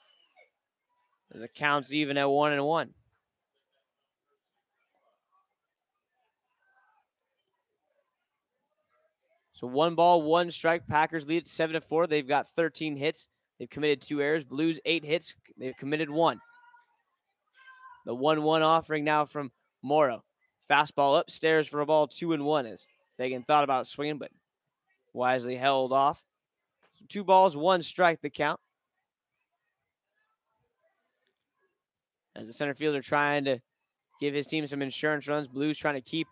As it counts even at 1-1. So 1 ball, 1 strike. Packers lead at 7-4. They've got 13 hits. They've committed 2 errors. Blues 8 hits. They've committed 1. The 1-1 offering now from Morrow. Fastball upstairs for a ball 2-1 as Fagan thought about swinging, but wisely held off. 2 balls, 1 strike the count. As the center fielder trying to give his team some insurance runs. Blues trying to keep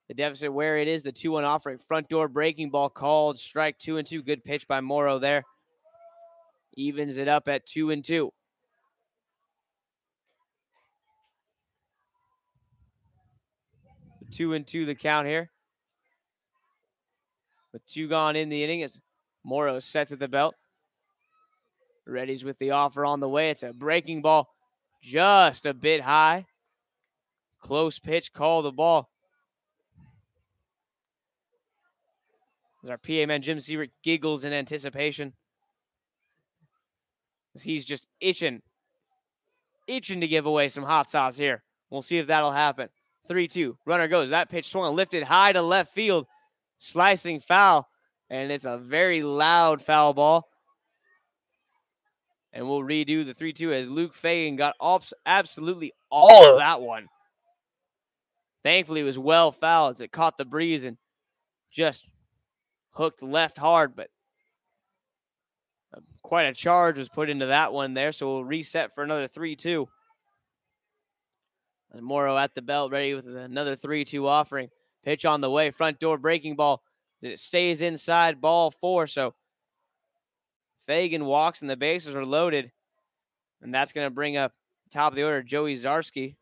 the deficit where it is. The 2-1 offering. Front door breaking ball called. Strike 2-2. Good pitch by Morrow there. Evens it up at 2-2. The 2-2 the count here. With 2 gone in the inning as Morrow sets at the belt. Reddy's with the offer on the way. It's a breaking ball, just a bit high. Close pitch, call the ball. As our PA man, Jim Siebert, giggles in anticipation. As he's just itching to give away some hot sauce here. We'll see if that'll happen. 3-2. Runner goes. That pitch swung lifted high to left field. Slicing foul. And it's a very loud foul ball. And we'll redo the 3-2 as Luke Fagan got absolutely all of that one. Thankfully, it was well fouled as it caught the breeze and just hooked left hard, but quite a charge was put into that one there, so we'll reset for another 3-2. As Morrow at the belt, ready with another 3-2 offering. Pitch on the way, front door breaking ball. It stays inside, ball 4, so Fagan walks and the bases are loaded, and that's going to bring up top of the order Joey Zarski,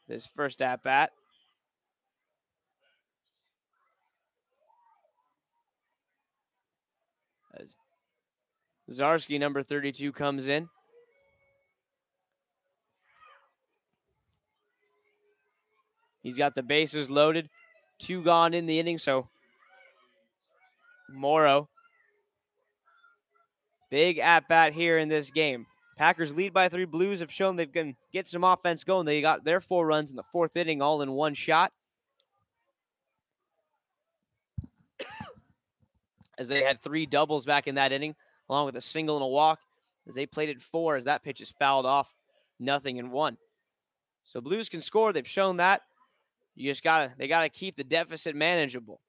this first at-bat. As Zarski, number 32, comes in. He's got the bases loaded. 2 gone in the inning, so Morrow. Big at-bat here in this game. Packers lead by 3. Blues have shown they can get some offense going. They got their 4 runs in the 4th inning all in one shot. As they had 3 doubles back in that inning, along with a single and a walk. As they played it 4, as that pitch is fouled off, 0-1. So Blues can score. They've shown that. They gotta keep the deficit manageable.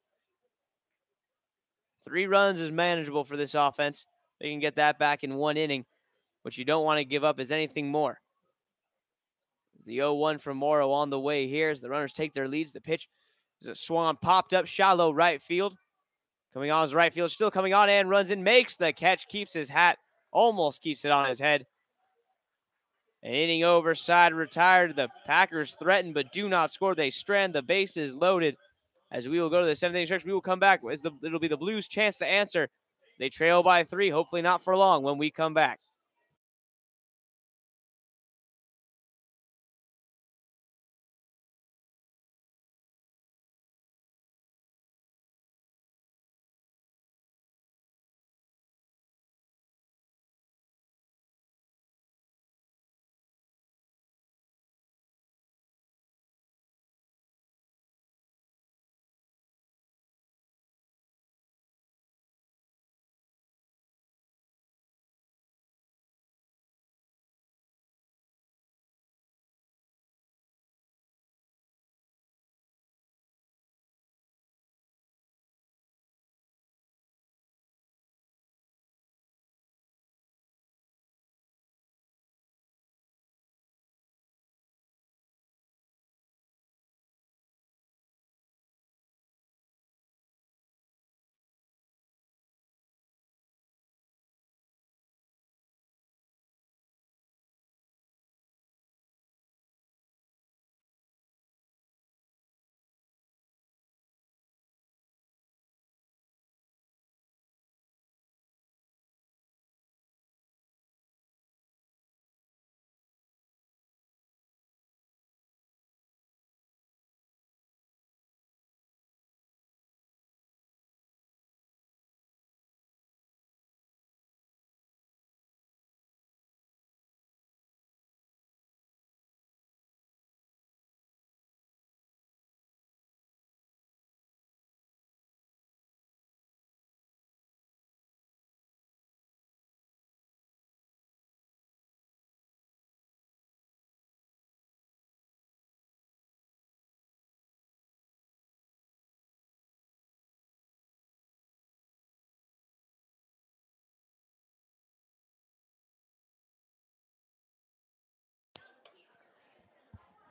3 runs is manageable for this offense. They can get that back in 1 inning. What you don't want to give up is anything more. The 0-1 from Morrow on the way here as the runners take their leads. The pitch is a swung on, popped up, shallow right field. Coming on his right field, still coming on and runs in, makes the catch, keeps his hat, almost keeps it on his head. An inning over, side retired. The Packers threaten but do not score. They strand, the bases loaded. As we will go to the 7th inning stretch, we will come back. It'll be the Blues' chance to answer. They trail by 3, hopefully not for long when we come back.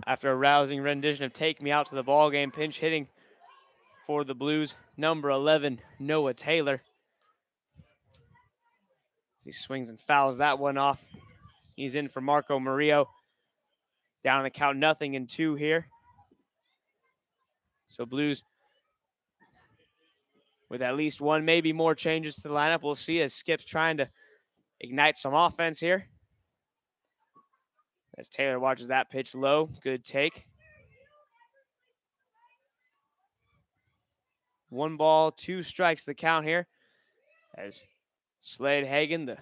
After a rousing rendition of Take Me Out to the Ballgame, pinch hitting for the Blues, number 11, Noah Taylor. He swings and fouls that one off. He's in for Marco Murillo. Down the count, 0-2 here. So Blues with at least one, maybe more changes to the lineup. We'll see as Skip's trying to ignite some offense here. As Taylor watches that pitch low. Good take. 1 ball, 2 strikes the count here. As Slade Hagen, the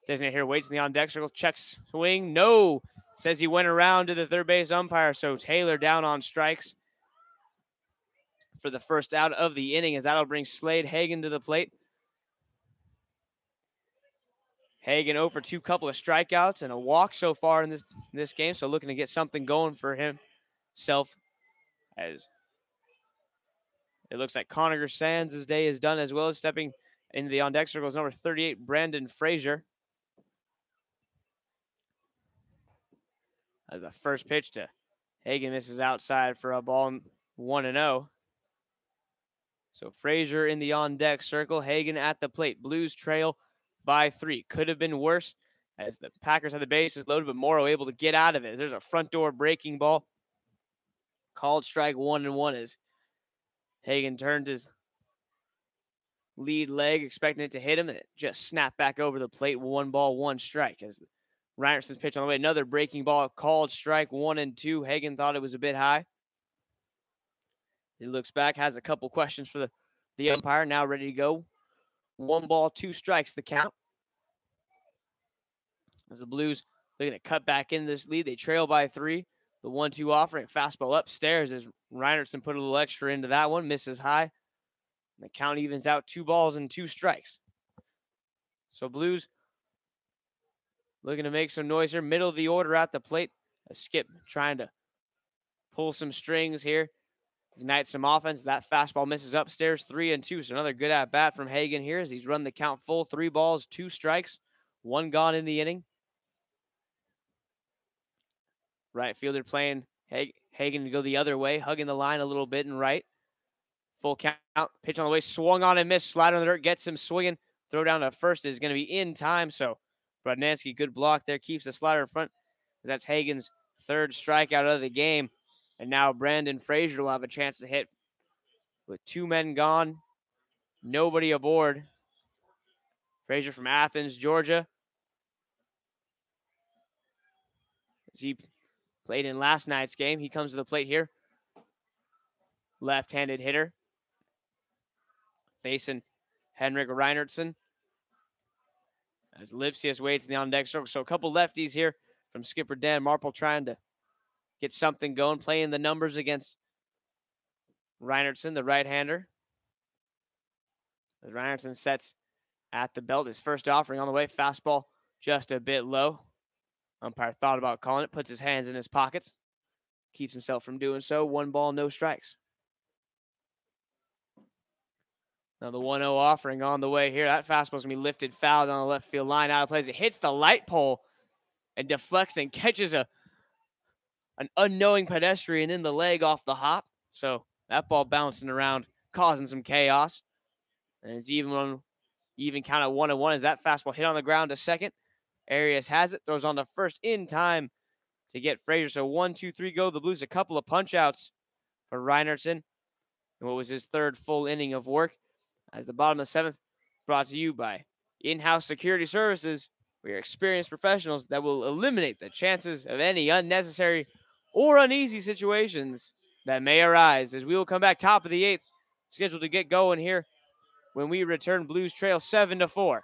designated hitter, waits in the on-deck circle, checks swing. No! Says he went around to the third base umpire, so Taylor down on strikes for the first out of the inning, as that'll bring Slade Hagen to the plate. Hagen 0 for 2, couple of strikeouts and a walk so far in this game, so looking to get something going for himself, as it looks like Connor Sands' day is done, as well as stepping into the on-deck circle is number 38, Brandon Frazier. As the first pitch to Hagen misses outside for a ball, 1-0. So Frazier in the on-deck circle, Hagen at the plate. Blues trail by 3. Could have been worse as the Packers had the bases loaded, but Morrow able to get out of it. There's a front door breaking ball. Called strike 1-1 as Hagen turned his lead leg, expecting it to hit him, and it just snapped back over the plate. 1 ball, 1 strike as Reinerson's pitch on the way. Another breaking ball, called strike 1-2. Hagen thought it was a bit high. He looks back, has a couple questions for the umpire, now ready to go. 1 ball, 2 strikes the count. As the Blues looking to cut back in this lead, they trail by 3. The 1-2 offering, fastball upstairs as Reinerson put a little extra into that one, misses high. And the count evens out, 2 balls and 2 strikes. So Blues looking to make some noise here. Middle of the order at the plate. A Skip trying to pull some strings here. Ignite some offense. That fastball misses upstairs, 3-2. So another good at bat from Hagen here as he's run the count full. 3 balls, 2 strikes, 1 gone in the inning. Right fielder playing Hagen to go the other way, hugging the line a little bit and right. Full count. Pitch on the way, swung on and missed. Slider on the dirt, gets him swinging. Throw down to first is going to be in time. So Brodnansky, good block there, keeps the slider in front. That's Hagen's 3rd strikeout of the game. And now Brandon Frazier will have a chance to hit with 2 men gone, nobody aboard. Frazier from Athens, Georgia. As he played in last night's game, he comes to the plate here. Left-handed hitter. Facing Henrik Reinertson. As Lipsius waits in the on-deck circle. So a couple lefties here from skipper Dan Marple trying to get something going, playing the numbers against Reinertson, the right-hander. As Reinertson sets at the belt, his first offering on the way. Fastball just a bit low. Umpire thought about calling it, puts his hands in his pockets. Keeps himself from doing so. 1 ball, no strikes. Now the 1-0 offering on the way here. That fastball's going to be lifted, fouled on the left field line, out of place. It hits the light pole and deflects and catches an unknowing pedestrian in the leg off the hop. So that ball bouncing around, causing some chaos. And it's even count at 1-1 as that fastball hit on the ground to second. Arias has it, throws on to first in time to get Frazier. So 1-2-3 go. The Blues a couple of punch-outs for Reinertson in what was his 3rd full inning of work. As the bottom of the 7th, brought to you by In-House Security Services. We are experienced professionals that will eliminate the chances of any unnecessary or uneasy situations that may arise. As we will come back top of the 8th, scheduled to get going here when we return. Blues trail 7-4.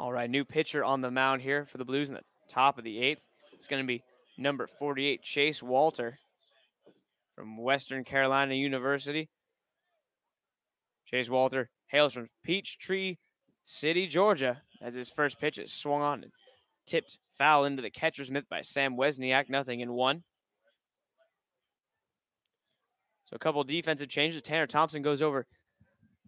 All right, new pitcher on the mound here for the Blues in the top of the 8th. It's going to be number 48, Chase Walter from Western Carolina University. Chase Walter hails from Peachtree City, Georgia, as his first pitch is swung on and tipped foul into the catcher's mitt by Sam Wesniak, 0-1. So a couple defensive changes. Tanner Thompson goes over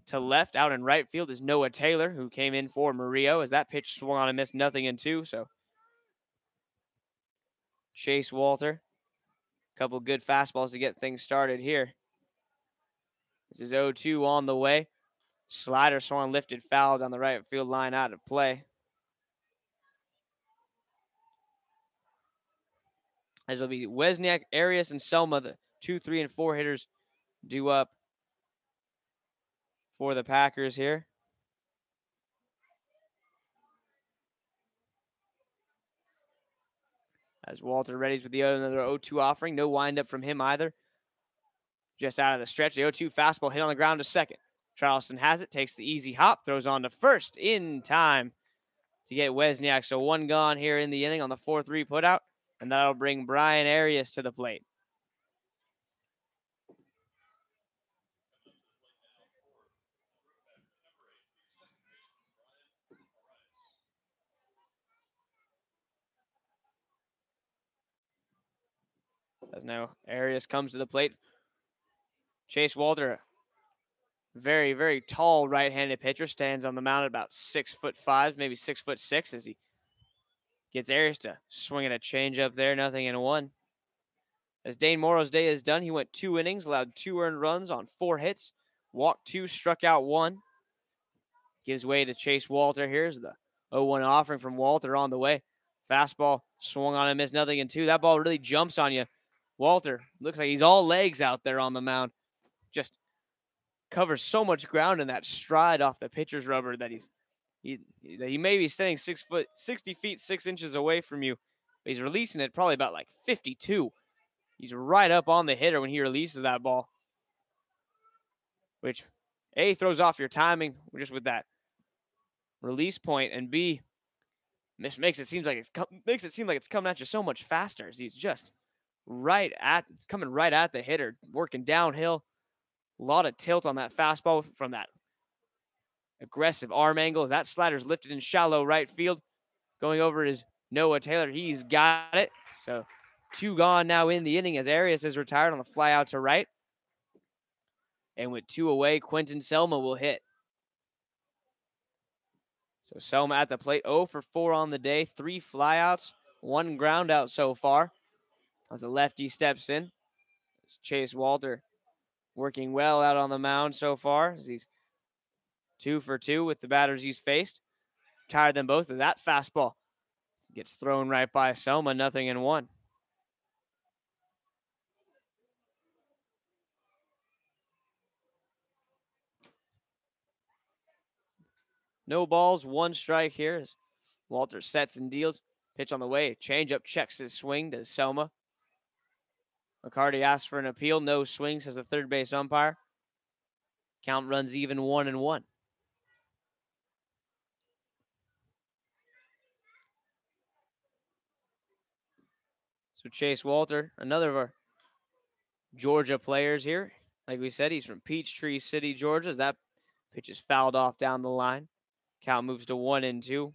to left. Out in right field is Noah Taylor, who came in for Murillo, as that pitch swung on and missed, 0-2. So Chase Walter, a couple good fastballs to get things started here. This is 0-2 on the way. Slider swung lifted foul down the right field line, out of play. As it'll be Wesniak, Arias, and Selma, the 2, 3, and 4 hitters due up for the Packers here. As Walter readies with the another 0-2 offering. No windup from him either. Just out of the stretch. The 0-2 fastball hit on the ground to second. Charleston has it, takes the easy hop, throws on to first in time to get Wesniak. So one gone here in the inning on the 4-3 putout, and that'll bring Brian Arias to the plate. As now Arias comes to the plate. Chase Walter, very, very tall right-handed pitcher, stands on the mound at about 6'5", maybe 6'6", as he gets Arias to swing at a changeup there, 0-1. As Dane Morrow's day is done, he went 2 innings, allowed 2 earned runs on 4 hits, walked 2, struck out 1. Gives way to Chase Walter. Here's the 0-1 offering from Walter on the way. Fastball swung on and missed, 0-2. That ball really jumps on you. Walter looks like he's all legs out there on the mound. Just covers so much ground in that stride off the pitcher's rubber that he may be standing 60 feet 6 inches away from you, but he's releasing it probably about like 52. He's right up on the hitter when he releases that ball, which A, throws off your timing just with that release point, and B, makes it seem like it's coming at you so much faster, as he's just coming right at the hitter, working downhill. A lot of tilt on that fastball from that aggressive arm angle, as that slider's lifted in shallow right field. Going over is Noah Taylor. He's got it. So 2 gone now in the inning, as Arias is retired on the fly out to right. And with 2 away, Quentin Selma will hit. So Selma at the plate, 0 for 4 on the day, 3 flyouts, 1 ground out so far. As the lefty steps in, it's Chase Walter working well out on the mound so far, as he's 2 for 2 with the batters he's faced. Tired them both, as that fastball gets thrown right by Selma, 0-1. No balls, 1 strike here as Walter sets and deals. Pitch on the way. Changeup checks his swing to Selma. McCarty asks for an appeal. No swing, says the third base umpire. Count runs even, 1-1. So Chase Walter, another of our Georgia players here. Like we said, he's from Peachtree City, Georgia. As that pitch is fouled off down the line. Count moves to 1-2.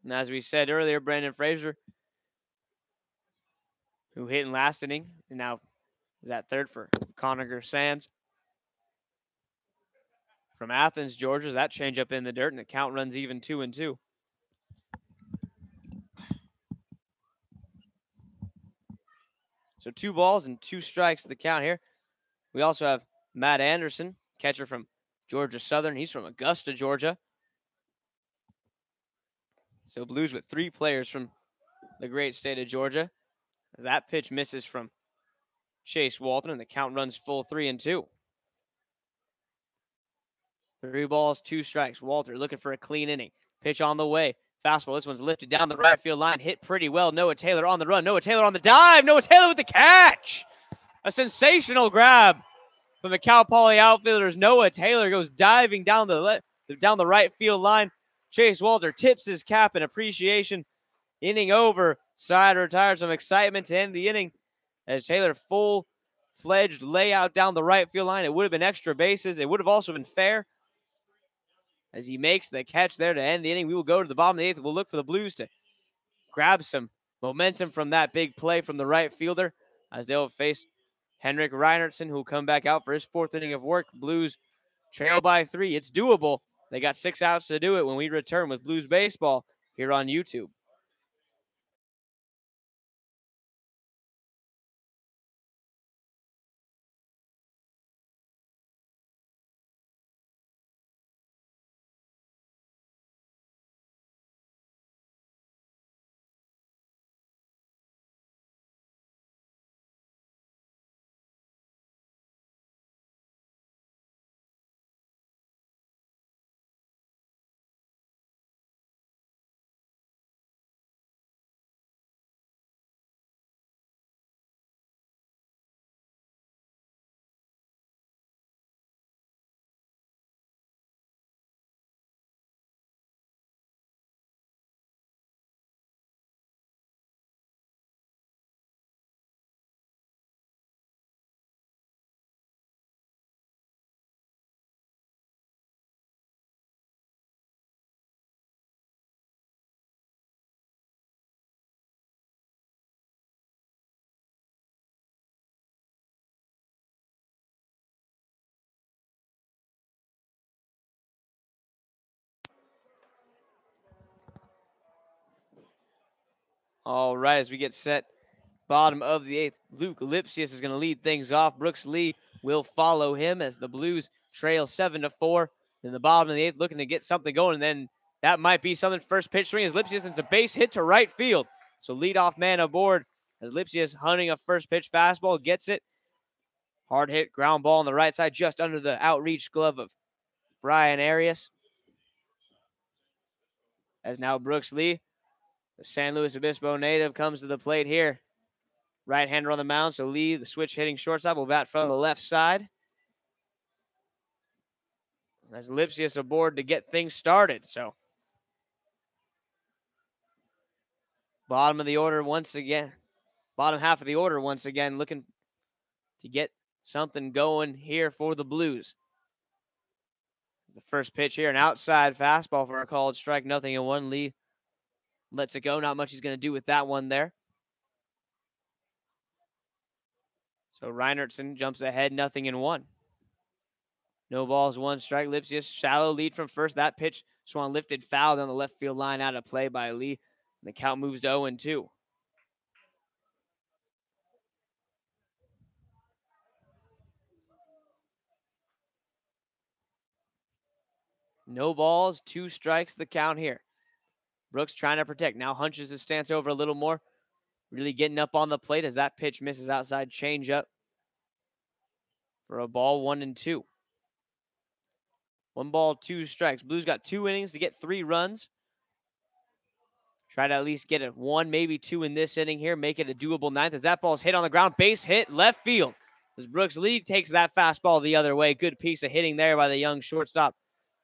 And as we said earlier, Brandon Frazier, who hit in last inning, and now is at third for Conacher Sands. From Athens, Georgia, that changeup in the dirt, and the count runs even, 2-2. So 2 balls and 2 strikes to the count here. We also have Matt Anderson, catcher from Georgia Southern. He's from Augusta, Georgia. So Blues with 3 players from the great state of Georgia. As that pitch misses from Chase Walton, and the count runs full, 3-2. 3 balls, 2 strikes. Walter looking for a clean inning. Pitch on the way. Fastball. This one's lifted down the right field line. Hit pretty well. Noah Taylor on the run. Noah Taylor on the dive. Noah Taylor with the catch. A sensational grab from the Cal Poly outfielders. Noah Taylor goes diving down the right field line. Chase Walter tips his cap in appreciation. Inning over. Side retires some excitement to end the inning as Taylor full-fledged layout down the right field line. It would have been extra bases. It would have also been fair as he makes the catch there to end the inning. We will go to the bottom of the eighth. We'll look for the Blues to grab some momentum from that big play from the right fielder as they'll face Henrik Reinertsen, who will come back out for his fourth inning of work. Blues trail by 3. It's doable. They got 6 outs to do it when we return with Blues Baseball here on YouTube. All right, as we get set, bottom of the eighth, Luke Lipsius is going to lead things off. Brooks Lee will follow him as the Blues trail 7-4. In the bottom of the eighth, looking to get something going, and then that might be something. First pitch swing as Lipsius, it's a base hit to right field. So leadoff man aboard as Lipsius hunting a first pitch fastball, gets it. Hard hit ground ball on the right side, just under the outreach glove of Brian Arias. As now Brooks Lee, the San Luis Obispo native, comes to the plate here. Right-hander on the mound, so Lee, the switch hitting shortstop, will bat from the left side. As Lipsius aboard to get things started. So bottom of the order once again. Bottom half of the order once again, looking to get something going here for the Blues. The first pitch here, an outside fastball for a called strike, 0-1. Lee lets it go. Not much he's going to do with that one there. So Reinertsen jumps ahead, 0-1. No balls, 1 strike. Lipsius, shallow lead from first. That pitch swung lifted foul down the left field line, out of play by Lee. And the count moves to 0-2. No balls, 2 strikes, the count here. Brooks trying to protect. Now hunches his stance over a little more. Really getting up on the plate as that pitch misses outside. Change up for a ball, 1-2. 1 ball, 2 strikes. Blues got 2 innings to get 3 runs. Try to at least get it 1, maybe 2 in this inning here. Make it a doable 9th as that ball's hit on the ground. Base hit, left field. As Brooks Lee takes that fastball the other way. Good piece of hitting there by the young shortstop.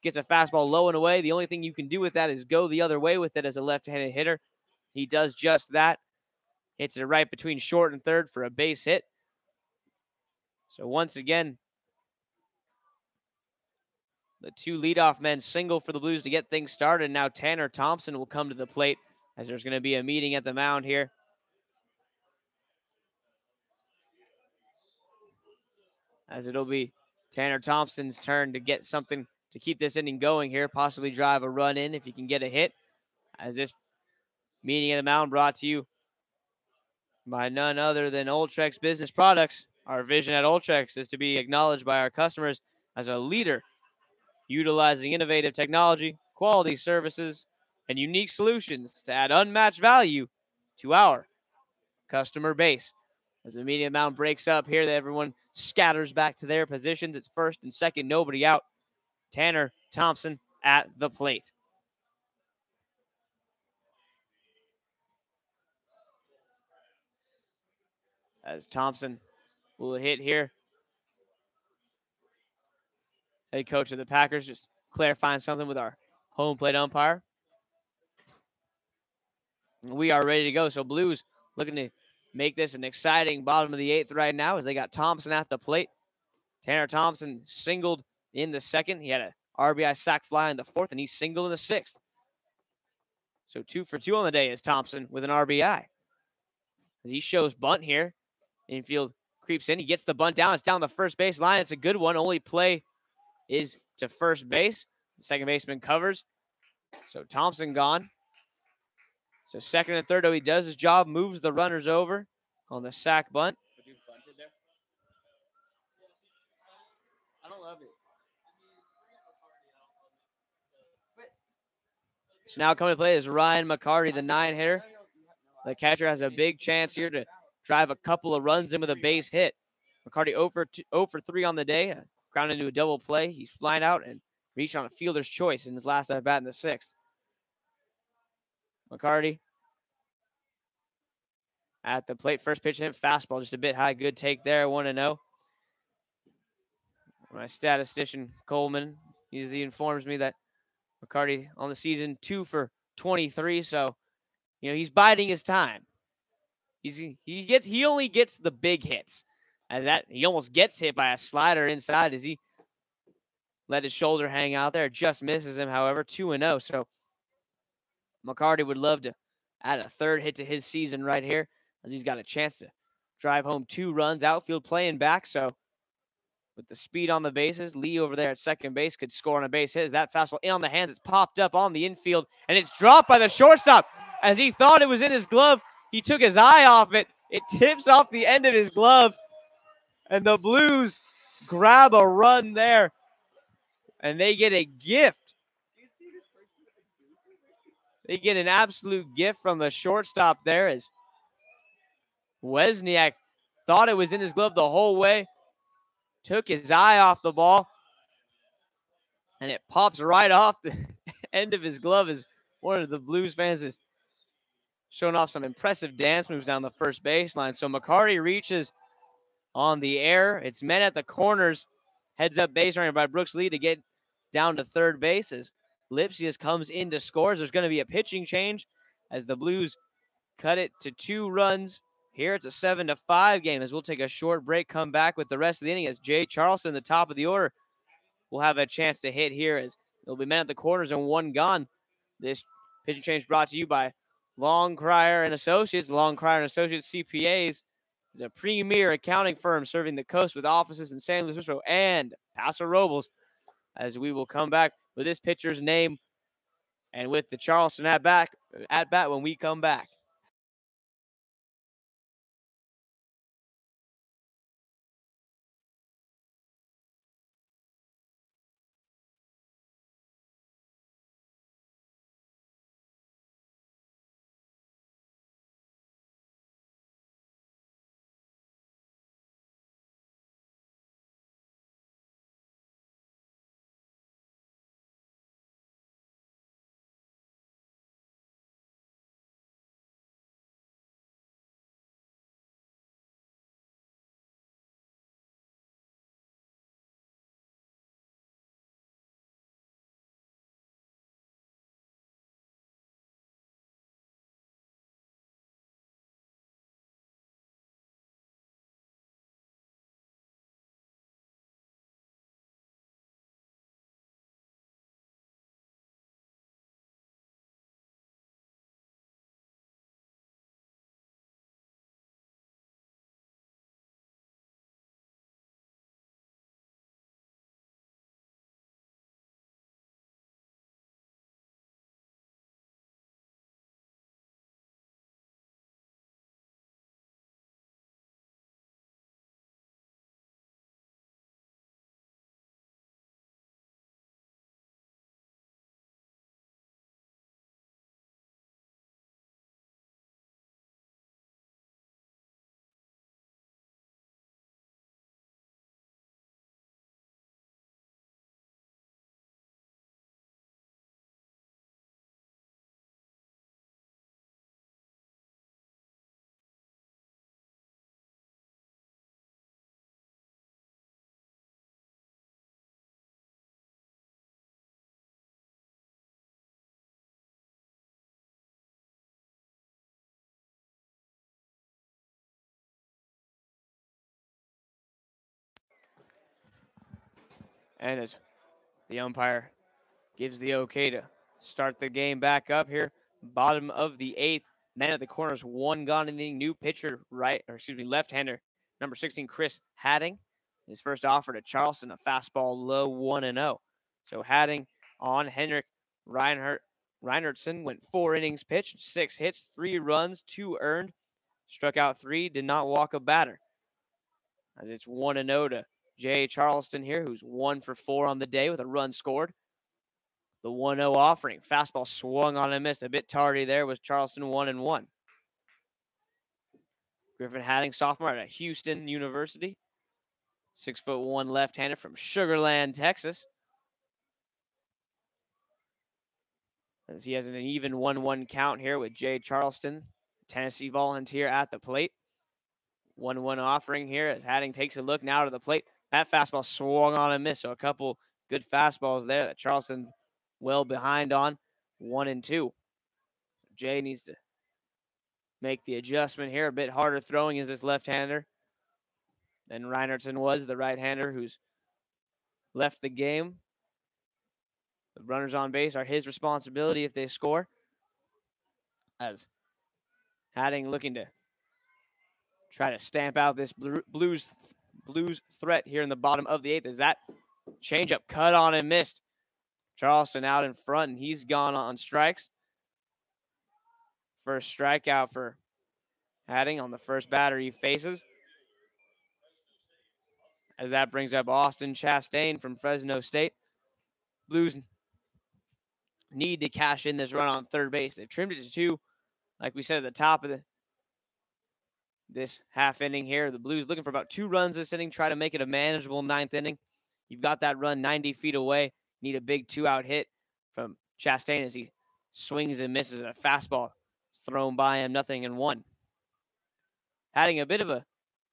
Gets a fastball low and away. The only thing you can do with that is go the other way with it as a left-handed hitter. He does just that. Hits it right between short and third for a base hit. So once again, the 2 leadoff men single for the Blues to get things started. Now Tanner Thompson will come to the plate as there's going to be a meeting at the mound here. As it'll be Tanner Thompson's turn to get something to keep this inning going here, possibly drive a run in if he can get a hit. As this meeting at the mound brought to you by none other than Ultrex Business Products. Our vision at Ultrex is to be acknowledged by our customers as a leader, utilizing innovative technology, quality services, and unique solutions to add unmatched value to our customer base. As the media mound breaks up here, everyone scatters back to their positions. It's first and second, nobody out. Tanner Thompson at the plate. As Thompson will hit here. Head coach of the Packers just clarifying something with our home plate umpire. We are ready to go. So Blues looking to make this an exciting bottom of the 8th right now as they got Thompson at the plate. Tanner Thompson singled in the 2nd. He had a RBI sac fly in the 4th, and he singled in the 6th. So 2 for 2 on the day is Thompson with an RBI. As he shows bunt here, infield creeps in. He gets the bunt down. It's down the first base line. It's a good one. Only play is to first base. The second baseman covers. So Thompson gone. So 2nd and 3rd, though, he does his job, moves the runners over on the sac bunt. I don't love it. So now coming to play is Ryan McCarty, the 9-hitter. The catcher has a big chance here to drive a couple of runs in with a base hit. McCarty 0 for 3 on the day, ground into a double play. He's flying out and reached on a fielder's choice in his last at bat in the 6th. McCarty at the plate. First pitch to him, fastball just a bit high. Good take there, 1-0. My statistician, Coleman, he informs me that McCarty on the season 2 for 23, so he's biding his time. He only gets the big hits, and that he almost gets hit by a slider inside as he let his shoulder hang out there. Just misses him, however, 2-0. So McCarty would love to add a 3rd hit to his season right here, as he's got a chance to drive home 2 runs. Outfield playing back, so with the speed on the bases, Lee over there at second base could score on a base hit. As that fastball in on the hands, it's popped up on the infield, and it's dropped by the shortstop. As he thought it was in his glove, he took his eye off it. It tips off the end of his glove, and the Blues grab a run there, and they get a gift. They get an absolute gift from the shortstop there, as Wesniak thought it was in his glove the whole way, took his eye off the ball, and it pops right off the end of his glove as one of the Blues fans is showing off some impressive dance moves down the first baseline. So McCarty reaches on the air. It's met at the corners. Heads up base runner by Brooks Lee to get down to third base as Lipsius comes in to score. There's going to be a pitching change as the Blues cut it to 2 runs. Here it's a 7-5 game as we'll take a short break, come back with the rest of the inning as Jay Charleston, the top of the order, will have a chance to hit here as it'll be men at the corners and 1 gone. This pitching change brought to you by Long Crier and Associates. Long Crier and Associates CPAs is a premier accounting firm serving the coast with offices in San Luis Obispo and Paso Robles. As we will come back with this pitcher's name and with the Charleston at bat when we come back. And as the umpire gives the okay to start the game back up here, bottom of the 8th. Men at the corners, one gone in the new pitcher, left-hander, number 16, Chris Hadding. His first offer to Charleston, a fastball low 1-0. So Hadding on Henrik Reinertsen went 4 innings pitched, 6 hits, 3 runs, 2 earned, struck out 3, did not walk a batter. As it's 1-0 to Jay Charleston here, who's 1 for 4 on the day with a run scored. The 1-0 offering. Fastball swung on and missed. A bit tardy there was Charleston 1-1. Griffin Hadding, sophomore at Houston University. 6'1" left-hander from Sugar Land, Texas. As he has an even 1-1 count here with Jay Charleston, Tennessee Volunteer at the plate. 1-1 offering here as Hadding takes a look now to the plate. That fastball swung on and missed. So a couple good fastballs there that Charleston well behind on, 1-2. So Jay needs to make the adjustment here. A bit harder throwing is this left-hander than Reinertsen was, the right-hander who's left the game. The runners on base are his responsibility if they score. As Hadding looking to try to stamp out this Blues threat here in the bottom of the 8th. As that changeup cut on and missed. Charleston out in front, and he's gone on strikes. First strikeout for Hadding on the first batter he faces. As that brings up Austin Chastain from Fresno State. Blues need to cash in this run on third base. They've trimmed it to 2, like we said at the top of this half inning here. The Blues looking for about 2 runs this inning, try to make it a manageable 9th inning. You've got that run 90 feet away. Need a big 2-out hit from Chastain as he swings and misses. A fastball thrown by him, 0-1. Having a bit of a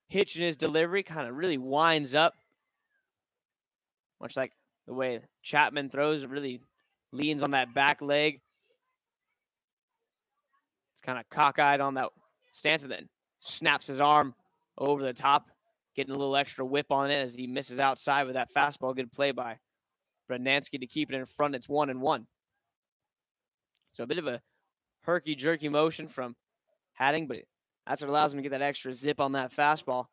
hitch in his delivery, kind of really winds up. Much like the way Chapman throws, it really leans on that back leg. It's kind of cockeyed on that stance and then snaps his arm over the top, getting a little extra whip on it as he misses outside with that fastball. Good play by Brodnansky to keep it in front. It's 1-1. So a bit of a herky-jerky motion from Hadding, but that's what allows him to get that extra zip on that fastball.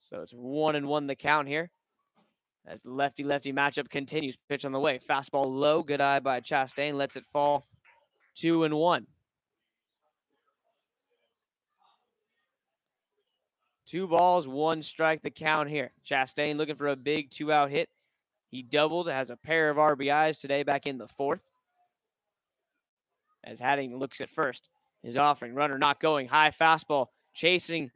So it's 1-1 the count here as the lefty-lefty matchup continues. Pitch on the way. Fastball low. Good eye by Chastain. Lets it fall. 2-1. 2 balls, 1 strike the count here. Chastain looking for a big 2-out hit. He doubled, has a pair of RBIs today back in the 4th. As Hadding looks at first. His offering, runner not going. High fastball, chasing.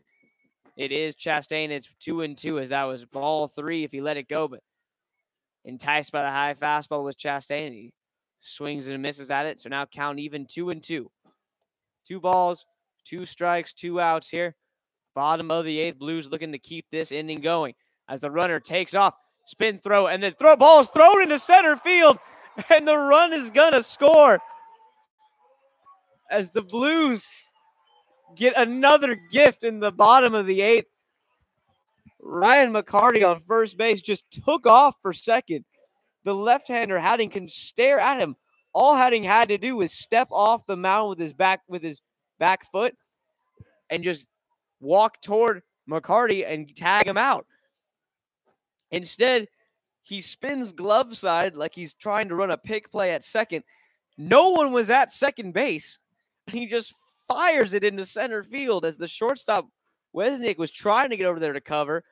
It is Chastain. It's 2-2 as that was ball 3 if he let it go. But enticed by the high fastball was Chastain. He swings and misses at it. So now count even 2-2. 2 balls, 2 strikes, 2 outs here. Bottom of the 8th, Blues looking to keep this inning going as the runner takes off, spin throw, and then ball is thrown into center field, and the run is going to score as the Blues get another gift in the bottom of the 8th. Ryan McCarty on first base just took off for second. The left-hander Hadding can stare at him. All Hadding had to do was step off the mound with his back foot and just walk toward McCarty and tag him out. Instead, he spins glove side like he's trying to run a pick play at second. No one was at second base. He just fires it into center field as the shortstop, Wesniak, was trying to get over there to cover.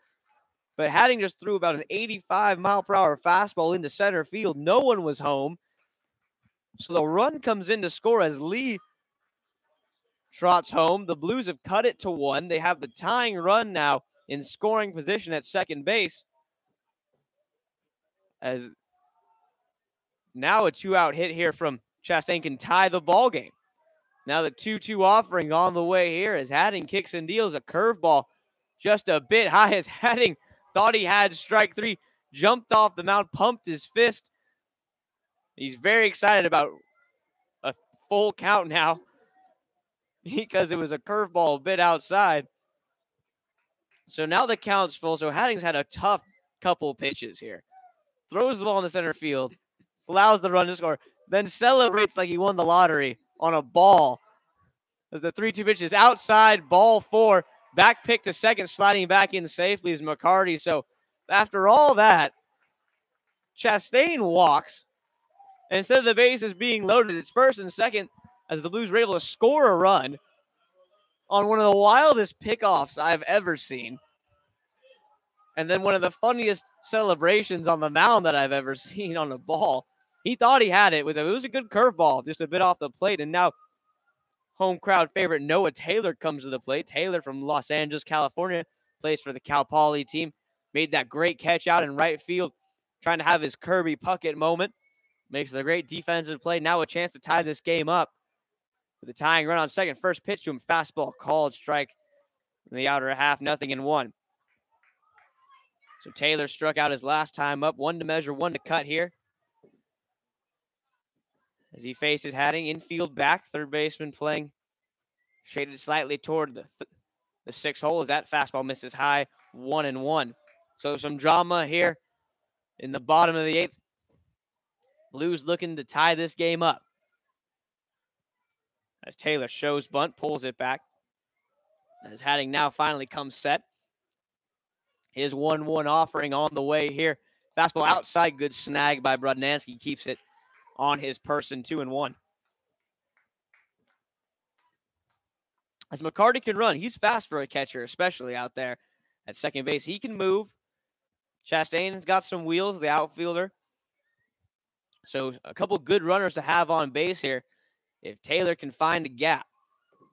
But Hadding just threw about an 85-mile-per-hour fastball into center field. No one was home. So the run comes in to score as Lee trots home. The Blues have cut it to 1. They have the tying run now in scoring position at second base. As now a 2-out hit here from Chastain can tie the ball game. Now the 2-2 offering on the way here as Hadding kicks and deals a curveball just a bit high as Hadding thought he had strike 3, jumped off the mound, pumped his fist. He's very excited about a full count now because it was a curveball a bit outside. So now the count's full. So Hadding's had a tough couple pitches here. Throws the ball into center field, allows the run to score, then celebrates like he won the lottery on a ball. As the 3-2 pitch is outside, ball 4. Back pick to second, sliding back in safely is McCarty. So after all that, Chastain walks. And instead of the bases being loaded, it's first and second as the Blues were able to score a run on one of the wildest pickoffs I've ever seen. And then one of the funniest celebrations on the mound that I've ever seen on a ball. He thought he had it. It was a good curveball, just a bit off the plate. And now home crowd favorite Noah Taylor comes to the plate. Taylor from Los Angeles, California, plays for the Cal Poly team. Made that great catch out in right field, trying to have his Kirby Puckett moment. Makes a great defensive play. Now a chance to tie this game up. With a tying run on second. First pitch to him, fastball called, strike in the outer half, 0-1. So Taylor struck out his last time up. 1 to measure, 1 to cut here. As he faces Hatting, infield back, third baseman playing shaded slightly toward the 6 hole as that fastball misses high, 1-1. So some drama here in the bottom of the 8th. Blues looking to tie this game up. As Taylor shows bunt, pulls it back. As Hatting now finally comes set. His 1-1 offering on the way here. Fastball outside, good snag by Brudnansky. Keeps it on his person, 2-1. As McCarty can run, he's fast for a catcher, especially out there at second base. He can move. Chastain's got some wheels, the outfielder. So a couple good runners to have on base here if Taylor can find a gap.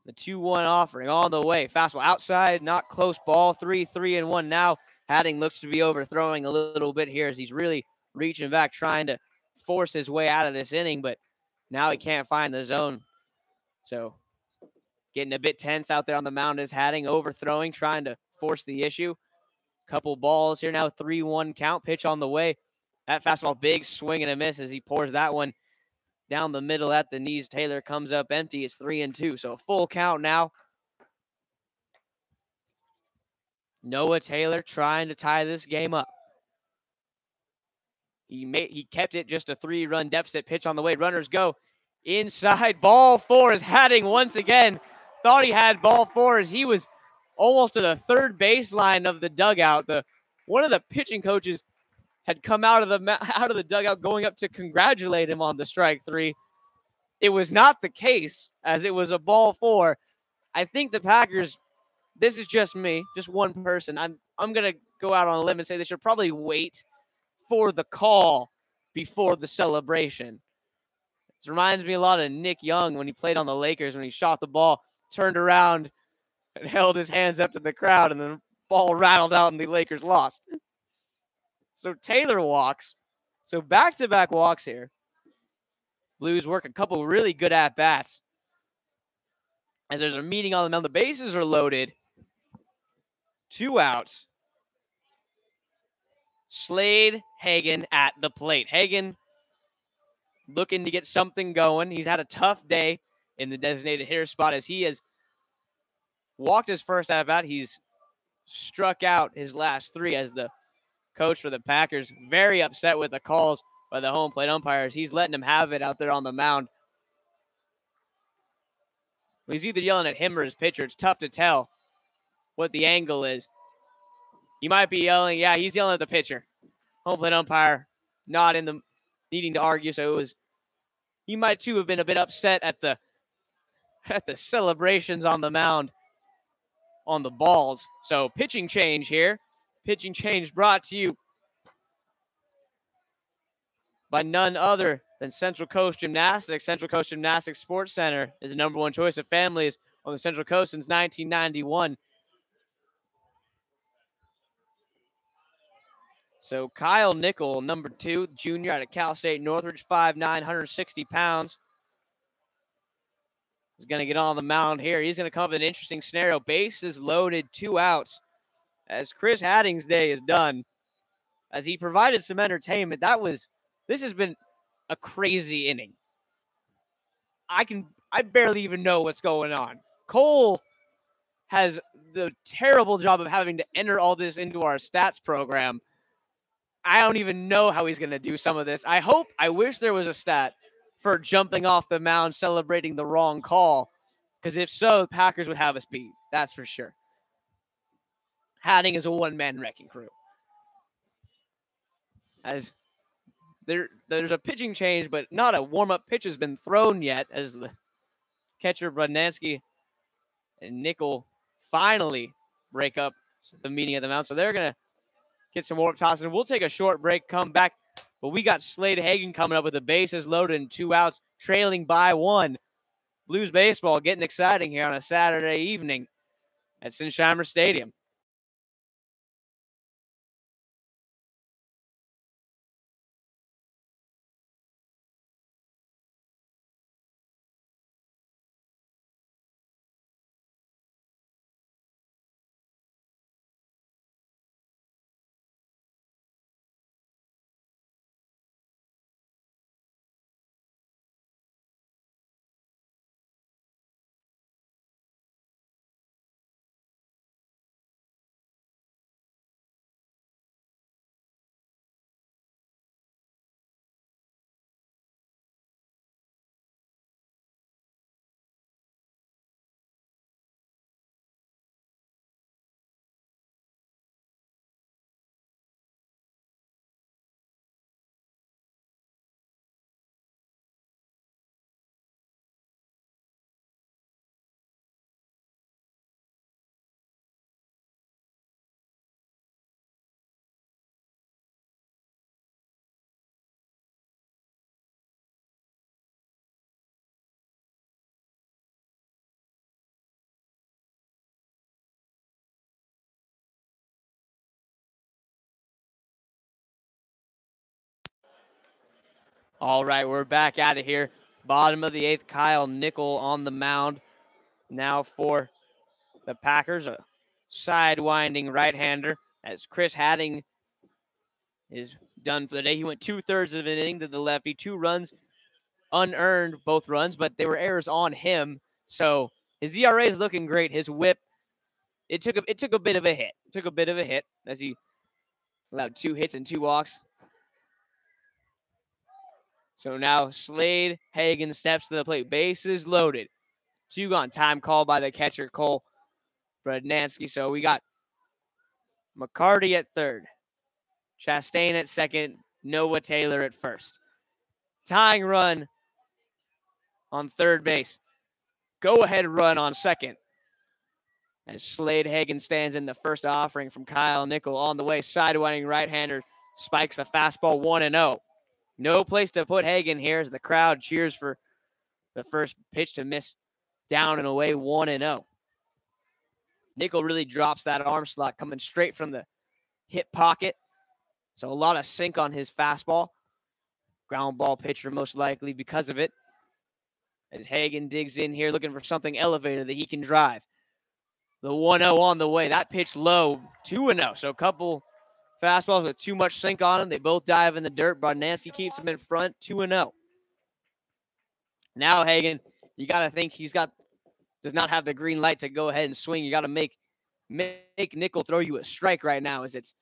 The 2-1 offering on the way. Fastball outside, not close, ball 3-1 now. Hatting looks to be overthrowing a little bit here as he's really reaching back, trying to force his way out of this inning, but now he can't find the zone. So getting a bit tense out there on the mound is Hatting, overthrowing, trying to force the issue. Couple balls here now, 3-1 count, pitch on the way. That fastball, big swing and a miss as he pours that one down the middle at the knees. Taylor comes up empty. It's 3-2, so a full count now. Noah Taylor trying to tie this game up. He kept it just a 3-run deficit. Pitch on the way. Runners go inside. Ball 4 is Hatting once again. Thought he had ball 4 as he was almost to the third baseline of the dugout. One of the pitching coaches had come out of the dugout going up to congratulate him on the strike 3. It was not the case as it was a ball 4. I think the Packers, this is just me, just one person. I'm going to go out on a limb and say they should probably wait for the call before the celebration. This reminds me a lot of Nick Young when he played on the Lakers, when he shot the ball, turned around and held his hands up to the crowd, and the ball rattled out and the Lakers lost. So Taylor walks. So back-to-back walks here. Blues work a couple really good at-bats. As there's a meeting on the mound, the bases are loaded. 2 outs. Slade Hagen at the plate. Hagen looking to get something going. He's had a tough day in the designated hitter spot as he has walked his first at-bat. He's struck out his last 3 as the coach for the Packers very upset with the calls by the home plate umpires. He's letting him have it out there on the mound. He's either yelling at him or his pitcher. It's tough to tell what the angle is. He might be yelling. Yeah, he's yelling at the pitcher. Home plate umpire not in the needing to argue. So he might too have been a bit upset at the celebrations on the mound on the balls. So pitching change here. Pitching change brought to you by none other than Central Coast Gymnastics. Central Coast Gymnastics Sports Center is the #1 choice of families on the Central Coast since 1991. So Kyle Nickel, #2, junior out of Cal State Northridge, 5'9", 160 pounds. Is going to get on the mound here. He's going to come up with an interesting scenario. Bases loaded, 2 outs. As Chris Hatting's day is done, as he provided some entertainment, this has been a crazy inning. I barely even know what's going on. Cole has the terrible job of having to enter all this into our stats program. I don't even know how he's going to do some of this. I wish there was a stat for jumping off the mound celebrating the wrong call, because if so, the Packers would have us beat. That's for sure. Hatting is a one-man wrecking crew. As there's a pitching change, but not a warm-up pitch has been thrown yet, as the catcher Brodnansky and Nickel finally break up the meeting of the mound. So they're going to get some warm-up tosses, and we'll take a short break, come back. But we got Slade Hagan coming up with the bases loaded and 2 outs, trailing by 1. Blues baseball getting exciting here on a Saturday evening at Sinsheimer Stadium. All right, we're back out of here. Bottom of the 8th, Kyle Nickel on the mound. Now for the Packers, a sidewinding right-hander, as Chris Hatting is done for the day. He went 2/3 of an inning to the lefty, 2 runs, unearned both runs, but they were errors on him. So his ERA is looking great. His WHIP, it took a bit of a hit. Took a bit of a hit as he allowed 2 hits and 2 walks. So now Slade Hagan steps to the plate. Bases loaded. 2 gone. Time called by the catcher, Cole Brodnansky. So we got McCarty at third, Chastain at second, Noah Taylor at first. Tying run on third base. Go-ahead run on second. As Slade Hagan stands in the first offering from Kyle Nickel on the way. Sidewinding right-hander spikes a fastball 1-0. No place to put Hagan here as the crowd cheers for the first pitch to miss, down and away 1-0. Nickel really drops that arm slot coming straight from the hip pocket. So a lot of sink on his fastball. Ground ball pitcher most likely because of it. As Hagan digs in here looking for something elevated that he can drive. The 1-0 on the way. That pitch low, 2-0. So a couple fastballs with too much sink on them. They both dive in the dirt. Brodnansky keeps him in front, 2-0. Now Hagan, you got to think does not have the green light to go ahead and swing. You got to make Nickel throw you a strike right now as it's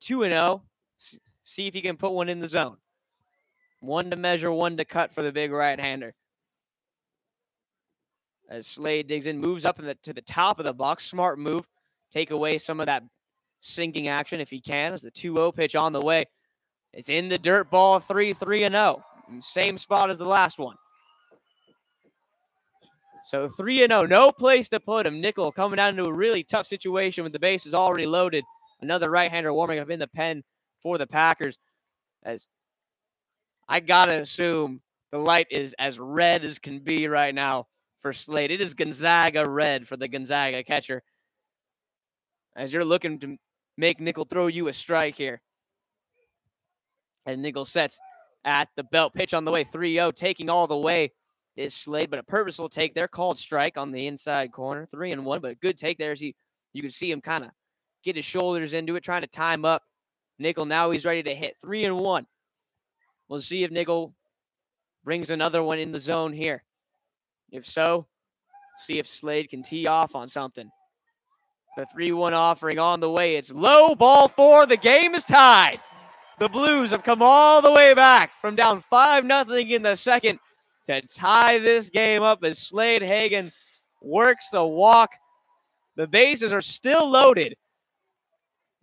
2-0. See if you can put one in the zone. 1 to measure, 1 to cut for the big right-hander. As Slade digs in, moves up to the top of the box. Smart move. Take away some of that sinking action if he can. As the 2-0 pitch on the way. It's in the dirt, ball 3-0. Same spot as the last one. So 3-0. No place to put him. Nickel coming down into a really tough situation with the bases already loaded. Another right-hander warming up in the pen for the Packers. As I got to assume the light is as red as can be right now for Slade. It is Gonzaga red for the Gonzaga catcher. As you're looking to make Nickel throw you a strike here. And Nickel sets at the belt. Pitch on the way. 3-0. Taking all the way is Slade, but a purposeful take there. Called strike on the inside corner. 3-1, but a good take there as you can see him kind of get his shoulders into it, trying to time up. Nickel, now he's ready to hit. 3-1. We'll see if Nickel brings another one in the zone here. If so, see if Slade can tee off on something. The 3-1 offering on the way. It's low, ball 4. The game is tied. The Blues have come all the way back from down 5-0 in the second to tie this game up as Slade Hagen works the walk. The bases are still loaded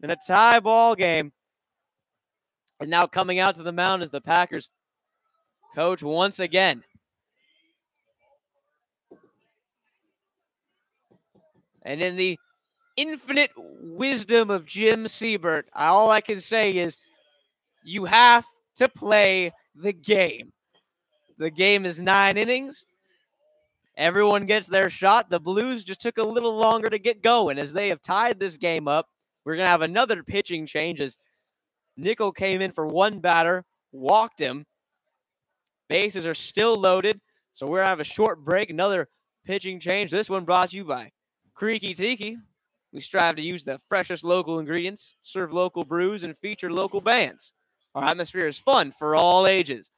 in a tie ball game. And now coming out to the mound is the Packers coach once again. And in the infinite wisdom of Jim Siebert, all I can say is you have to play the game. The game is 9 innings. Everyone gets their shot. The Blues just took a little longer to get going as they have tied this game up. We're going to have another pitching change as Nickel came in for one batter, walked him. Bases are still loaded, so we're going to have a short break, another pitching change. This one brought to you by Creaky Tiki. We strive to use the freshest local ingredients, serve local brews, and feature local bands. Our atmosphere is fun for all ages.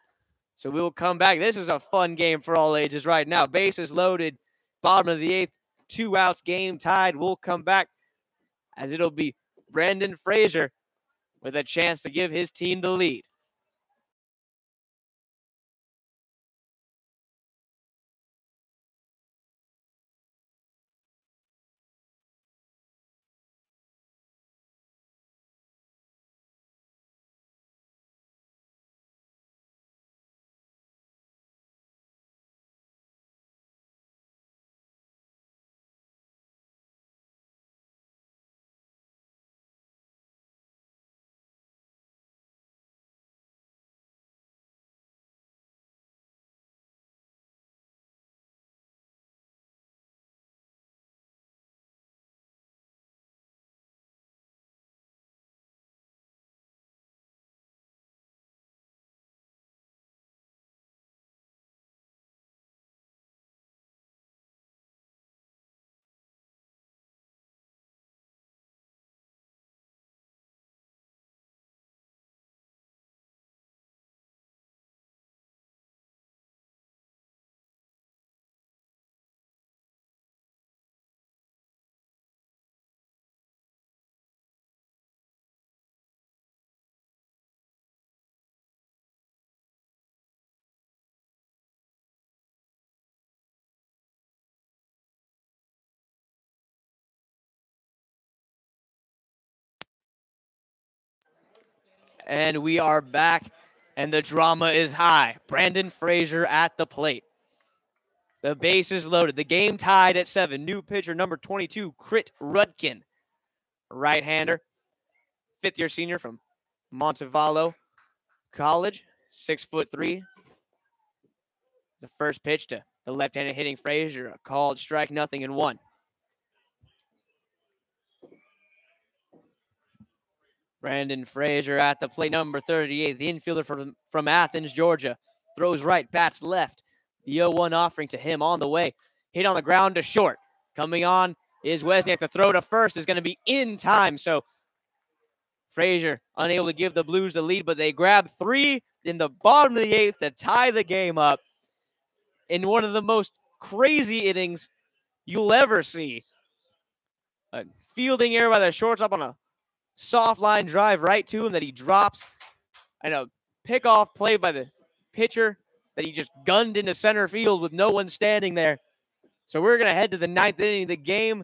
So we will come back. This is a fun game for all ages right now. Bases loaded, bottom of the 8th, 2 outs, game tied. We'll come back as it'll be Brandon Frazier with a chance to give his team the lead. And we are back, and the drama is high. Brandon Frazier at the plate. The base is loaded. The game tied at 7. New pitcher number 22, Crit Rudkin. Right-hander, fifth-year senior from Montevallo College, 6'3". The first pitch to the left-handed hitting Frazier, a called strike, 0-1. Brandon Frazier at the plate, number 38, the infielder from Athens, Georgia. Throws right, bats left. The 0-1 offering to him on the way. Hit on the ground to short. Coming on is Wesniak. The throw to first is going to be in time. So Frazier unable to give the Blues the lead, but they grab 3 in the bottom of the 8th to tie the game up in one of the most crazy innings you'll ever see. A fielding error by the shortstop on a soft line drive right to him that he drops, and a pickoff play by the pitcher that he just gunned into center field with no one standing there. So we're going to head to the 9th inning. The game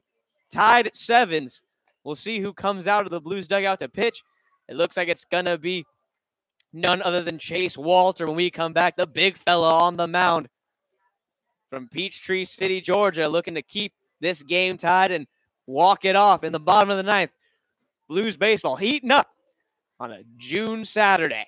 tied at 7s. We'll see who comes out of the Blues dugout to pitch. It looks like it's going to be none other than Chase Walter when we come back, the big fella on the mound from Peachtree City, Georgia, looking to keep this game tied and walk it off in the bottom of the 9th. Blues baseball heating up on a June Saturday.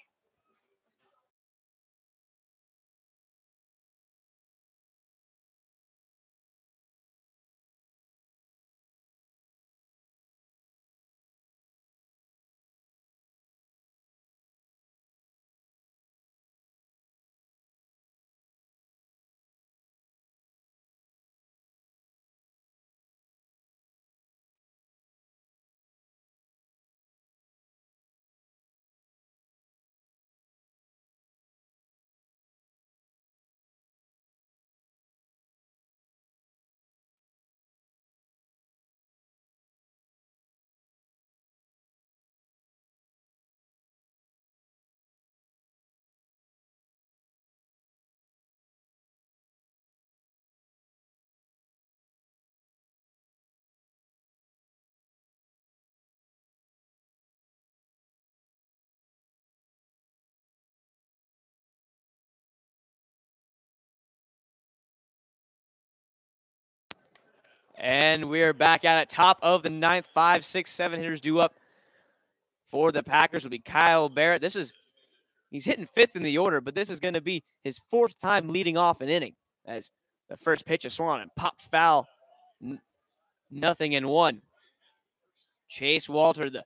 And we're back at it. Top of the ninth. 5, 6, 7 hitters due up for the Packers will be Kyle Barrett. He's hitting fifth in the order, but this is going to be his fourth time leading off an inning as the first pitch is swung on and popped foul. 0-1. Chase Walter, the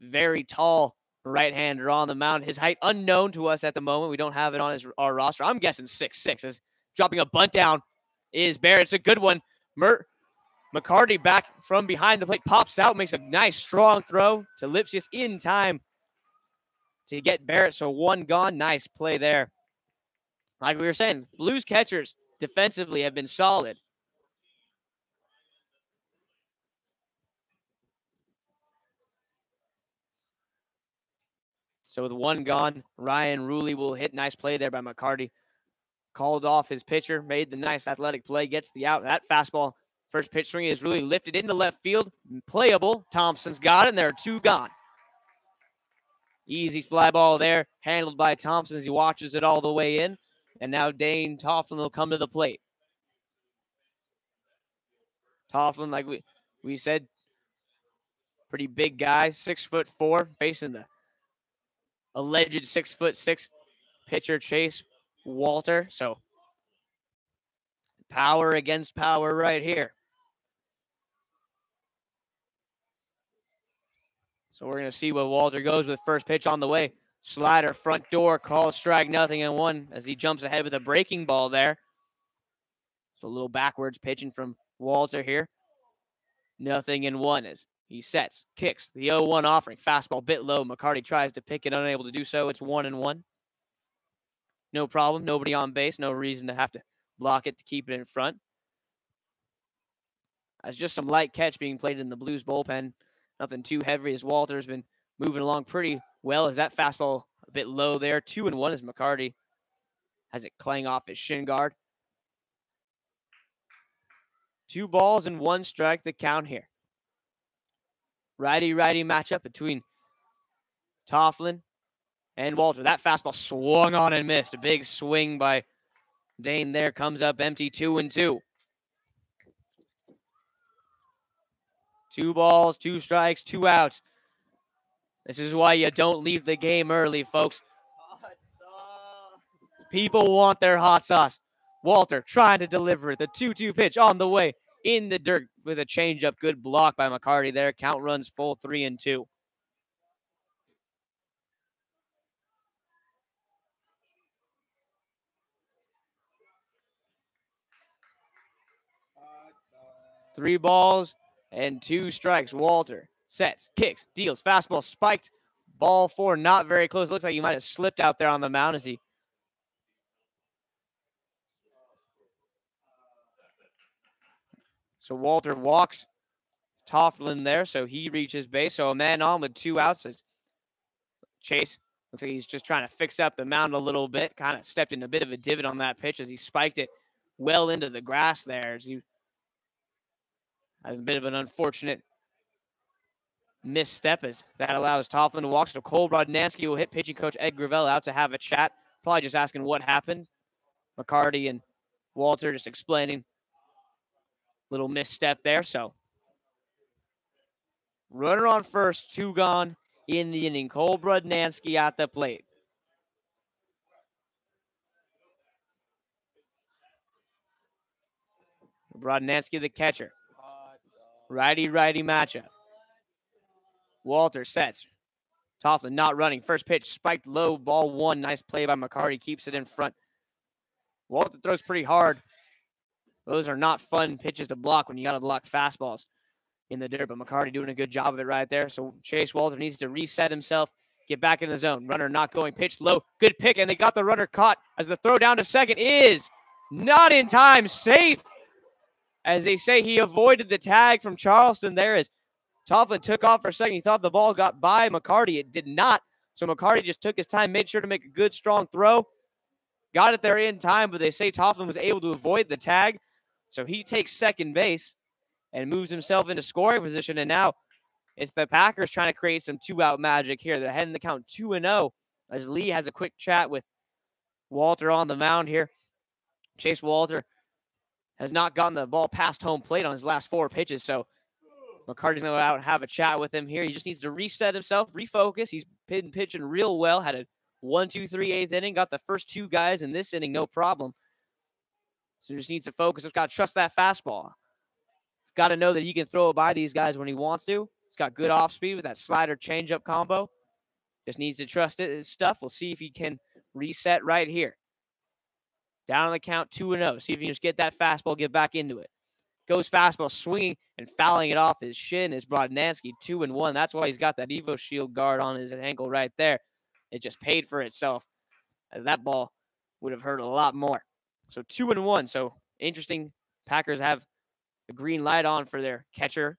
very tall right-hander on the mound. His height unknown to us at the moment. We don't have it on our roster. I'm guessing 6'6". As dropping a bunt down is Barrett. It's a good one. McCarty back from behind the plate, pops out, makes a nice strong throw to Lipsius in time to get Barrett. So one gone. Nice play there. Like we were saying, Blues catchers defensively have been solid. So with one gone, Ryan Ruley will hit. Nice play there by McCarty. Called off his pitcher, made the nice athletic play, gets the out. That fastball, first pitch swing is really lifted into left field. Playable. Thompson's got it, and there are two gone. Easy fly ball there, handled by Thompson as he watches it all the way in. And now Dane Tofflin will come to the plate. Tofflin, like we said, pretty big guy, 6'4", facing the alleged 6'6" pitcher Chase Walter. So power against power right here. So we're going to see what Walter goes with. First pitch on the way. Slider, front door, called strike, 0-1 as he jumps ahead with a breaking ball there. So a little backwards pitching from Walter here. 0-1 as he sets, kicks the 0-1 offering. Fastball bit low. McCarty tries to pick it, unable to do so. It's 1-1. No problem. Nobody on base. No reason to have to block it to keep it in front. That's just some light catch being played in the Blues bullpen. Nothing too heavy as Walter's been moving along pretty well. As that fastball a bit low there. 2-1 as McCarty has it clang off his shin guard. 2 balls and 1 strike the count here. Righty-righty matchup between Tofflin and Walter. That fastball swung on and missed. A big swing by Dane there. Comes up empty. 2-2. 2 balls, 2 strikes, 2 outs. This is why you don't leave the game early, folks. Hot sauce. People want their hot sauce. Walter trying to deliver it. The 2-2 pitch on the way in the dirt with a changeup. Good block by McCarty there. Count runs full, 3-2. Three balls and 2 strikes. Walter sets, kicks, deals. Fastball spiked. Ball 4, not very close. Looks like he might have slipped out there on the mound as he. So Walter walks Tofflin there, so he reaches base. So a man on with 2 outs. Chase looks like he's just trying to fix up the mound a little bit. Kind of stepped in a bit of a divot on that pitch as he spiked it well into the grass there. As he has a bit of an unfortunate misstep as that allows Tofflin to walk. So Cole Brodnansky will hit pitching coach Ed Gravel out to have a chat. Probably just asking what happened. McCarty and Walter just explaining. Little misstep there. So runner on first, 2 gone in the inning. Cole Brodnansky at the plate. Brodnansky, the catcher. Righty-righty matchup. Walter sets. Tofflin not running. First pitch spiked low. Ball 1. Nice play by McCarty. Keeps it in front. Walter throws pretty hard. Those are not fun pitches to block when you got to block fastballs in the dirt. But McCarty doing a good job of it right there. So Chase Walter needs to reset himself. Get back in the zone. Runner not going. Pitch low. Good pick. And they got the runner caught as the throw down to second is not in time. Safe. As they say, he avoided the tag from Charleston there as Tofflin took off for a second. He thought the ball got by McCarty. It did not. So McCarty just took his time, made sure to make a good, strong throw. Got it there in time, but they say Tofflin was able to avoid the tag. So he takes second base and moves himself into scoring position. And now it's the Packers trying to create some 2-out magic here. They're heading the count 2-0 as Lee has a quick chat with Walter on the mound here. Chase Walter has not gotten the ball past home plate on his last 4 pitches. So McCarty's going to go out and have a chat with him here. He just needs to reset himself, refocus. He's been pitching real well. Had a 1-2-3 eighth inning. Got the first 2 guys in this inning, no problem. So he just needs to focus. He's got to trust that fastball. He's got to know that he can throw it by these guys when he wants to. He's got good off speed with that slider changeup combo. Just needs to trust it, his stuff. We'll see if he can reset right here. Down on the count, 2-0. See if he can just get that fastball, get back into it. Goes fastball, swinging and fouling it off his shin is Brodnansky, 2-1. That's why he's got that Evo Shield guard on his ankle right there. It just paid for itself, as that ball would have hurt a lot more. So 2-1. So interesting. Packers have the green light on for their catcher,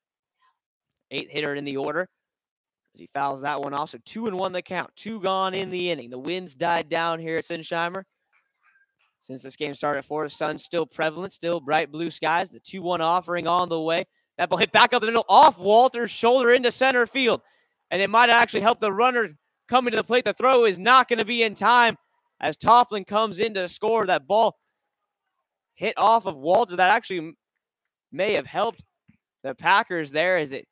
8th hitter in the order, as he fouls that one off. So 2-1 the count. 2 gone in the inning. The winds died down here at Sinsheimer. Since this game started for us, sun's still prevalent, still bright blue skies. The 2-1 offering on the way. That ball hit back up the middle, off Walter's shoulder into center field. And it might actually help the runner coming to the plate. The throw is not going to be in time as Tofflin comes in to score. That ball hit off of Walter. That actually may have helped the Packers there as it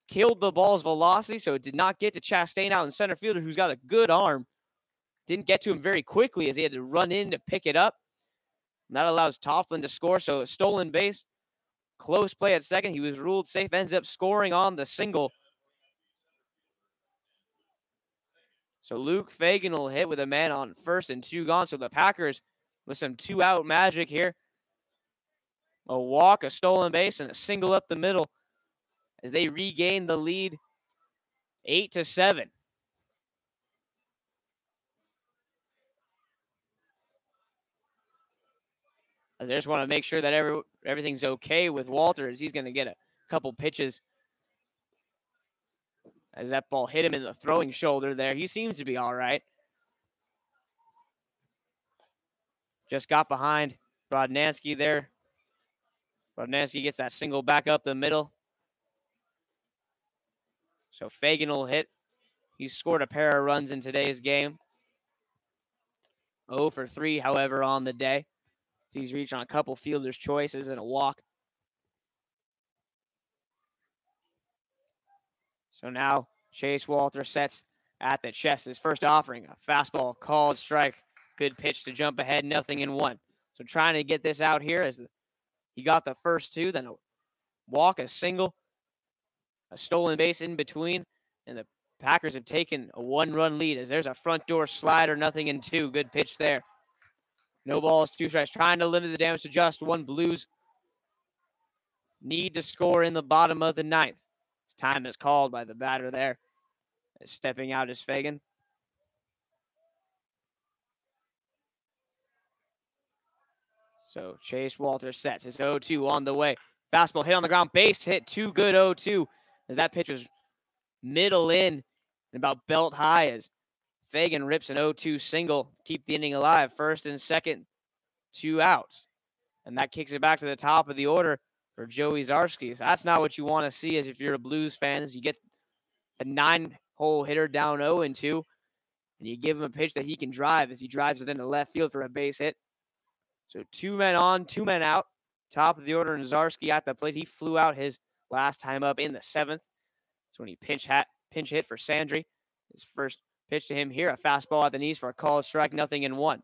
killed the ball's velocity, so it did not get to Chastain out in center fielder, who's got a good arm. Didn't get to him very quickly as he had to run in to pick it up. And that allows Tofflin to score. So a stolen base, close play at second. He was ruled safe, ends up scoring on the single. So Luke Fagan will hit with a man on first and 2 gone. So the Packers with some 2-out magic here. A walk, a stolen base, and a single up the middle as they regain the lead 8-7. As I just want to make sure that everything's okay with Walter, as he's going to get a couple pitches. As that ball hit him in the throwing shoulder there. He seems to be all right. Just got behind Brodnansky there. Brodnansky gets that single back up the middle. So Fagan will hit. He's scored a pair of runs in today's game. 0 for 3, however, on the day. He's reached on a couple fielder's choices and a walk. So now Chase Walter sets at the chest. His first offering, a fastball, called strike. Good pitch to jump ahead, 0-1. So trying to get this out here as he got the first 2, then a walk, a single, a stolen base in between, and the Packers have taken a 1-run lead as there's a front door slider, 0-2. Good pitch there. No balls, 2 strikes, trying to limit the damage to just 1. Blues need to score in the bottom of the 9th. Time is called by the batter there. Stepping out is Fagan. So Chase Walter sets his 0-2 on the way. Fastball hit on the ground, base hit, 2 good 0-2. As that pitch was middle in and about belt high as Fagan rips an 0-2 single, keep the inning alive. First and second, 2 outs. And that kicks it back to the top of the order for Joey Zarski. So that's not what you want to see as if you're a Blues fan, is you get a 9-hole hitter down 0-2, and you give him a pitch that he can drive as he drives it into left field for a base hit. So 2 men on, 2 men out. Top of the order, and Zarski at the plate. He flew out his last time up in the 7th. That's when he pinch hit for Sandry. His first pitch to him here, a fastball at the knees for a called strike, 0-1.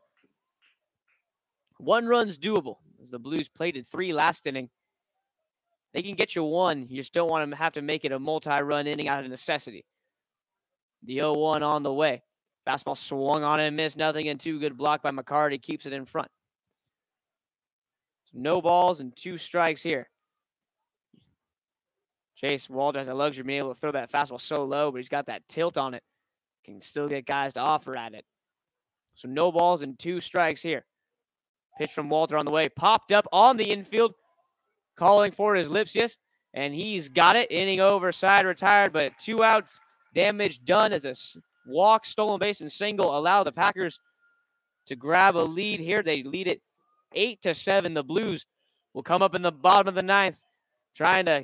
1 run's doable as the Blues plated 3 last inning. They can get you 1. You just don't want to have to make it a multi-run inning out of necessity. The 0-1 on the way. Fastball swung on and missed, 0-2. Good block by McCarty, keeps it in front. So no balls and 2 strikes here. Chase Walter has a luxury of being able to throw that fastball so low, but he's got that tilt on it. Can still get guys to offer at it. So no balls and 2 strikes here. Pitch from Walter on the way. Popped up on the infield. Calling for his Lipsius. And he's got it. Inning over. Side retired. But 2 outs. Damage done as a walk, stolen base, and single allow the Packers to grab a lead here. They lead it 8-7. The Blues will come up in the bottom of the 9th. Trying to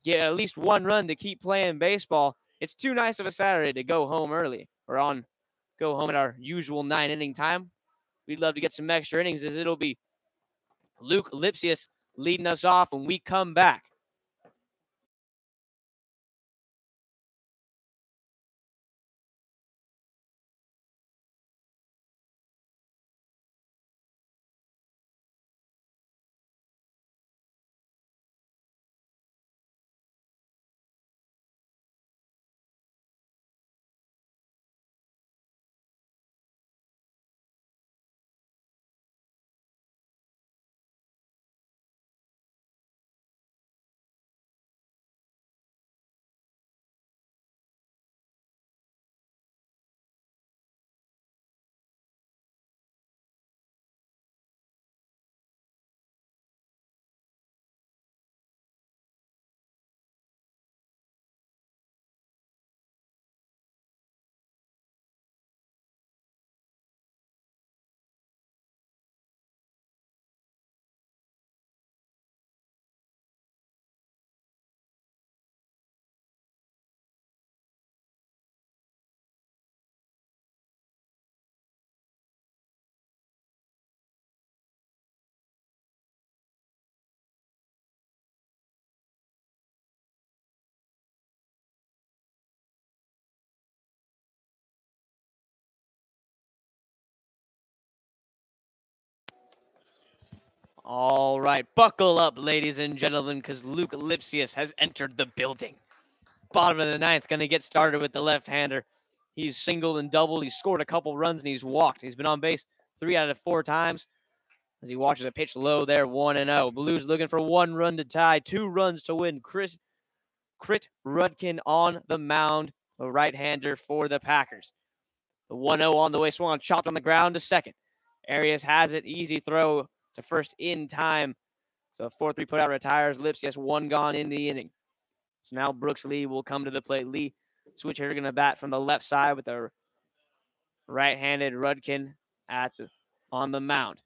get at least 1 run to keep playing baseball. It's too nice of a Saturday to go home early. Go home at our usual 9-inning time. We'd love to get some extra innings as it'll be Luke Lipsius leading us off when we come back. All right, buckle up, ladies and gentlemen, because Luke Lipsius has entered the building. Bottom of the ninth, going to get started with the left-hander. He's singled and doubled. He's scored a couple runs, and he's walked. He's been on base 3 out of 4 times as he watches a pitch low there, 1-0. Blues looking for 1 run to tie, 2 runs to win. Crit Rudkin on the mound, the right-hander for the Packers. The 1-0 on the way, swung on, chopped on the ground to second. Arias has it, easy throw to first in time. So 4-3 put out retires. Lipsius 1 gone in the inning. So now Brooks Lee will come to the plate. Lee, switch hitter, going to bat from the left side with the right-handed Rudkin on the mound.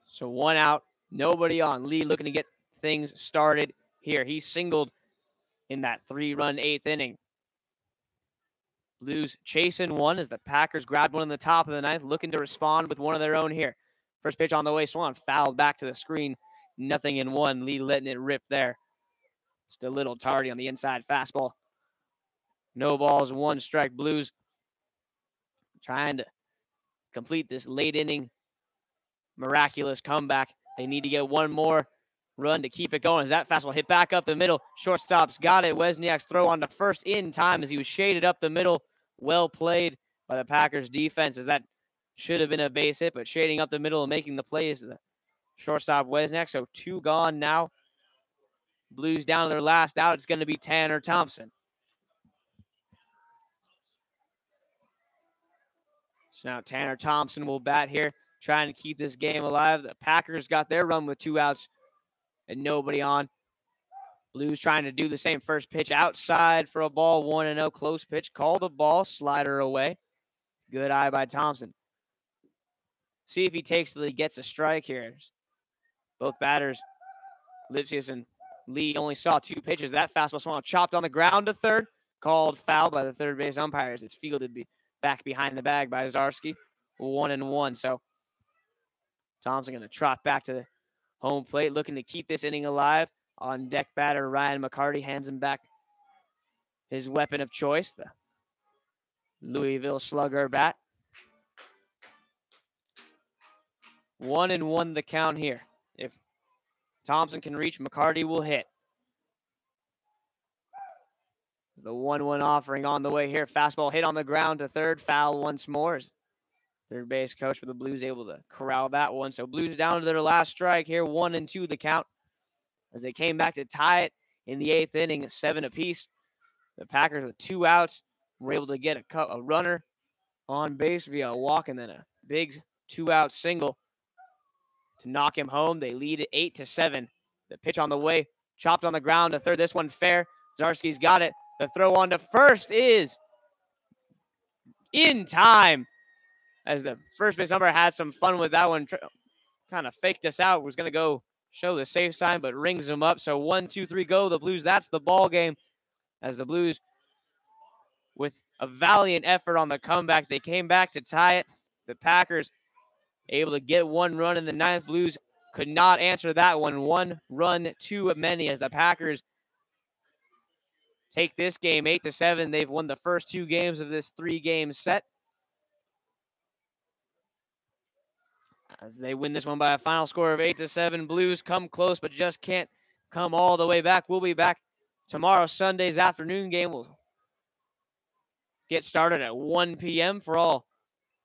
So 1 out, nobody on. Lee looking to get things started here. He singled in that 3-run 8th inning. Blues chasing 1 as the Packers grabbed 1 in the top of the 9th, looking to respond with 1 of their own here. First pitch on the way, Swan fouled back to the screen. 0-1. Lee letting it rip there. Just a little tardy on the inside fastball. No balls, 1 strike. Blues trying to complete this late inning miraculous comeback. They need to get 1 more run to keep it going. As that fastball hit back up the middle, shortstop's got it. Wozniak's throw on to first in time as he was shaded up the middle. Well played by the Packers defense, as that should have been a base hit, but shading up the middle and making the plays. The shortstop Wozniak, so 2 gone now. Blues down to their last out. It's going to be Tanner Thompson. So now Tanner Thompson will bat here, trying to keep this game alive. The Packers got their run with 2 outs and nobody on. Blues trying to do the same. First pitch outside for a ball, 1-0. Close pitch, call the ball, slider away. Good eye by Thompson. See if he takes till he gets a strike here. Both batters, Lipsius and Lee, only saw 2 pitches. That fastball swung chopped on the ground to third, called foul by the third base umpires. It's fielded back behind the bag by Zarski. 1-1. So Thompson going to trot back to the home plate, looking to keep this inning alive. On deck batter Ryan McCarty hands him back his weapon of choice, the Louisville Slugger bat. 1-1 the count here. If Thompson can reach, McCarty will hit. The 1-1 offering on the way here. Fastball hit on the ground to third. Foul once more. Third base coach for the Blues able to corral that one. So Blues down to their last strike here. 1-2 the count as they came back to tie it in the 8th inning, 7 apiece. The Packers with 2 outs were able to get a runner on base via a walk and then a big 2-out single to knock him home. They lead it 8-7. The pitch on the way, chopped on the ground to third. This one fair. Zarski's got it. The throw on to first is in time, as the first base umpire had some fun with that one. Kind of faked us out. Was going to go show the safe sign, but rings him up. So 1, 2, 3, go. The Blues, that's the ball game. As the Blues, with a valiant effort on the comeback. They came back to tie it. The Packers able to get one run in the ninth. Blues could not answer that one. One run too many as the Packers take this game 8-7. They've won the first two games of this 3-game set, as they win this one by a final score of 8-7. Blues come close, but just can't come all the way back. We'll be back tomorrow, Sunday's afternoon game. We'll get started at 1 p.m. for all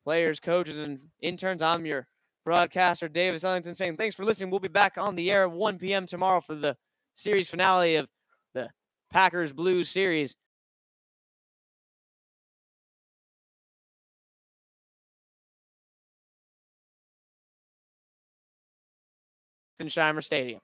players, coaches, and interns. I'm your broadcaster, Davis Ellington, saying thanks for listening. We'll be back on the air at 1 p.m. tomorrow for the series finale of the Packers Blues series. In Shimer Stadium.